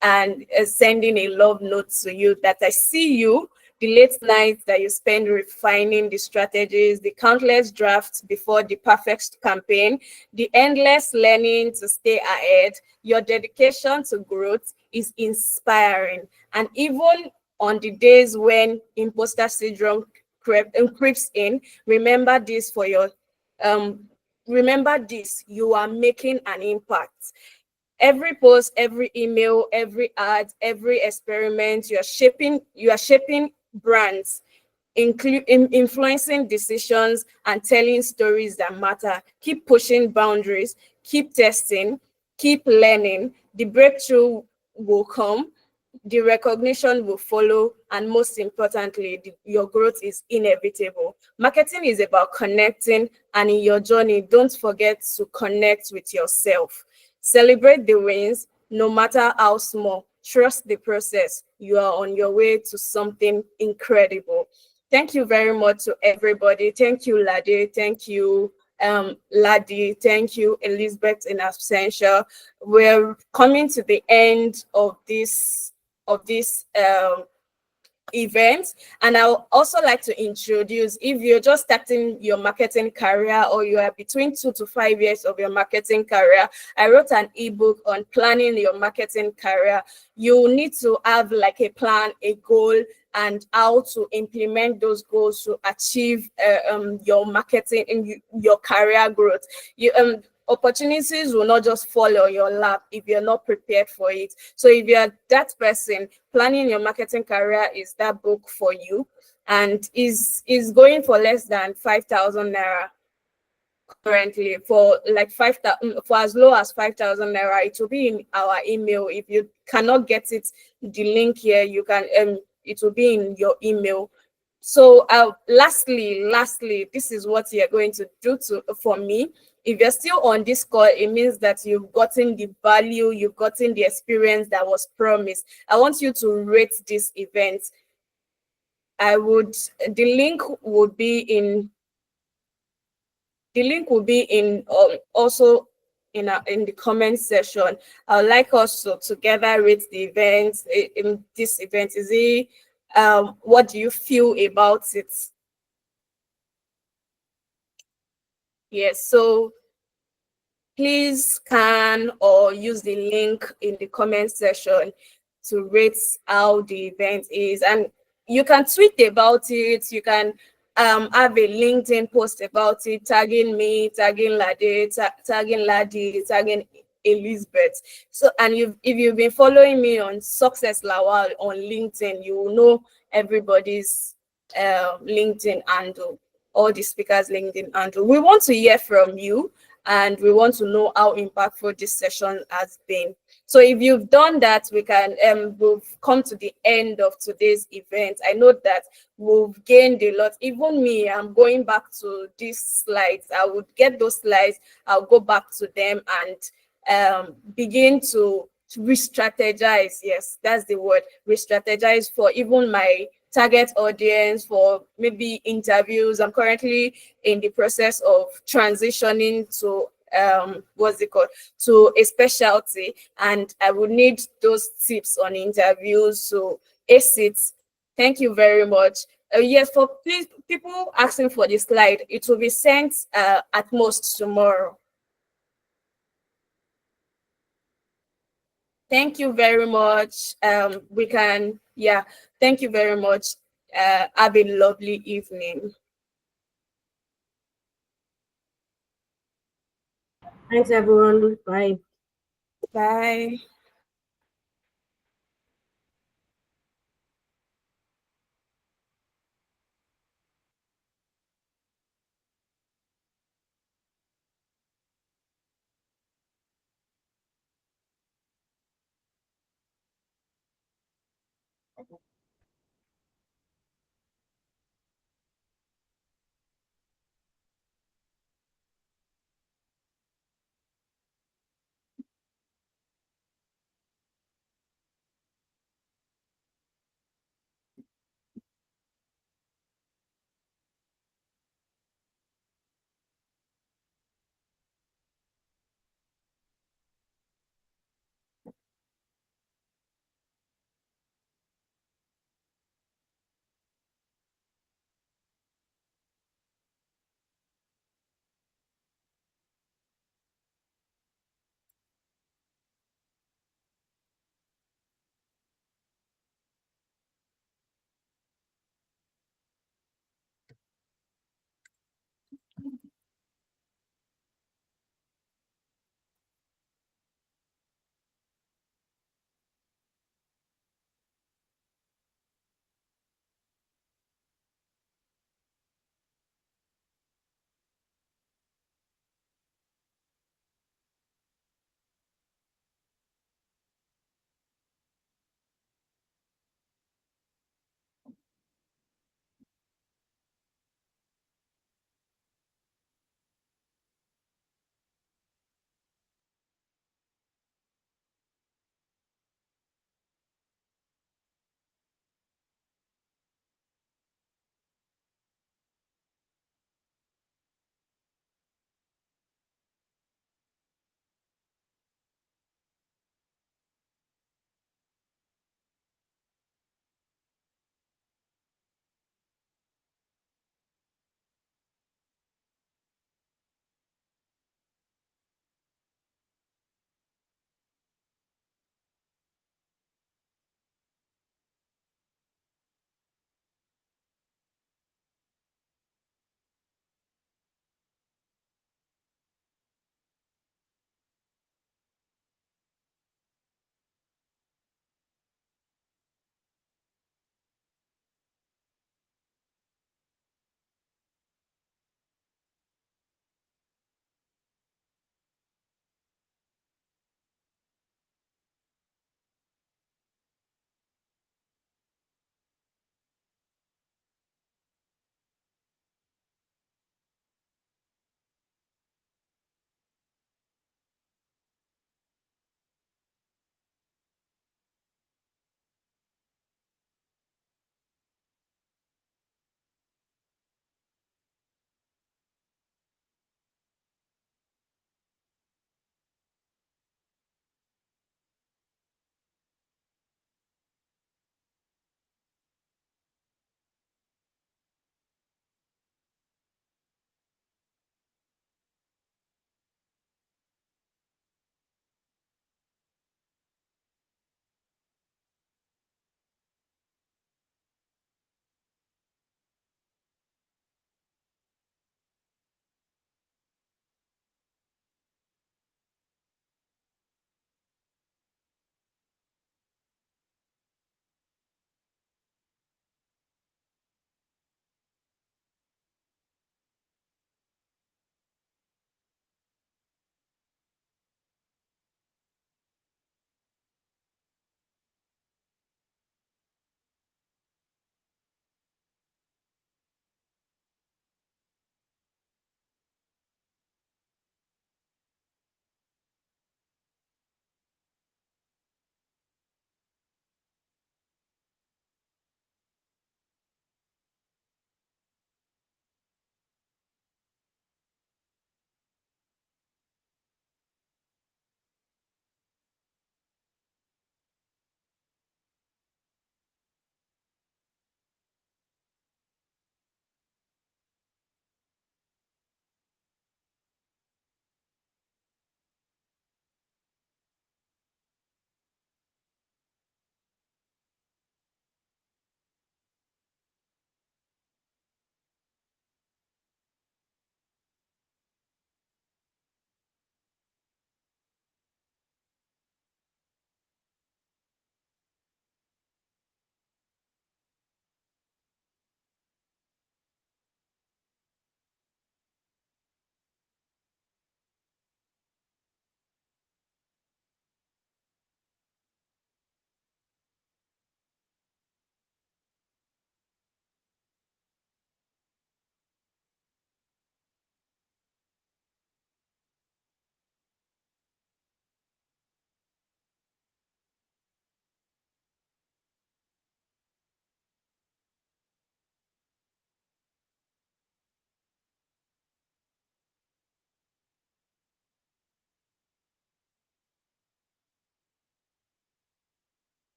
and sending a love note to you that I see you, the late nights that you spend refining the strategies, the countless drafts before the perfect campaign, the endless learning to stay ahead, your dedication to growth, is inspiring. And even on the days when imposter syndrome creeps in, remember this for your remember this: you are making an impact. Every post, every email, every ad, every experiment, you are shaping brands, influencing decisions and telling stories that matter. Keep pushing boundaries, keep testing, keep learning. The breakthrough will come, the recognition will follow, and most importantly, your growth is inevitable. Marketing is about connecting, and in your journey, don't forget to connect with yourself. Celebrate the wins, no matter how small. Trust the process. You are on your way to something incredible. Thank you very much to everybody. Thank you, Lade. Thank you, Ladi. Thank you, Elizabeth in absentia. We're coming to the end of this event, and I would also like to introduce, if you're just starting your marketing career or you are between 2 to 5 years of your marketing career, I wrote an ebook on planning your marketing career. You need to have like a plan, a goal, and how to implement those goals to achieve your marketing and your career growth. Opportunities will not just fall on your lap if you're not prepared for it. So if you're that person, planning your marketing career is that book for you, and is going for less than 5,000 naira currently. For like 5,000, for as low as 5,000 naira, it will be in our email. If you cannot get it, the link here, you can it will be in your email. So lastly, this is what you're going to do for me. If you're still on this call, it means that you've gotten the value, you've gotten the experience that was promised. I want you to rate this event. The link would be in also in the comment section. I would like us to together rate the event. In this event, is it what do you feel about it? Yes, so please scan or use the link in the comment section to rate how the event is. And you can tweet about it. You can have a LinkedIn post about it, tagging me, tagging Lade, tagging Ladi, tagging Elizabeth. So, and if you've been following me on Success Lawal on LinkedIn, you will know everybody's LinkedIn handle, all the speakers' LinkedIn handle. We want to hear from you, and we want to know how impactful this session has been. So if you've done that, we can we've come to the end of today's event. I know that we've gained a lot. Even me, I'm going back to these slides. I would get those slides, I'll go back to them and begin to re-strategize. Yes, that's the word, re-strategize for even my target audience, for maybe interviews. I'm currently in the process of transitioning to what's it called, to a specialty, and I would need those tips on interviews. So ace it. Thank you very much. Yes, for people asking for the slide, it will be sent at most tomorrow. Thank you very much. We can, yeah, thank you very much. Have a lovely evening. Thanks, everyone. Bye. Bye.